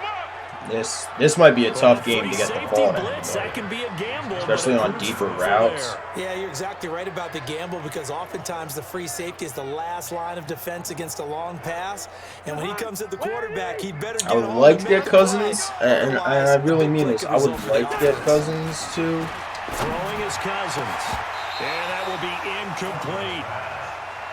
This might be a tough game to get the ball in, that can be a gamble, especially on deeper routes. Yeah, you're exactly right about the gamble because oftentimes the free safety is the last line of defense against a long pass. And when he comes at the quarterback, he'd better get I would like to get Cousins, and I really mean this. I would like to get Cousins too. Throwing his Cousins, and that will be incomplete.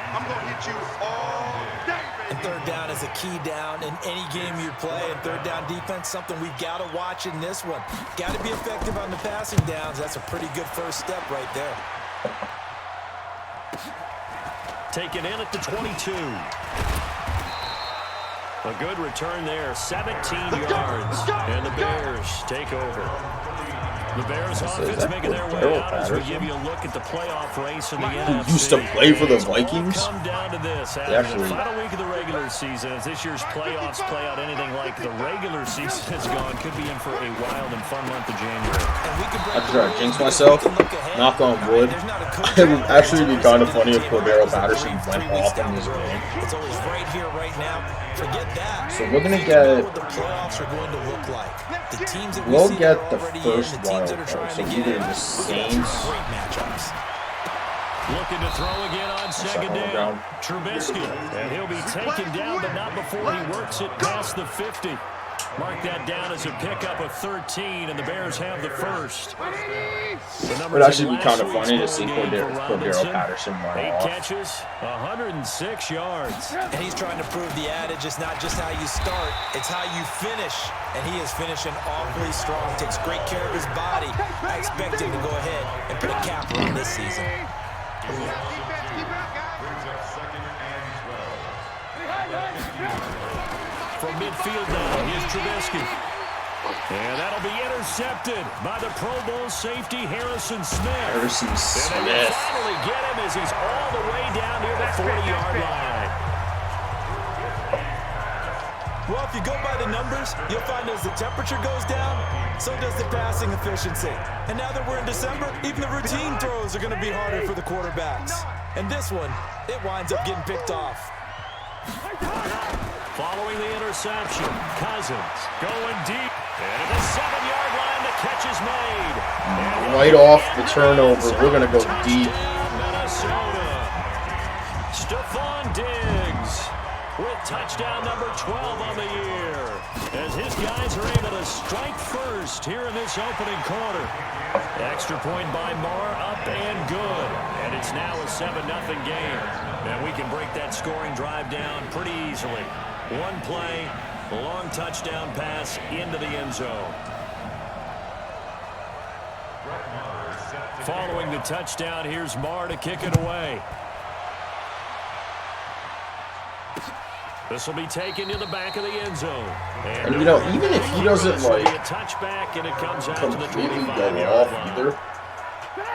I'm going to hit you all day, baby. And third down is a key down in any game you play. And third down defense, something we've got to watch in this one. Got to be effective on the passing downs. That's a pretty good first step right there. Taken in at the 22. A good return there, 17 yards. And the Bears take over. The Bears offense making their way out as we give you a look at the playoff race in the NFC. He used to play for the Vikings? Come down to this. After the final week of the regular season, as this year's playoffs play out anything like the regular season has gone, could be in for a wild and fun month of January. I'm trying to jinx myself. Knock on wood. It would actually be kind of funny if Cordero Patterson went off in this game. It's always right here, right now. Forget that. So we're gonna get. What the playoffs are going to look like. The teams that we'll get the first wild card. So either the Saints. Looking to throw again on second down. Trubisky, and he'll be taken down, but not before he works it past the 50. Mark that down as a pickup of 13, and the Bears have the first. It would actually be kind of funny to see Cordero Patterson run 8 off. catches, 106 yards. And he's trying to prove the adage, it's not just how you start, it's how you finish. And he is finishing awfully strong, takes great care of his body. I expect him to go ahead and put a cap on this season. From midfield now, here's Trubisky. And that'll be intercepted by the Pro Bowl safety, Harrison Smith. Harrison And they Smith. finally get him as he's all the way down near the 40-yard line. Well, if you go by the numbers, you'll find as the temperature goes down, so does the passing efficiency. And now that we're in December, even the routine throws are going to be harder for the quarterbacks. And this one, it winds up getting picked off. Following the interception, Cousins going deep. And at the 7-yard line, the catch is made. Right off the turnover, we're going to go deep. Minnesota. Stephon Diggs with touchdown number 12 on the year. As his guys are able to strike first here in this opening quarter. Extra point by Marr, up and good. And it's now a 7-0 game. And we can break that scoring drive down pretty easily. One play, long touchdown pass into the end zone. Following the touchdown, here's Marr to kick it away. This will be taken to the back of the end zone. And you know, even if he doesn't like a touchback and it comes out to the completely go 25-yard off line. either.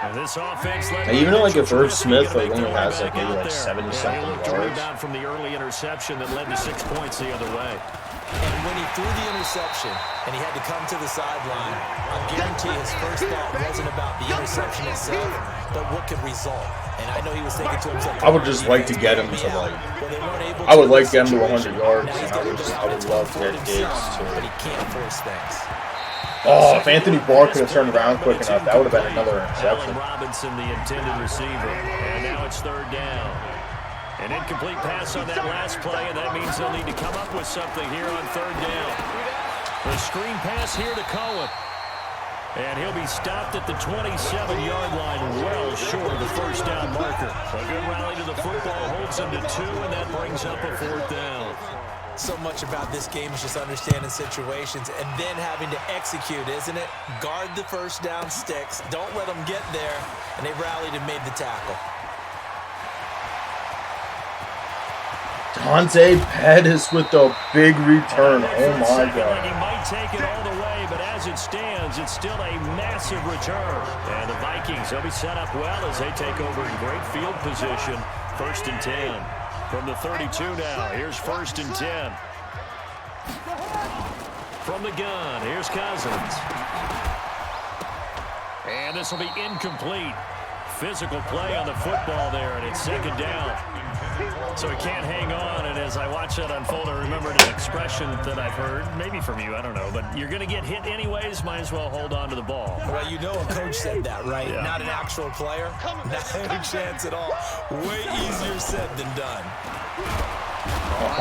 And this offense led And even though like if Mitchell Irv Smith Trubisky like to only make the has like run maybe back like out there. 70-something And he looked to yards. rebound from the early interception that led to 6 points the other way. And when he threw the interception and he had to come to the sideline, I guarantee his first thought wasn't about the interception itself, but what could result. And I know he was thinking to himself, I would just like to get him to like, well, they weren't able I would to like in to get him to 100 situation. yards. Now he's And got I would love to get Diggs but too. he can't force things. Oh, if Anthony Barr could have turned around quick enough, that would have been another interception. Allen Robinson, the intended receiver. And now it's third down. An incomplete pass on that last play, and that means they'll need to come up with something here on third down. The screen pass here to Cohen. And he'll be stopped at the 27-yard line, well short of the first down marker. A good rally to the football holds him to 2, and that brings up a fourth down. So much about this game is just understanding situations and then having to execute, isn't it? Guard the first down sticks. Don't let them get there. And they rallied and made the tackle. Dante Pettis with the big return. Oh my He God. might take it all the way, but as it stands, it's still a massive return. And the Vikings, they'll be set up well as they take over in great field position. 1st and 10. From the 32 now, here's 1st and 10. From the gun, here's Cousins. And this will be incomplete. Physical play on the football there, and it's 2nd down. So he can't hang on, and as I watch that unfold, I remembered an expression that I've heard, maybe from you, I don't know, but you're going to get hit anyways, might as well hold on to the ball. Well, you know a coach said that, right? Yeah. Not an actual player. Not any chance at all. Way easier said than done.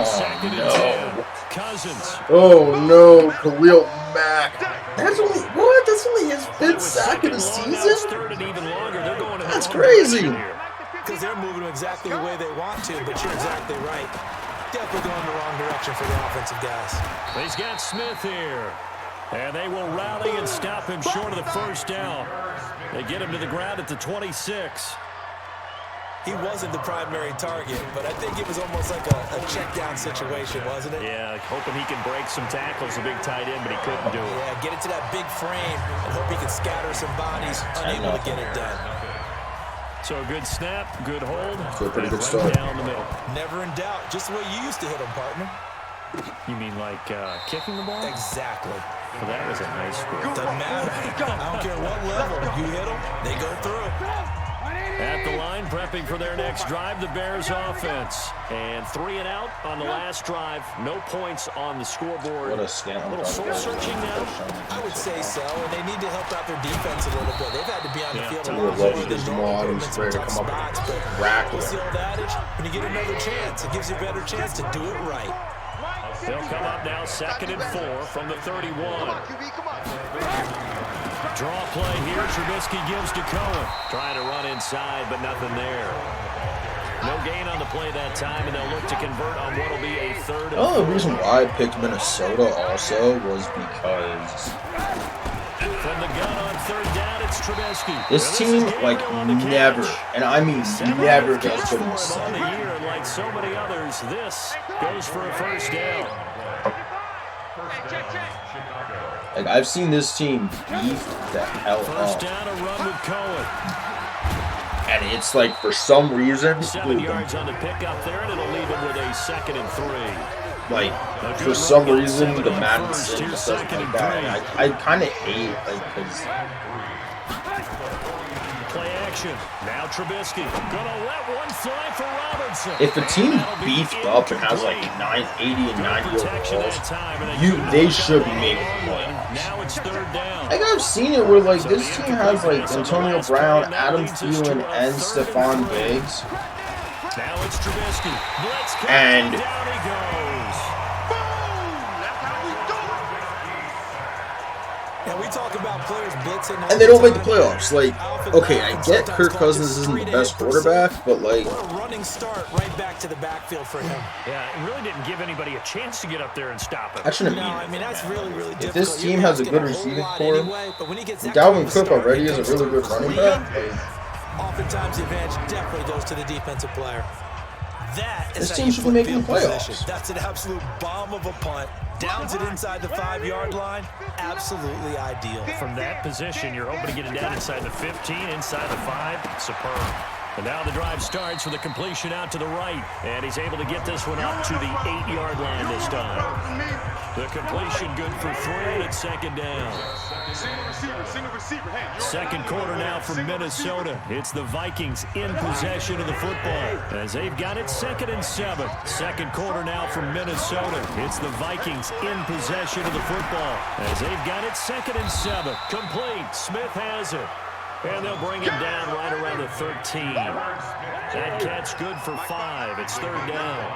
Second and no. 10. Cousins. Oh no, Khalil Mack. That's only what? That's only his 5th sack of the season? Third and even longer. They're going in the That's wrong crazy. direction here. Because they're moving them exactly the way they want to, but you're exactly right. Definitely going the wrong direction for the offensive guys. He's got Smith here. And they will rally and stop him short of the first down. They get him to the ground at the 26. He wasn't the primary target, but I think it was almost like a check down situation, wasn't it? Yeah, hoping he can break some tackles, a big tight end, but he couldn't do it. Yeah, get it to that big frame and hope he can scatter some bodies, unable to get it done. So a good snap, good hold, So a pretty and good right start. down the middle. Never in doubt, just the way you used to hit them, partner. You mean like kicking the ball? Exactly. Well, that was in high school. Doesn't matter. I don't care what level. You hit them, they go through. At the line, prepping for their next drive, the Bears offense. And 3 and out on the last drive. No points on the scoreboard. What a scam. A little soul-searching now. I would say so, and they need to help out their defense a little bit. They've had to be on the field a We're lot more legend than is normal, Jamal put them Adams in some ready to tough come up spots, and but rack what's with the old adage? When you get another chance, it gives you a better chance to do it right. They'll come up now 2nd and 4 from the 31. Draw play here. Trubisky gives to Cohen. Trying to run inside, but nothing there. No gain on the play that time, and they'll look to convert on what will be a 3rd and 4. The reason why I picked Minnesota also was because From the gun on third down, it's Trubisky. This team, like, never, and I mean never gets good in the on the second. year, and like so many others, this goes for a first down. Like, I've seen this team beef the hell First up. down, a run with Cohen. And it's like, for some reason, 7 yards on the pickup there, and it'll leave him with a 2nd and 3. like, for some reason, the Madden system doesn't like that. I kind of hate, like, because Play action. Now Trubisky. Gonna let one fly for Robinson. if a team beefed up and has like 80 and 90 overalls, they should be making the playoffs. Now it's third down. Like, I've seen it where, like, this team has, like, Antonio Brown, Adam Thielen, and Stephon Diggs. Now it's Trubisky. Blitz coming, And down he goes. And we talk about players blitzing, and they don't make the playoffs. Like, okay, I get Kirk Cousins isn't the best quarterback, but, like, a running start right back to the backfield for him. Yeah, it really didn't give anybody a chance to get up there and stop him. I shouldn't No, mean I it. mean, that's really difficult. If this team You're has a gonna good get receiving whole lot core, anyway, but when he gets that Dalvin kind of Cook start, already it is a comes really good through running clean. back. Like, Oftentimes, the advantage definitely goes to the defensive player. That is This how team you should be put making field the playoffs. position. That's an absolute bomb of a punt. Downs it inside the 5-yard line. Absolutely ideal. From that position, you're hoping to get it down inside the 15, inside the 5. Superb. And now the drive starts with a completion out to the right. And he's able to get this one up to the 8-yard line this time. The completion good for 3, and it's 2nd down. Second quarter now from Minnesota. It's the Vikings in possession of the football as they've got it 2nd and 7. Second quarter now from Minnesota. It's the Vikings in possession of the football as they've got it 2nd and 7. Complete. Smith has it. And they'll bring him down right around the 13. That catch good for 5. It's 3rd down.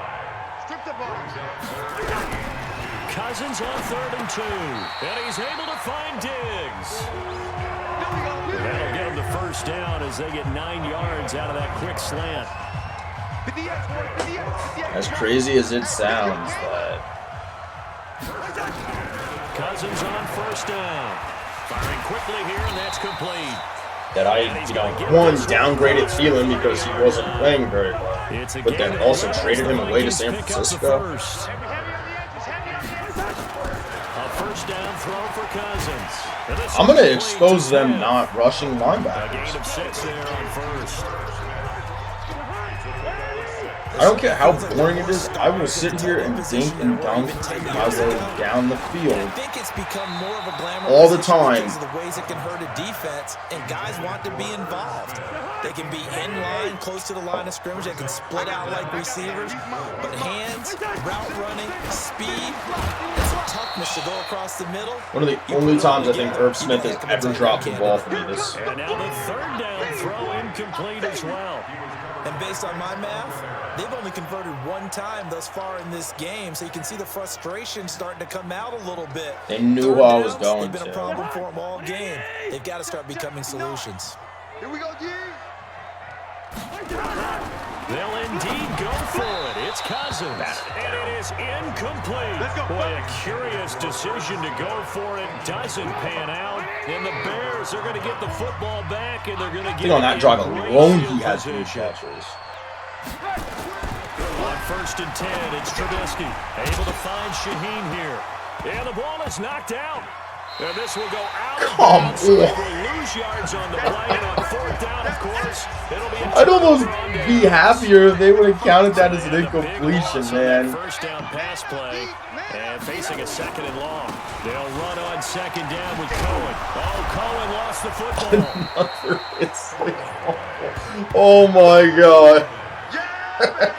Cousins on 3rd and 2. And he's able to find Diggs. That'll get him the first down as they get 9 yards out of that quick slant. as crazy as it sounds, that Cousins on 1st down. Firing quickly here, and that's complete. that I, one, downgraded Thielen because he wasn't playing very well, but then also traded him away to San Francisco. A first down throw for Cousins. I'm going to expose them not rushing A linebackers. gain of 6 there on 1st. I don't care how boring it is, I will sit here and dink and dunk my way down the field I think it's become more of a glamour all the position time. because of the ways it can hurt a defense, and guys want to be involved. They can be in line, close to the line of scrimmage. They can split out like receivers, but hands, route running, speed, and some toughness to go across the middle. One of the only times I think Irv Smith has ever dropped the ball for me this. And now the 3rd down throw incomplete as well. And based on my math, they've only converted 1 time thus far in this game, so you can see the frustration starting to come out a little bit. They knew Third what I was downs, going they've been to. a problem for them all game. They've got to start becoming solutions. Here we go, G. They'll indeed go for it. It's Cousins. And it is incomplete. Boy, a curious decision to go for it. Doesn't pan out. And the Bears are going to get the football back, and they're going to I get think on that it drive in alone, great he has 3 position. catches. On 1st and 10, it's Trubisky. Able to find Shaheen here. And the ball is knocked out. And this will go out of Come bounds. So they on. will lose yards on the play. And on 4th down, of course, it'll be a I'd almost turnover on be downs. happier if they would have counted that as an And a big incompletion, loss on that man. First down pass play. And facing a 2nd and long. They'll run on 2nd down with Cohen. Oh, Cohen lost the football. It's like, oh my god.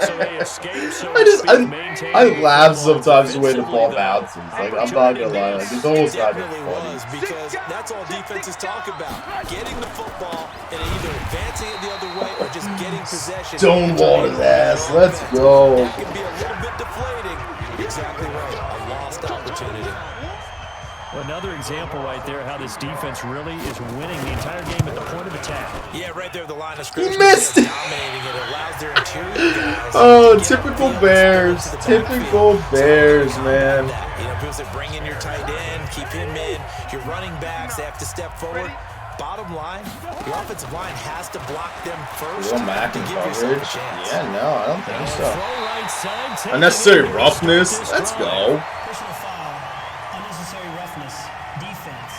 So they escape, so I to speak, maintaining I laugh football sometimes the way the ball defensively, bounces. Like, I'm not gonna lie, like, it's almost It not definitely even funny. was, because that's all defenses talk about. Getting the football and either advancing it the other way or just getting possession. Stonewall his ass. Let's go. That can be a little bit deflating. Exactly right. A lost opportunity. Well, another example right there how this defense really is winning the entire game at the point of attack. Yeah, right there, the line of scrimmage. He missed it. Dominating it. It allows their interior guys. Oh, typical Bears. Typical Bears, man. You know, people say bring in your tight end, keep him in. Your running backs, they have to step forward. Bottom line, your offensive line has to block them first. Real Mackin coverage. Yeah, no, I don't think so. Right side, Unnecessary roughness. Let's go. Personal foul. Unnecessary roughness. Defense.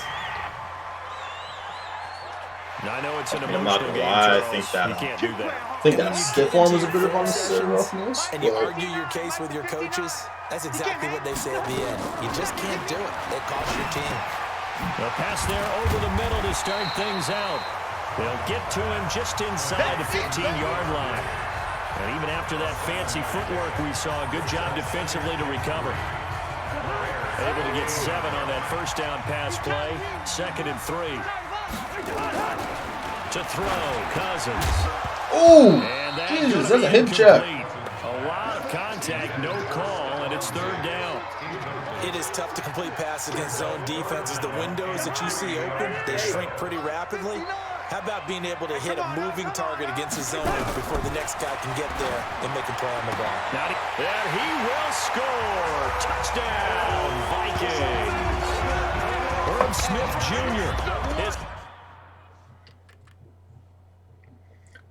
I know it's an I'm not emotional gonna game, lie, I Charles. think that You can't do that. I think that stiff arm was a bit of unnecessary roughness. And you But argue your case with your coaches, that's exactly what they say at the end. You just can't do it. It costs your team. The pass there over the middle to start things out. They'll get to him just inside the 15-yard line. And even after that fancy footwork we saw, a good job defensively to recover. Able to get 7 on that first down pass play. 2nd and 3. To throw, Cousins. oh, And Jesus, that's a hip check. A lot of contact, no call, and it's 3rd down. It is tough to complete passes against zone defenses. The windows that you see open, they shrink pretty rapidly. How about being able to hit a moving target against the zone before the next guy can get there and make a play on the ball? And he will score. Touchdown, Vikings. Herb Smith Jr.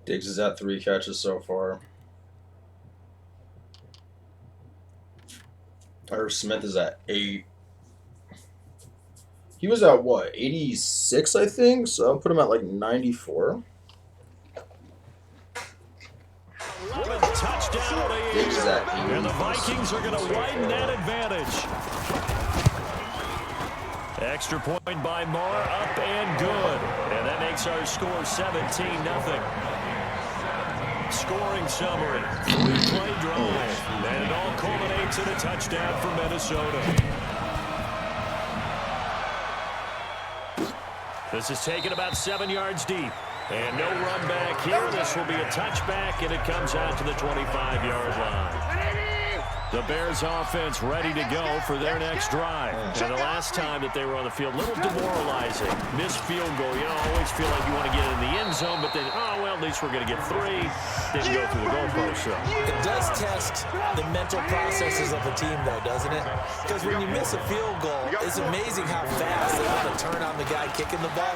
Diggs is at 3 catches so far. Irv Smith is at 8. He was at what, 86, I think? So I'll put him at like 94. Touchdown. Diggs is at 8. And the Vikings are going to widen that advantage. Extra point by Moore, up and good. And that makes our score 17-0. Scoring summary, 3-play drive, and it all culminates in a touchdown for Minnesota. This is taken about 7 yards deep, and no run back here. This will be a touchback, and it comes out to the 25-yard line. The Bears offense ready to go for their next drive. And the last time that they were on the field, a little demoralizing. Missed field goal. You know, always feel like you want to get in the end zone, but then, oh, well, at least we're going to get 3. Didn't go through the goalpost. So. It does test the mental processes of a team, though, doesn't it? Because when you miss a field goal, it's amazing how fast they want to turn on the guy kicking the ball.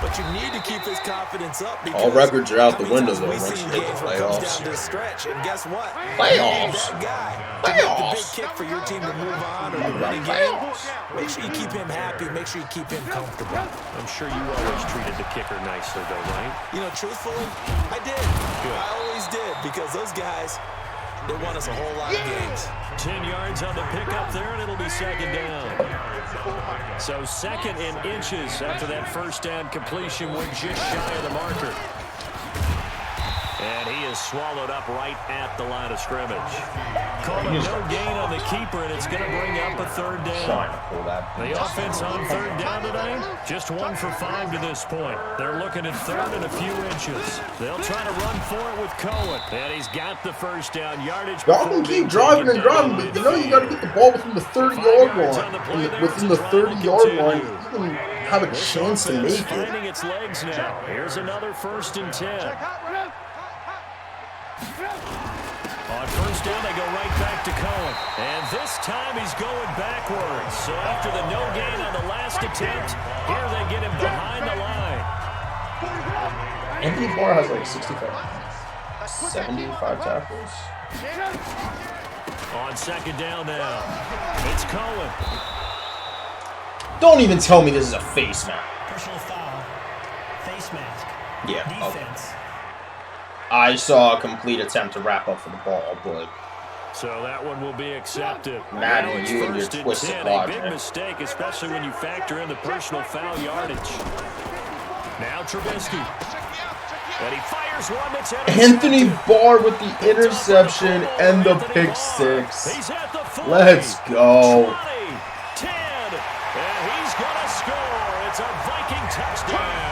But you need to keep his confidence up. Because all records are out the window, though, once once you hit the playoffs. Down to stretch, and guess what? Playoffs. That guy to make the big kick for your team to move on or to win a game. Make sure you keep him happy. Make sure you keep him comfortable. I'm sure you always treated the kicker nicely, though, right? You know, truthfully, I did. Good. I always did, because those guys, they won us a whole lot of games. 10 yards on the pickup there, and it'll be 2nd down. So 2nd in inches after that first down completion. We're just shy of the marker. And he is swallowed up right at the line of scrimmage. Called a no gain on the keeper, and it's going to bring up a 3rd down. The offense on 3rd down tonight, just 1 for 5 to this point. They're looking at 3rd and a few inches. They'll try to run for it with Cohen. And he's got the first down yardage. Y'all can keep driving and driving, but you know you got to get the ball within the 30-yard line. Within the 30-yard line, you can have a chance to make it. Finding its legs now. Here's another 1st and 10. On first down, they go right back to Cohen. And this time he's going backwards. So after the no gain on the last attempt, here they get him behind the line. Anthony Barr has like 75 tackles. On 2nd down now, it's Cohen. Don't even tell me this is a face mask. Personal foul. Face mask. Yeah. Defense. Okay. I saw a complete attempt to wrap up for the ball, but so that one will be accepted. Madden, Now it's you and your 1st and twisted 10. logic. A big mistake, especially when you factor in the personal foul yardage. Now Trubisky. And he fires one that's Anthony Barr with the interception and the pick 6. He's at the 40, Let's go. 20, 10, and he's going to score. It's a Viking touchdown.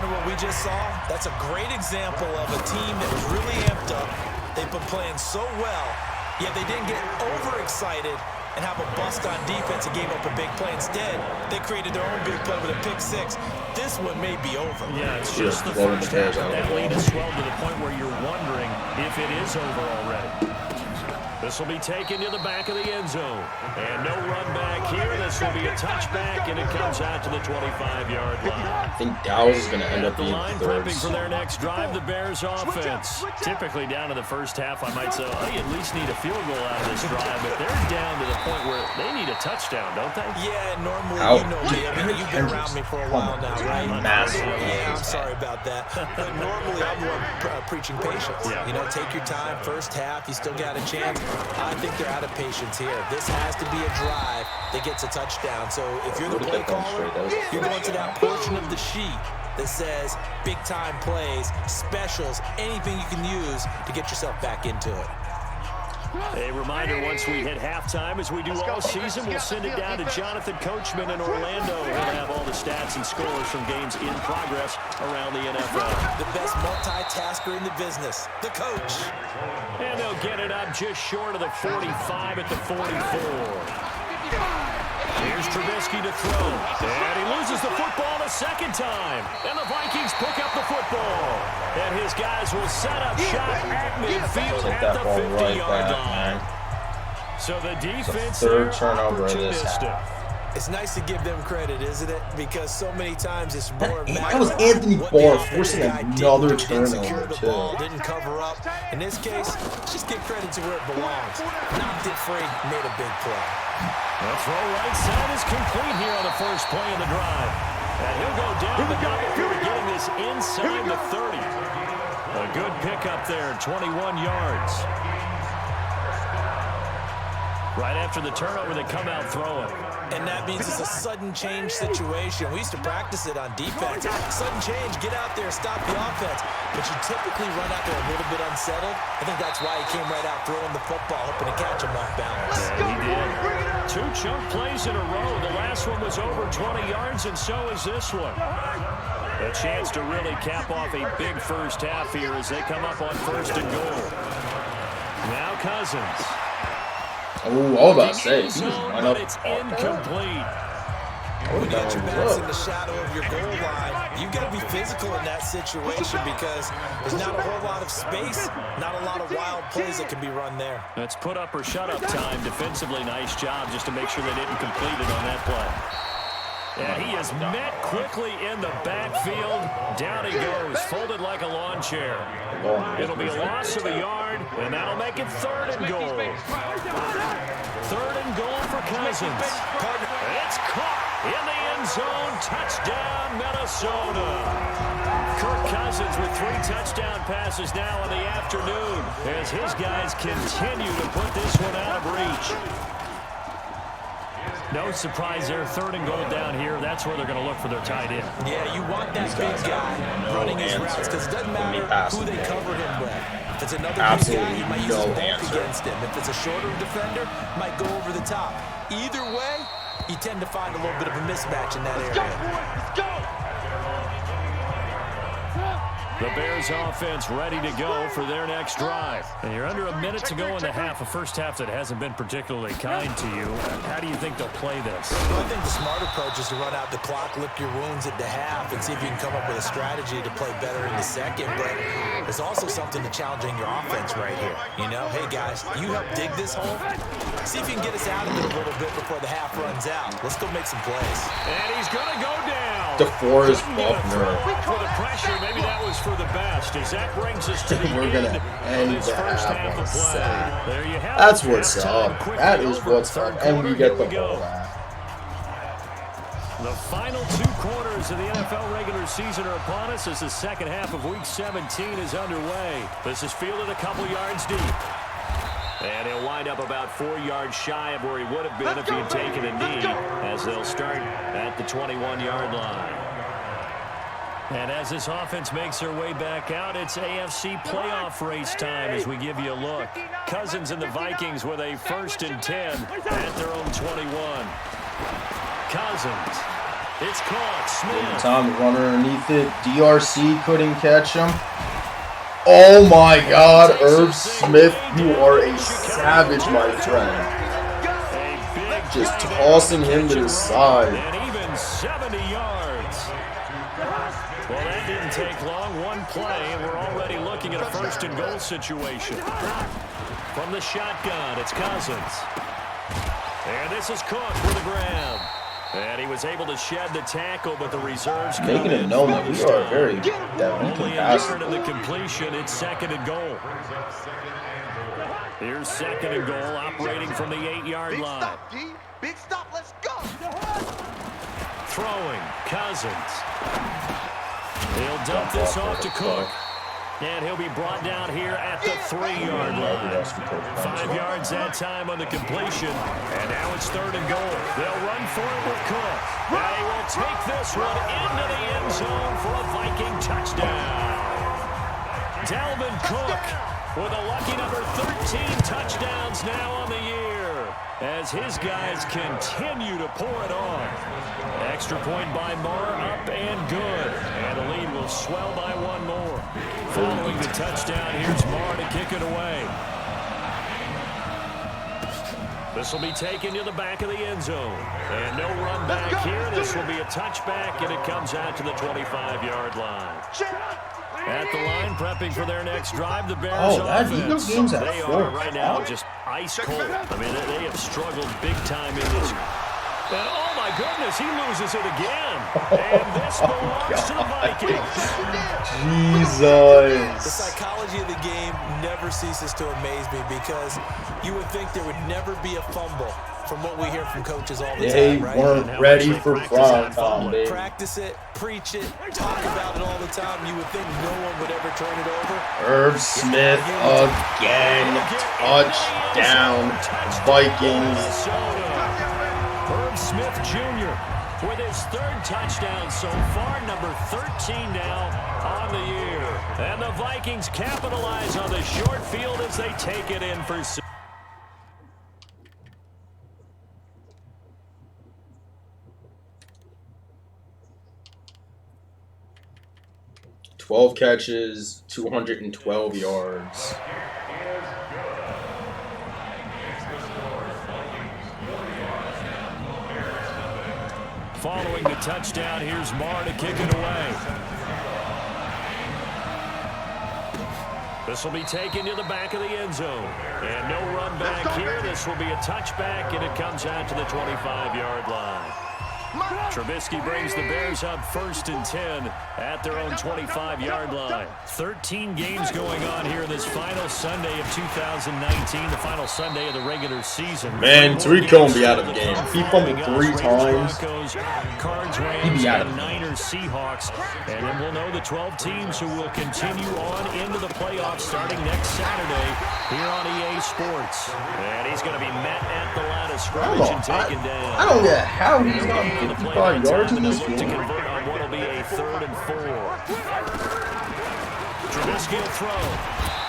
What we just saw, that's a great example of a team that was really amped up. They've been playing so well, yet they didn't get overexcited and have a bust on defense and gave up a big play. Instead, they created their own big play with a pick-6. This one may be over. Yeah, it's just the first half. That lead has swelled to the point where you're wondering if it is over already. This will be taken to the back of the end zone. And no run back here. This will be a touchback, and it comes out to the 25-yard line. I think Dallas is going to end up The being line third. prepping for their next drive, the Bears offense. Typically down to the first half, I might say, oh, they at least need a field goal out of this drive, but they're down to the point where they need a touchdown, don't they? Yeah, normally, How? you know me. I mean, you've been around me for a while now, right? Massive. Yeah, I'm sorry about that. But normally, I'm one preaching patience. Yeah. You know, take your time. First half, you still got a chance. I think they're out of patience here. This has to be a drive that gets a touchdown. So if you're the play caller, you're going to that portion of the sheet that says big-time plays, specials, anything you can use to get yourself back into it. A reminder, once we hit halftime, as we do all season, we'll send it down to Jonathan Coachman in Orlando. He'll have all the stats and scores from games in progress around the NFL. The best multitasker in the business, the coach. And they'll get it up just short of the 45 at the 44. Here's Trubisky to throw. And he loses the football the second time. And the Vikings pick up the football. And his guys will set up shop at midfield at the 50-yard line. So the defense third turnover of this half. opportunistic. It's nice to give them credit, isn't it? Because so many times it's more That was Anthony Barr forcing another turnover, too. Didn't cover up. In this case, just give credit to where it belongs. Knocked it free, made a big play. The throw right side is complete here on the first play of the drive. And he'll go down the number, getting this inside the 30. A good pickup there, 21 yards. Right after the turnover, they come out throwing. And that means it's a sudden change situation. We used to practice it on defense. Sudden change, get out there, stop the offense. But you typically run out there a little bit unsettled. I think that's why he came right out throwing the football, hoping to catch him off balance. Yeah, he did. 2 chunk plays in a row. The last one was over 20 yards, and so is this one. A chance to really cap off a big first half here as they come up on 1st and goal. Now Cousins. Oh, I was about to say, he just went up. It's incomplete. When you get your backs in the shadow of your goal line, you've got to be physical in that situation because there's not a whole lot of space, not a lot of wild plays that can be run there. That's put up or shut up time. Defensively, nice job just to make sure they didn't complete it on that play. And he is met quickly in the backfield. Down he goes, folded like a lawn chair. It'll be a loss of a yard, and that'll make it 3rd and goal. 3rd and goal for Cousins. It's caught in the end zone. Touchdown, Minnesota. Kirk Cousins with 3 touchdown passes now in the afternoon as his guys continue to put this one out of reach. No surprise there, 3rd and goal down here. That's where they're going to look for their tight end. Yeah, you want that big guy running his routes because it doesn't matter who they cover him with. If it's another big guy, he might use his bulk against him. If it's a shorter defender, might go over the top. Either way, you tend to find a little bit of a mismatch in that area. Let's go! The Bears offense ready to go for their next drive. And you're under a minute to go in the half, a first half that hasn't been particularly kind to you. How do you think they'll play this? Well, I think the smart approach is to run out the clock, lick your wounds at the half, and see if you can come up with a strategy to play better in the second. But there's also something to challenging your offense right here. You know, hey guys, you help dig this hole. See if you can get us out of it a little bit before the half runs out. Let's go make some plays. And he's going to go down. DeForest Buckner. For the pressure, maybe that was for the best, as that brings us to the We're going to end this the first half half on of play. sad. There you have That's it. what's Halftime up. quickly That is over. what's Third up. And we quarter, get here the go. ball back. The final 2 quarters of the NFL regular season are upon us as the second half of Week 17 is underway. This is fielded a couple yards deep. And he'll wind up about 4 yards shy of where he would have been if he had taken a knee, as they'll start at the 21-yard line. And as this offense makes their way back out, it's AFC playoff race time as we give you a look. Cousins and the Vikings with a 1st and 10 at their own 21. Cousins. It's caught. Smith. Time to run underneath it. DRC couldn't catch him. Oh my God, Irv Smith, you are a savage, my friend. A just tossing him to the side. And even 70 yards. Well, that didn't take long. One play, and we're already looking at a first and goal situation. From the shotgun, it's Cousins. And this is Cook with a grab. And he was able to shed the tackle, but the reserves making it known that we are very that we only can a pass yard of the completion. It's second and goal. Here's second and goal, operating from the 8-yard Big line. stop, D. Big stop. Let's go. Throwing, Cousins. He'll dump this off to Cook. And he'll be brought down here at the 3-yard line. 5 yards that time on the completion. And now it's third and goal. They'll run for it with Cook. They will take this one into the end zone for a Viking touchdown. Dalvin Cook with a lucky number 13 touchdowns now on the year, as his guys continue to pour it on. Extra point by Marr, up and good. And the lead will swell by one more. Following the touchdown, here's Marr to kick it away. This will be taken to the back of the end zone. And no run back here. This will be a touchback, and it comes out to the 25-yard line. At the line, prepping for their next drive, the Bears offense. Game's at They 4 are right now just ice cold. I mean, they have struggled big time in this. And oh my goodness, he loses it again. And this belongs to the Vikings. Jesus. The psychology of the game never ceases to amaze me, because you would think there would never be a fumble from what we hear from coaches all the They time, right? weren't ready for prime time, baby. Practice it, preach it, talk about it all the time. You would think no one would ever turn it over. Irv Smith again. Touchdown. Vikings. Irv Smith Jr. with his third touchdown so far, number 13 now on the year. And the Vikings capitalize on the short field as they take it in for 6. 12 catches, 212 yards. Following the touchdown, here's Marr to kick it away. This will be taken to the back of the end zone. And no run back here. This will be a touchback, and it comes out to the 25-yard line. Trubisky brings the Bears up 1st and 10 at their own 25-yard line. 13 games going on here in this final Sunday of 2019, the final Sunday of the regular season. Man, Tariq Cohen be out of the game. He fumbled 3 times. Cards, He'd be out Rams, of the game. Niners, Seahawks. And then we'll know the 12 teams who will continue on into the playoffs starting next Saturday here on EA Sports. And he's going to be met at the line of scrimmage and taken down. I don't get how he's got 55 yards in this to game. convert on what will be a 3rd and 4. Trubisky will throw.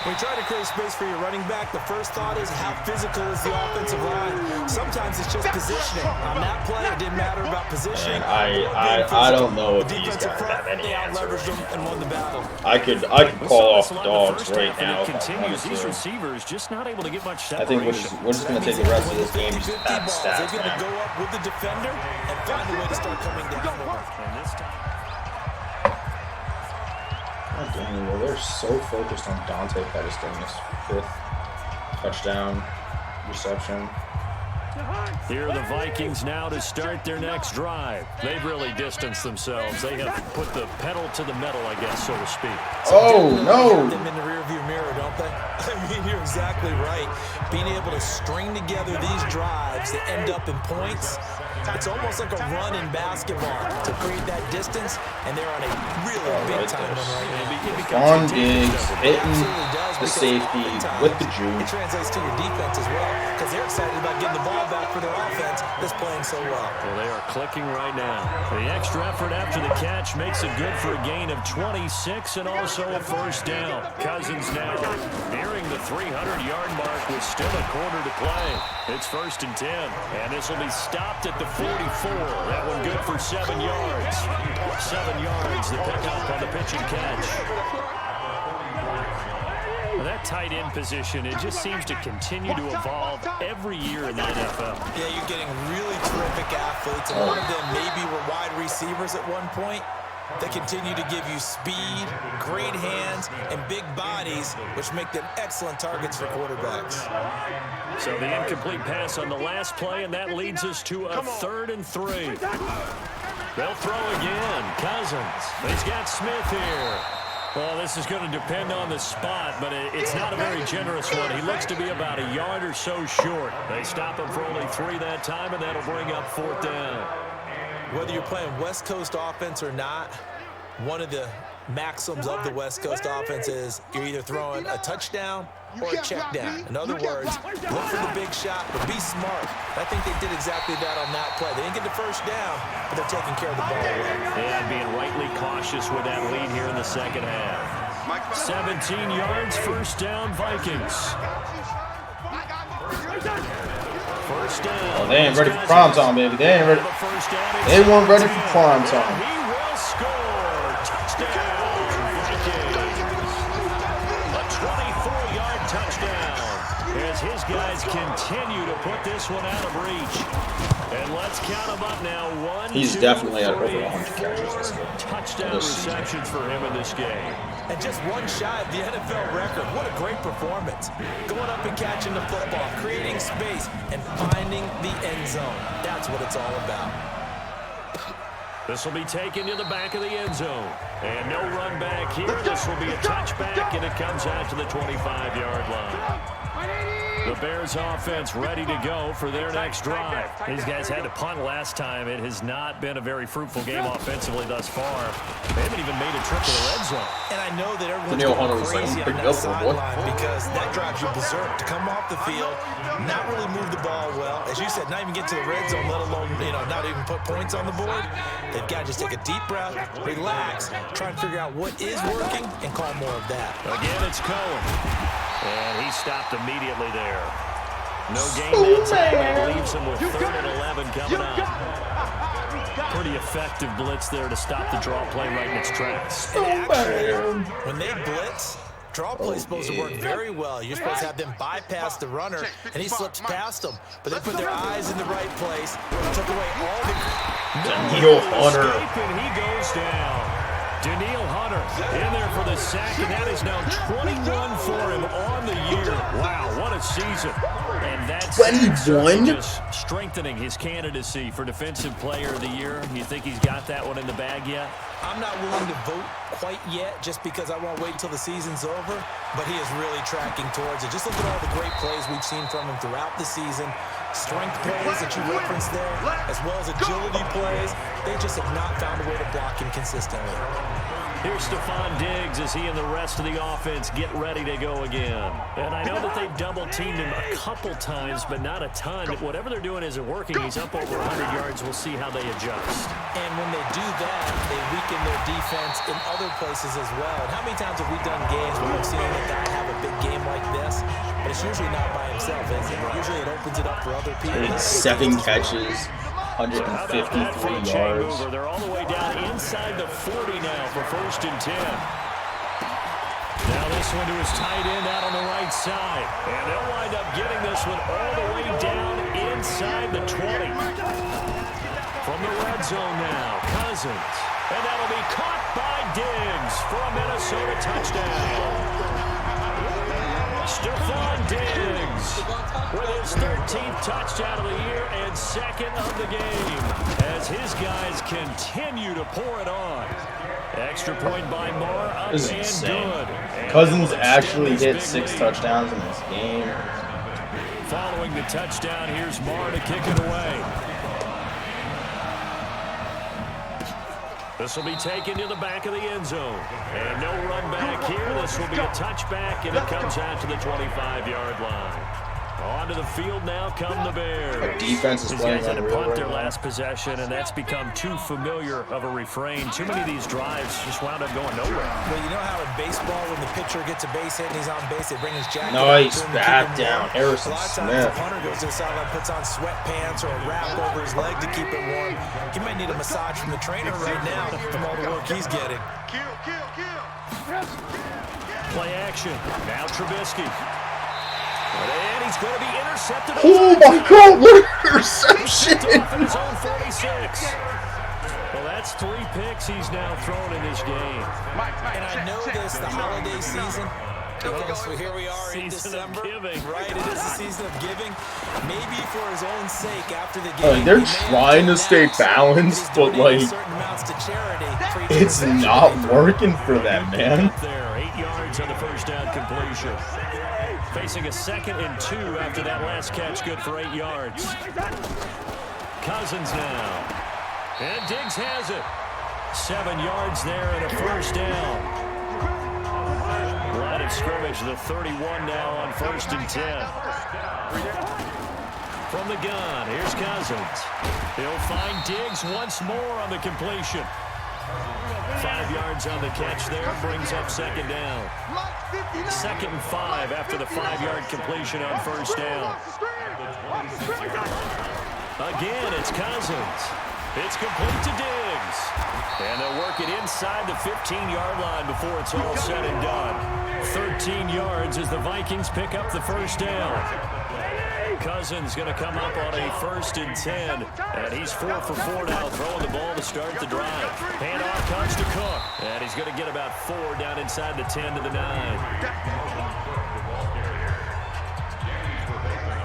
When you try to create space for your running back, the first thought is how physical is the offensive line. Sometimes it's just positioning. On that play, it didn't matter about positioning. I don't know if these guys have any They answers. out-leveraged them and won the battle. I could call off dogs right now. It if I wanted continues. These to. receivers just not able to get much I separation. think we're just going to take the rest of this game just at the stats, They're going to man. go up with the defender and find a way to start coming down. And this time, God dang, well, they're so focused on Dante Pettis getting his 5th touchdown reception. here are the Vikings now to start their next drive. They've really distanced themselves. They have put the pedal to the metal, I guess, so to speak. Oh, no. Them in the rearview mirror, don't they? I mean, you're exactly right. Being able to string together these drives that end up in points, it's almost like a run in basketball to create that distance, and they're on a really big time run right now. On Diggs, hitting the safety with the It juke. translates to your defense as well, because they're excited about getting the ball back for their offense that's playing so well. Well, they are clicking right now. The extra effort after the catch makes it good for a gain of 26 and also a first down. Cousins now nearing the 300-yard mark with still a quarter to play. It's 1st and 10, and this will be stopped at the 44. That one good for 7 yards. 7 yards, the pickup on the pitch and catch. Well, that tight end position, it just seems to continue to evolve every year in the NFL. Yeah, you're getting really terrific athletes. A lot of them maybe were wide receivers at one point. They continue to give you speed, great hands, and big bodies, which make them excellent targets for quarterbacks. So the incomplete pass on the last play, and that leads us to a 3rd and 3. They'll throw again. Cousins. He's got Smith here. Well, this is going to depend on the spot, but it's not a very generous one. He looks to be about a yard or so short. They stop him for only 3 that time, and that'll bring up 4th down. Whether you're playing West Coast offense or not, one of the maxims of the West Coast offense is you're either throwing a touchdown or a check down. In other words, look for the big shot, but be smart. I think they did exactly that on that play. They didn't get the first down, but they're taking care of the ball well. And being rightly cautious with that lead here in the second half. 17 yards, 1st down, Vikings. First down. Oh, they ain't ready for prime time, baby. They ain't ready. They weren't ready for prime time. He will score. Touchdown, Vikings. A 24-yard touchdown as his guys continue to put this one out of reach. And let's count him up now. 1, He's 2, definitely at over 3. 100 catches this game. Touchdown receptions for him in this game. And just one shy of the NFL record. What a great performance. Going up and catching the football, creating space, and finding the end zone. That's what it's all about. This will be taken to the back of the end zone. And no run back here. This will be a touchback, and it comes out to the 25-yard line. The Bears offense ready to go for their next drive. These guys had to punt last time. It has not been a very fruitful game offensively thus far. They haven't even made a trip to the red zone. And I know that everyone's going crazy on that sideline because that drives you berserk. To come off the field, not really move the ball well. As you said, not even get to the red zone, let alone, not even put points on the board. They've got to just take a deep breath, relax, try and figure out what is working, and call more of that. Again, it's Cohen. And he stopped immediately there. No gain that time, and it leaves him with 3rd and 11 coming up. Pretty effective blitz there to stop the draw play right in its tracks. And actually, when they blitz, draw play is supposed to work very well. You're supposed to have them bypass the runner, and he slips past them. But they put their eyes in the right place, took away all the... Daniel Hunter. And he goes down. Daniel Hunter in there for the sack, and that is now 21 for him on the year. Wow, what a season. And that's 21? Just strengthening his candidacy for Defensive Player of the Year. You think he's got that one in the bag yet? I'm not willing to vote quite yet just because I won't wait until the season's over, but he is really tracking towards it. Just look at all the great plays we've seen from him throughout the season. Strength plays that you referenced there, as well as agility plays. They just have not found a way to block him consistently. Here's Stephon Diggs as he and the rest of the offense get ready to go again. And I know that they've double-teamed him a couple times, but not a ton. Whatever they're doing isn't working. He's up over 100 yards. We'll see how they adjust. And when they do that, they weaken their defense in other places as well. And how many times have we done games where we've seen a guy have a big game like this, but it's usually not by himself, is it? Usually it opens it up for other people. 7 catches. 153 yards. They're all the way down inside the 40 now for 1st and 10. Now this one to his tight end out on the right side. And they'll wind up getting this one all the way down inside the 20. From the red zone now, Cousins. And that'll be caught by Diggs for a Minnesota touchdown. Stephon Diggs with his 13th touchdown of the year and 2nd of the game as his guys continue to pour it on. Extra point by Moore, up This is and insane. good. And Cousins actually hit 6 touchdowns in this game. following the touchdown, here's Moore to kick it away. This will be taken to the back of the end zone. And no run back here. This will be a touchback, and it comes out to the 25-yard line. Onto the field now come the Bears. Our defense is These playing guys had to unreal punt right their now. last possession, and that's become too familiar of a refrain. Too many of these drives just wound up going nowhere. Well, you know how in baseball, when the pitcher gets a base hit and he's on base, they bring his jacket Nice up to him to back keep him down, warm. Harrison A lot of times, Smith. the punter goes to the sideline, puts on sweatpants or a wrap over his leg to keep it warm. He might need a massage from the trainer right now from all the work he's getting. Play action. Now Trubisky. And he's going to be intercepted. Oh my God, what an interception! Off in his own 46. Well, that's 3 picks he's now thrown in this game. And I know this, the holiday season, because here we are in December, right? It is the season of giving. Maybe for his own sake after the game. They're trying to stay balanced, but like, it's not working for them, man. There, 8 yards on the first down completion. Facing a 2nd and 2 after that last catch, good for 8 yards. Cousins now. And Diggs has it. 7 yards there and a first down. Line of scrimmage, the 31 now on 1st and 10. From the gun, here's Cousins. He'll find Diggs once more on the completion. 5 yards on the catch there, brings up 2nd down. 2nd and 5 after the 5-yard completion on first down. Again, it's Cousins. It's complete to Diggs. And they'll work it inside the 15-yard line before it's all said and done. 13 yards as the Vikings pick up the first down. Cousins going to come up on a 1st and 10. And he's 4 for 4 now, throwing the ball to start the drive. Handoff comes to Cook. And he's going to get about 4 down inside the 10 to the 9.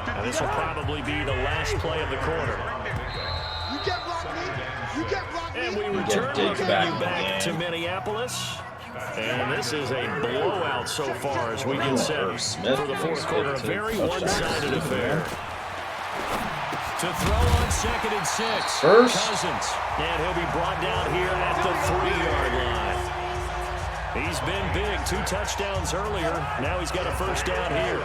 Now this will probably be the last play of the quarter. And we return back to Minneapolis. And this is a blowout so far as we get set for the 4th quarter. A very one-sided affair. To throw on 2nd and 6. Cousins. And he'll be brought down here at the 3-yard line. He's been big. 2 touchdowns earlier. Now he's got a first down here.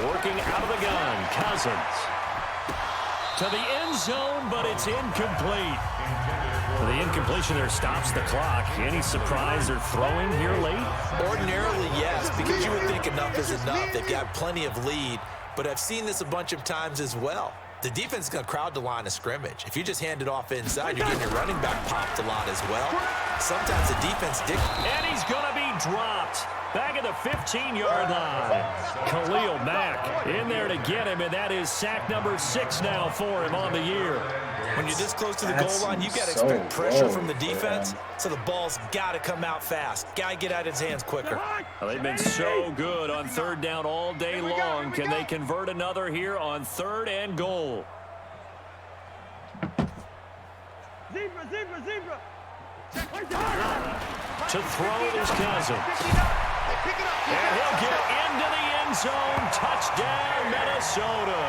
Working out of the gun, Cousins. To the end zone, but it's incomplete. The incompletion there stops the clock. Any surprise they're throwing here late? Ordinarily, yes, because you would think enough is enough. They've got plenty of lead, but I've seen this a bunch of times as well. The defense is going to crowd the line of scrimmage. If you just hand it off inside, you're getting your running back popped a lot as well. Sometimes the defense and he's going to be dropped. Back at the 15-yard line. Khalil Mack in there to get him, and that is sack number 6 now for him on the year. When you're this close to the goal line, you've got to expect pressure from the defense, so the ball's got to come out fast. Got to get out of his hands quicker. Well, they've been so good on 3rd down all day long. Can they convert another here on 3rd and goal? Zebra. To throw is Cousins. And he'll get into the end zone. Touchdown, Minnesota.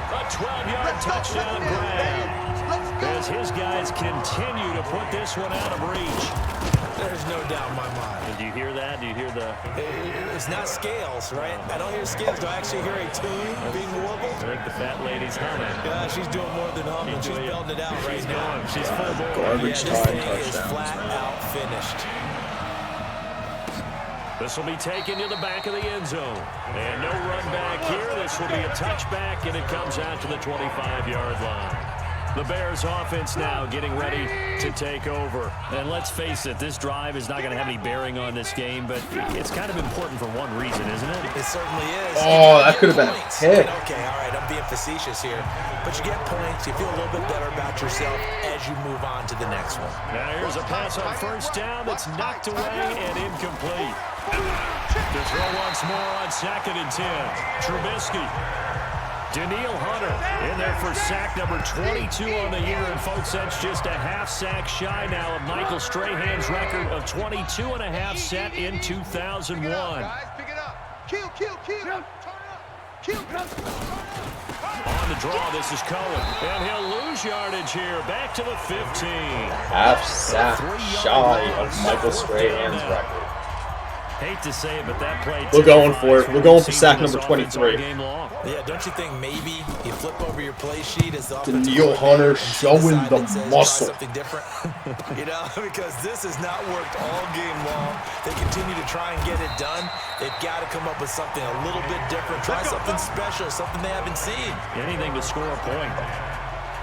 A 12-yard touchdown grab. As his guys continue to put this one out of reach. There's no doubt in my mind. Did you hear that? Do you hear the... It's not scales, right? I don't hear scales. Do I actually hear a tune being warbled? I think the fat lady's humming. Yeah, she's doing more than humming. She's belting it out right now. She's full bore. Garbage this time thing is touchdowns. flat out finished. This will be taken to the back of the end zone. And no run back here. This will be a touchback, and it comes out to the 25-yard line. The Bears offense now getting ready to take over. And let's face it, this drive is not going to have any bearing on this game, but it's kind of important for one reason, isn't it? It certainly is. Oh, that could have been a pick. Okay, all right, I'm being facetious here. But you get points. You feel a little bit better about yourself as you move on to the next one. Now here's a pass on first down that's knocked away and incomplete. To throw once more on 2nd and 10. Trubisky. Daniil Hunter in there for sack number 22 on the year. And, folks, that's just a half sack shy now of Michael Strahan's record of 22.5 set in 2001. On the draw, this is Cohen. And he'll lose yardage here. Back to the 15. Half sack shy of Michael Strahan's record. Hate to say it, but that play... We're going for it. We're going for sack number 23. Yeah, don't you think maybe you flip over your play sheet as the Daniil Hunter showing the muscle. Something different, you know, because this has not worked all game long. They continue to try and get it done. They've got to come up with something a little bit different. Try something special, something they haven't seen. Anything to score a point.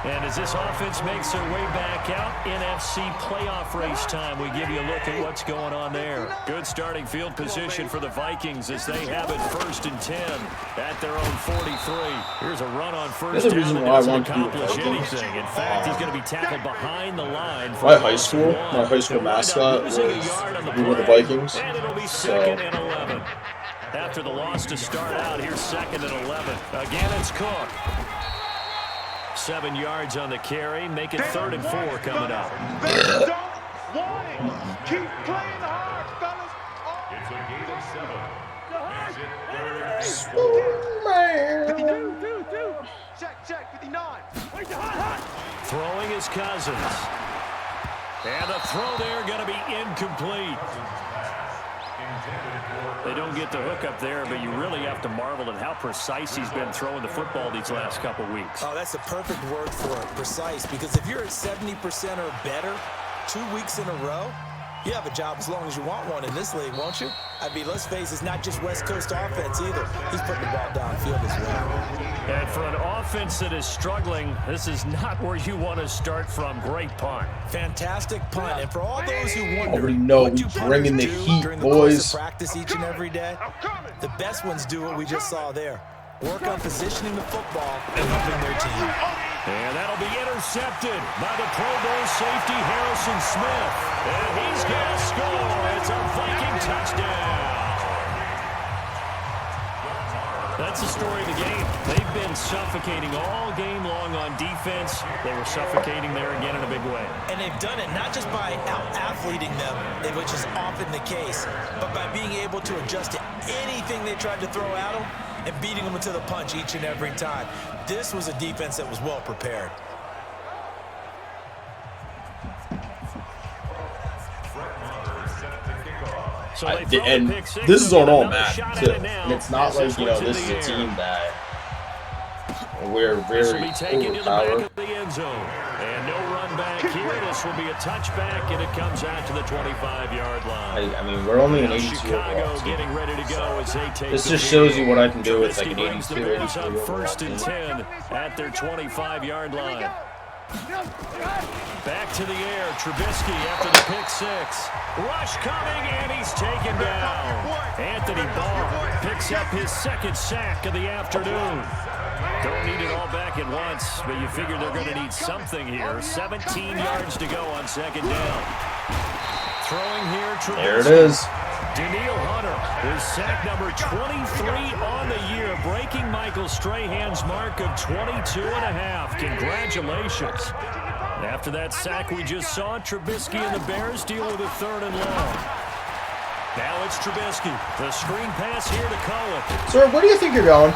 And as this offense makes their way back out, NFC playoff race time, we give you a look at what's going on there. Good starting field position for the Vikings as they have it 1st and 10 at their own 43. Here's a run on first down that doesn't accomplish anything. In fact, he's going to be tackled behind the line. My high school mascot was we were the Vikings. And it'll be 2nd and 11. After the loss to start out, here's 2nd and 11. Again, it's Cook. 7 yards on the carry. Make it 3rd and 4 coming up. Don't want it. Keep playing hard, fellas. It's a gain of 7. Check, 59. Throwing his Cousins. And the throw there going to be incomplete. They don't get the hook up there, but you really have to marvel at how precise he's been throwing the football these last couple weeks. Oh, that's the perfect word for it, precise, because if you're at 70% or better 2 weeks in a row, you have a job as long as you want one in this league, won't you? I mean, let's face it, it's not just West Coast offense either. He's putting the ball downfield as well. And for an offense that is struggling, this is not where you want to start from. Great punt. Fantastic punt. And for all those who wonder, We know what we do bringing the punters do heat, during the course boys. of practice each and every day? The best ones do what we just saw there. Work on positioning the football and helping their team. And that'll be intercepted by the Pro Bowl safety Harrison Smith. And he's going to score. It's a Viking touchdown. That's the story of the game. They've been suffocating all game long on defense. They were suffocating there again in a big way. And they've done it not just by out-athleting them, which is often the case, but by being able to adjust to anything they tried to throw at them and beating them to the punch each and every time. This was a defense that was well prepared. So And this is on all Madden, too. And it's not like, you know, this is a team that we're very overpowered. And no run back here. This will be a touchback, and it comes out to the 25-yard line. I mean, we're only an 82 Chicago overall team. getting ready to go as they take This the just lead. shows you what I can do with like an Trubisky brings 82, the Bears 83 up overall 1st and team. 10 at their 25-yard line. Back to the air, Trubisky after the pick six. Rush coming, and he's taken down. Anthony Barr picks up his 2nd sack of the afternoon. Don't need it all back at once, but you figure they're going to need something here. 17 yards to go on 2nd down. Throwing here, Trubisky. There it is. Daniil Hunter is sack number 23 on the year, breaking Michael Strahan's mark of 22.5. Congratulations. After that sack we just saw, Trubisky and the Bears deal with a 3rd and long. Now it's Trubisky. The screen pass here to Cohen. Sir, where do you think you're going?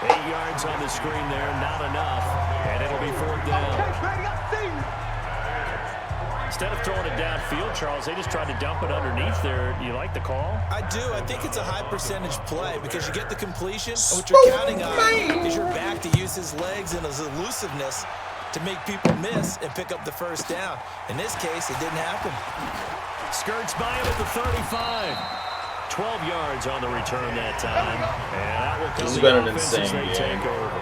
8 yards on the screen there, not enough. And it'll be 4th down. Instead of throwing it downfield, Charles, they just tried to dump it underneath there. You like the call? I do. I think it's a high percentage play because you get the completion. And what you're counting on is your back to use his legs and his elusiveness to make people miss and pick up the 1st down. In this case, it didn't happen. Skirts by him at the 35. 12 yards on the return that time. And that will come This has the been an offense as insane they game. take over.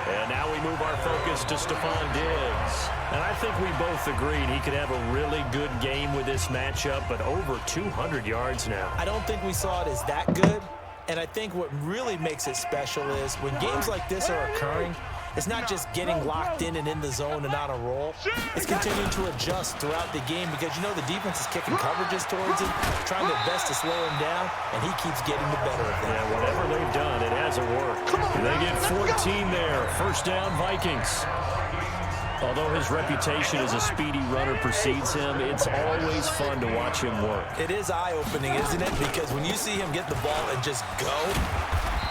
And now we move our focus to Stephon Diggs. And I think we both agreed he could have a really good game with this matchup, but over 200 yards now. I don't think we saw it as that good. And I think what really makes it special is when games like this are occurring, it's not just getting locked in and in the zone and on a roll. It's continuing to adjust throughout the game because, you know, the defense is kicking coverages towards him, trying their best to slow him down, and he keeps getting the better of them. Yeah, whatever they've done, it hasn't worked. They get 14 there. 1st down, Vikings. Although his reputation as a speedy runner precedes him, it's always fun to watch him work. It is eye-opening, isn't it? Because when you see him get the ball and just go,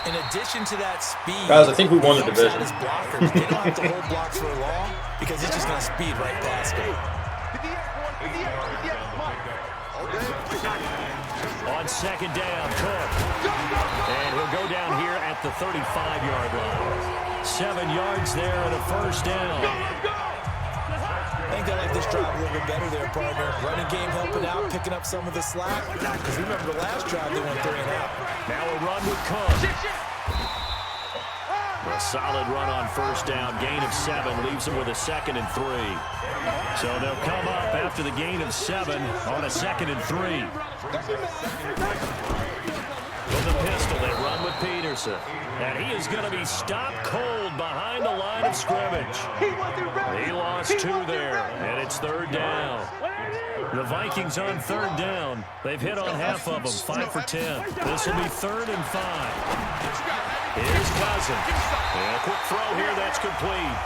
in addition to that speed, Guys, I think we won the division. his blockers, they don't have to hold blocks for long because he's just going to speed right past him. On 2nd down, Cook. And he'll go down here at the 35-yard line. 7 yards there and a 1st down. I think they like this drive a little bit better there, partner. Running game helping out, picking up some of the slack. Because remember the last drive, they went 3 and out. Now a run with Cook. A solid run on first down. Gain of 7 leaves them with a 2nd and 3. So they'll come up after the gain of 7 on a 2nd and 3. With the pistol, they run with Peterson. And he is going to be stopped cold behind the line of scrimmage. He lost 2 there, and it's 3rd down. The Vikings on 3rd down. They've hit on half of them, 5 for 10. This will be 3rd and 5. Here's Cousins. And a quick throw here, that's complete.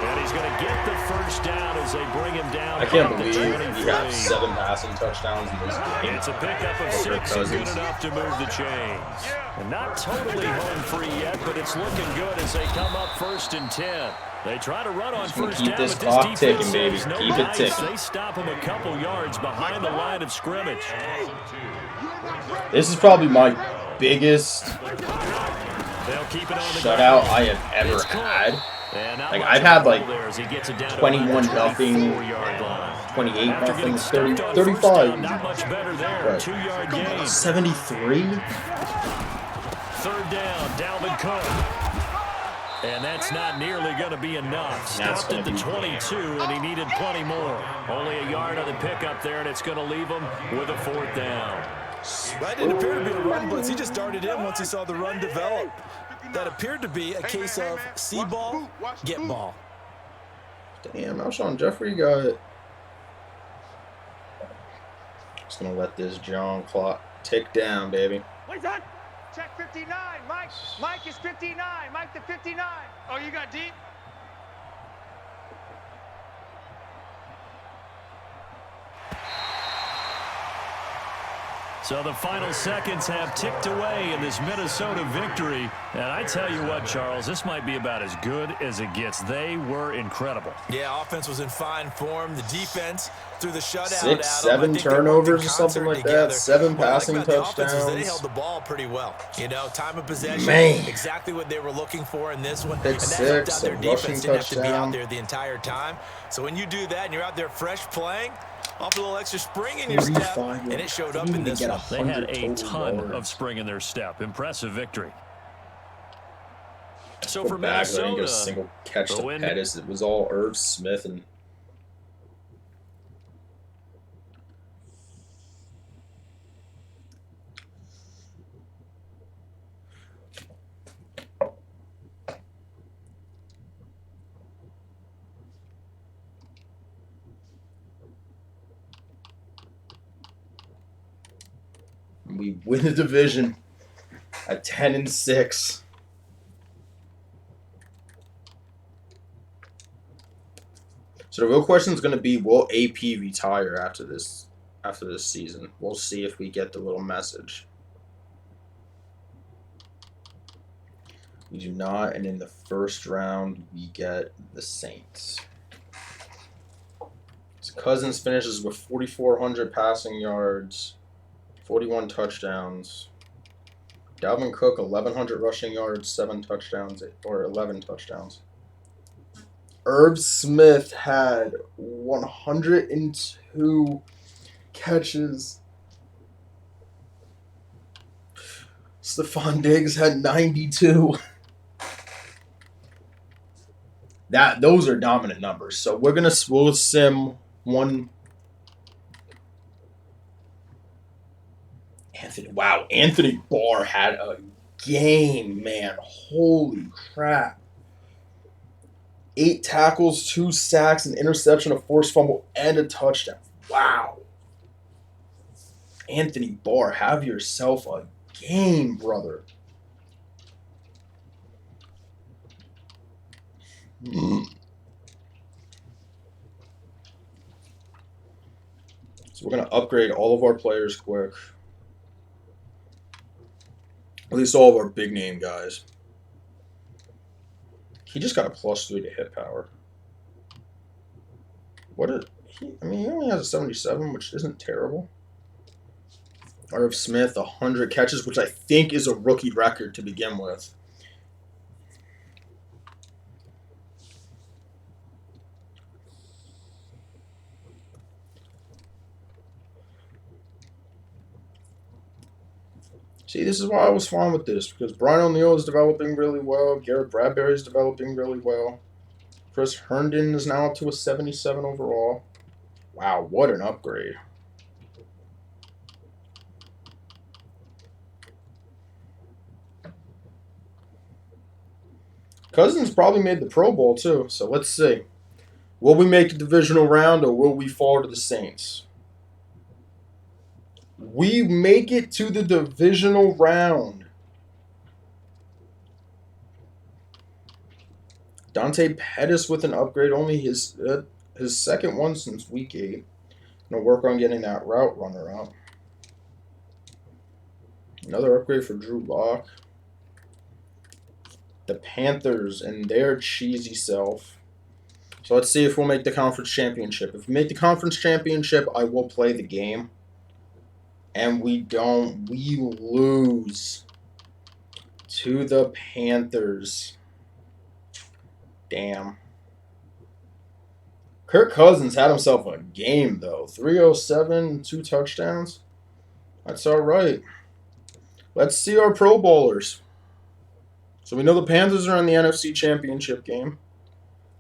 And he's going to get the first down as they bring him down. I can't believe he has 7 passing touchdowns in this game. It's a pickup of 6 and good enough to move the chains. And not totally home free yet, but it's looking good as they come up 1st and 10. They try to run on first down, this but this clock defense ticking, baby. says no Keep it dice. ticking. They stop him a couple yards behind the line of scrimmage. This is probably my biggest They'll keep it on the shutout ground. I have ever had. Like I've had like 21-0, 28-0, 35. not much better there. 2-yard gain. 73. 3rd down, Dalvin Cook. And that's not nearly going to be enough. Stopped at the 22, and he needed plenty more. Only a yard on the pickup there, and it's going to leave him with a 4th down. That didn't appear to be a run blitz. He just darted in once he saw the run develop. That appeared to be a case of see ball, get ball. Damn, Alshon Jeffrey got it. Just going to let this John clock tick down, baby. What's that? Check 59. Mike. Mike is 59. Mike the 59. Oh, you got deep? So the final seconds have ticked away in this Minnesota victory. And I tell you what, Charles, this might be about as good as it gets. They were incredible. Yeah, offense was in fine form. The defense through the shutout. 6, 7 turnovers or something like that. 7 passing touchdowns. They held the ball pretty well. You know, time of possession, exactly what they were looking for in this one. Pick and that helped out 6, their a defense. rushing Didn't have to be out touchdown. there the entire time. So when you do that and you're out there fresh playing, off a little extra spring in your step, and it showed up in this one. They had a ton of spring in their step. Impressive victory. So for Back, I didn't get a Minnesota, single catch the to win. Pettis. It was all Irv Smith and we win the division at 10-6. So the real question is going to be, will AP retire after this season? We'll see if we get the little message. We do not, and in the first round we get the Saints. So Cousins finishes with 4,400 passing yards, 41 touchdowns. Dalvin Cook 1,100 rushing yards, 7 touchdowns, or 11 touchdowns. Irv Smith had 102 catches. Stephon Diggs had 92. Those are dominant numbers. So we'll sim one. Anthony Barr had a game, man. Holy crap. 8 tackles, 2 sacks, an interception, a forced fumble, and a touchdown. Wow. Anthony Barr, have yourself a game, brother. So we're going to upgrade all of our players quick. At least all of our big name guys. He just got a +3 to hit power. He only has a 77, which isn't terrible. Irv Smith, 100 catches, which I think is a rookie record to begin with. See, this is why I was fine with this, because Brian O'Neill is developing really well. Garrett Bradbury is developing really well. Chris Herndon is now up to a 77 overall. Wow, what an upgrade. Cousins probably made the Pro Bowl, too, so let's see. Will we make the divisional round, or will we fall to the Saints? We make it to the divisional round. Dante Pettis with an upgrade, only his second one since week 8. Gonna work on getting that route runner up. Another upgrade for Drew Lock. The Panthers and their cheesy self. So let's see if we'll make the conference championship. If we make the conference championship, I will play the game. And we don't, we lose to the Panthers. Damn. Kirk Cousins had himself a game, though. 307, 2 touchdowns. That's all right. Let's see our Pro Bowlers. So we know the Panthers are in the NFC Championship game.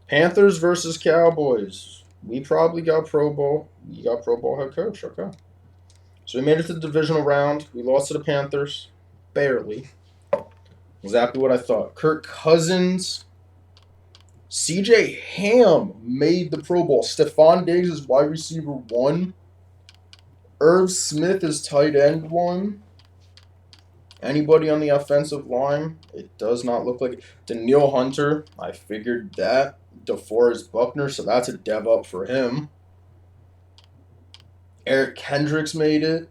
Panthers versus Cowboys. We probably got Pro Bowl. We got Pro Bowl head coach. Okay. So we made it to the divisional round. We lost to the Panthers. Barely. Exactly what I thought. Kirk Cousins. CJ Ham made the Pro Bowl. Stephon Diggs is wide receiver 1. Irv Smith is tight end 1. Anybody on the offensive line? It does not look like Daniil Hunter. I figured that. DeForest Buckner, so that's a dev up for him. Eric Kendricks made it.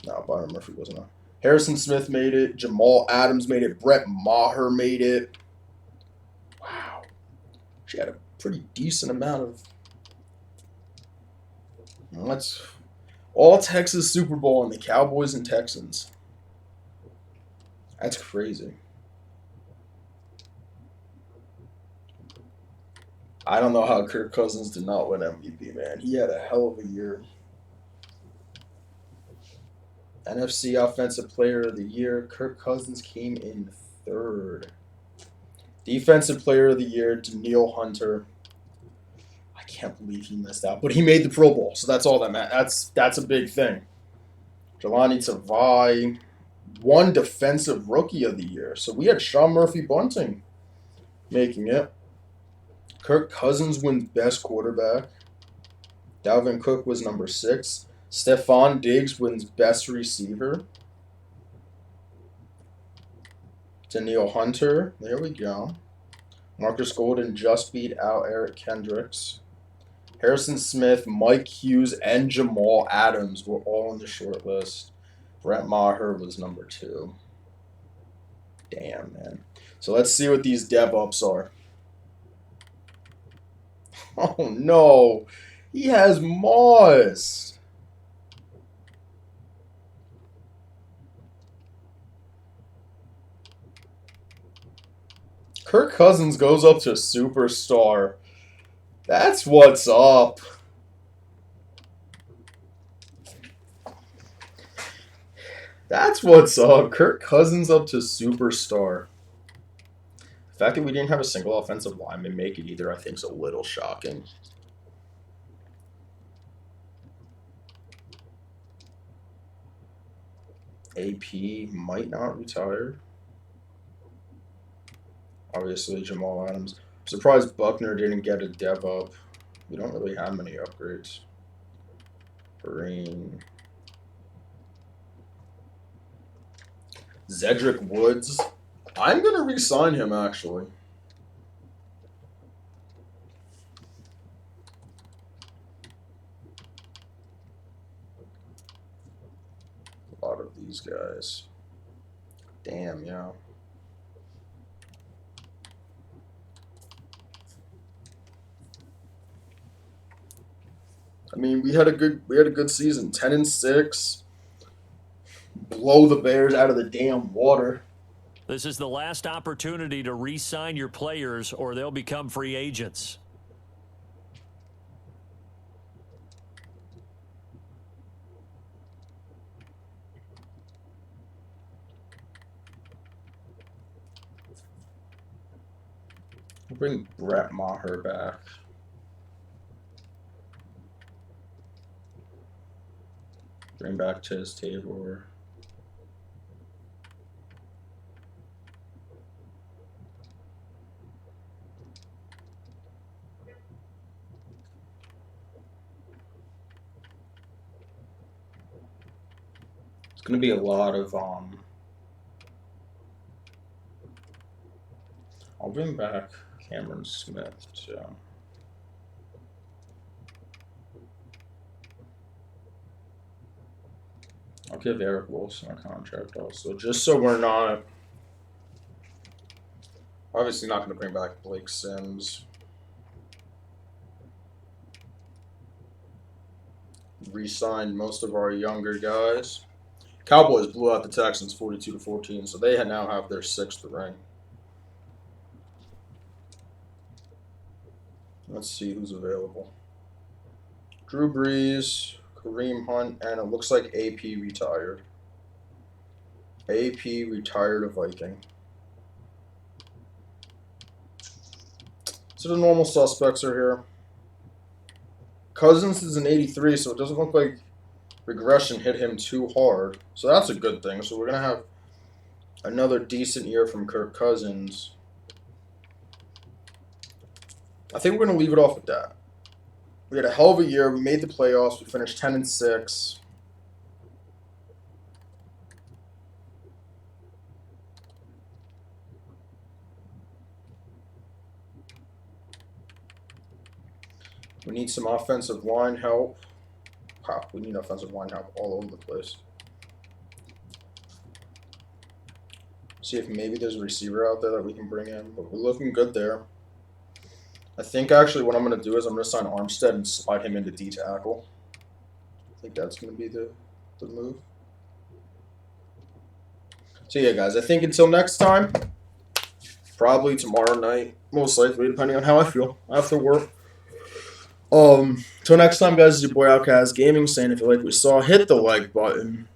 No, Byron Murphy wasn't on. Harrison Smith made it. Jamal Adams made it. Brett Maher made it. Wow. She had a pretty decent amount of... Let's... All Texas Super Bowl and the Cowboys and Texans. That's crazy. I don't know how Kirk Cousins did not win MVP, man. He had a hell of a year. NFC Offensive Player of the Year. Kirk Cousins came in 3rd. Defensive Player of the Year, Daniil Hunter. I can't believe he missed out, but he made the Pro Bowl, so that's all that matters. That's a big thing. Jelani Tavai won Defensive Rookie of the Year, so we had Sean Murphy Bunting making it. Kirk Cousins wins Best Quarterback. Dalvin Cook was number 6. Stephon Diggs wins Best Receiver. Daniil Hunter, there we go. Marcus Golden just beat out Eric Kendricks. Harrison Smith, Mike Hughes, and Jamal Adams were all on the short list. Brett Maher was number 2. Damn, man. So let's see what these dev ups are. Oh, no. He has Moss. Kirk Cousins goes up to Superstar. That's what's up. That's what's up. Kirk Cousins up to Superstar. The fact that we didn't have a single offensive lineman make it either, I think, is a little shocking. AP might not retire. Obviously, Jamal Adams. I'm surprised Buckner didn't get a dev up. We don't really have many upgrades. Green. Zedric Woods. I'm going to re-sign him, actually. A lot of these guys. Damn, yeah. I mean, we had a good season. 10-6. Blow the Bears out of the damn water. This is the last opportunity to re-sign your players or they'll become free agents. bring Brett Maher back. Bring back Tiz Tabor. It's going to be a lot of I'll bring back Cameron Smith too. I'll give Eric Wilson a contract also, just so we're not. Obviously, not going to bring back Blake Sims. Re-signed most of our younger guys. Cowboys blew out the Texans 42-14, so they now have their 6th ring. Let's see who's available. Drew Brees, Kareem Hunt, and it looks like AP retired. AP retired a Viking. So the normal suspects are here. Cousins is an 83, so it doesn't look like regression hit him too hard. So that's a good thing. So we're going to have another decent year from Kirk Cousins. I think we're going to leave it off with that. We had a hell of a year. We made the playoffs. We finished 10-6. We need some offensive line help. Wow, we need offensive line help all over the place. See if maybe there's a receiver out there that we can bring in. But we're looking good there. I think actually what I'm going to do is I'm going to sign Armstead and slide him into D tackle. I think that's going to be the move. So yeah, guys, I think until next time, probably tomorrow night, most likely, depending on how I feel after work. Till next time, guys, it's your boy Outcast Gaming saying if you like what you saw, hit the like button,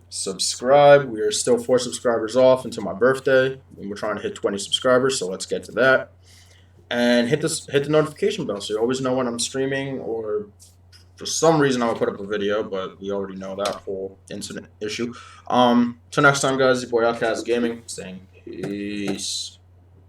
subscribe. We are still 4 subscribers off until my birthday, and we're trying to hit 20 subscribers, so let's get to that. And hit the notification bell so you always know when I'm streaming, or for some reason I'll put up a video, but we already know that whole incident issue. Till next time, guys, your boy Outcast Gaming saying peace.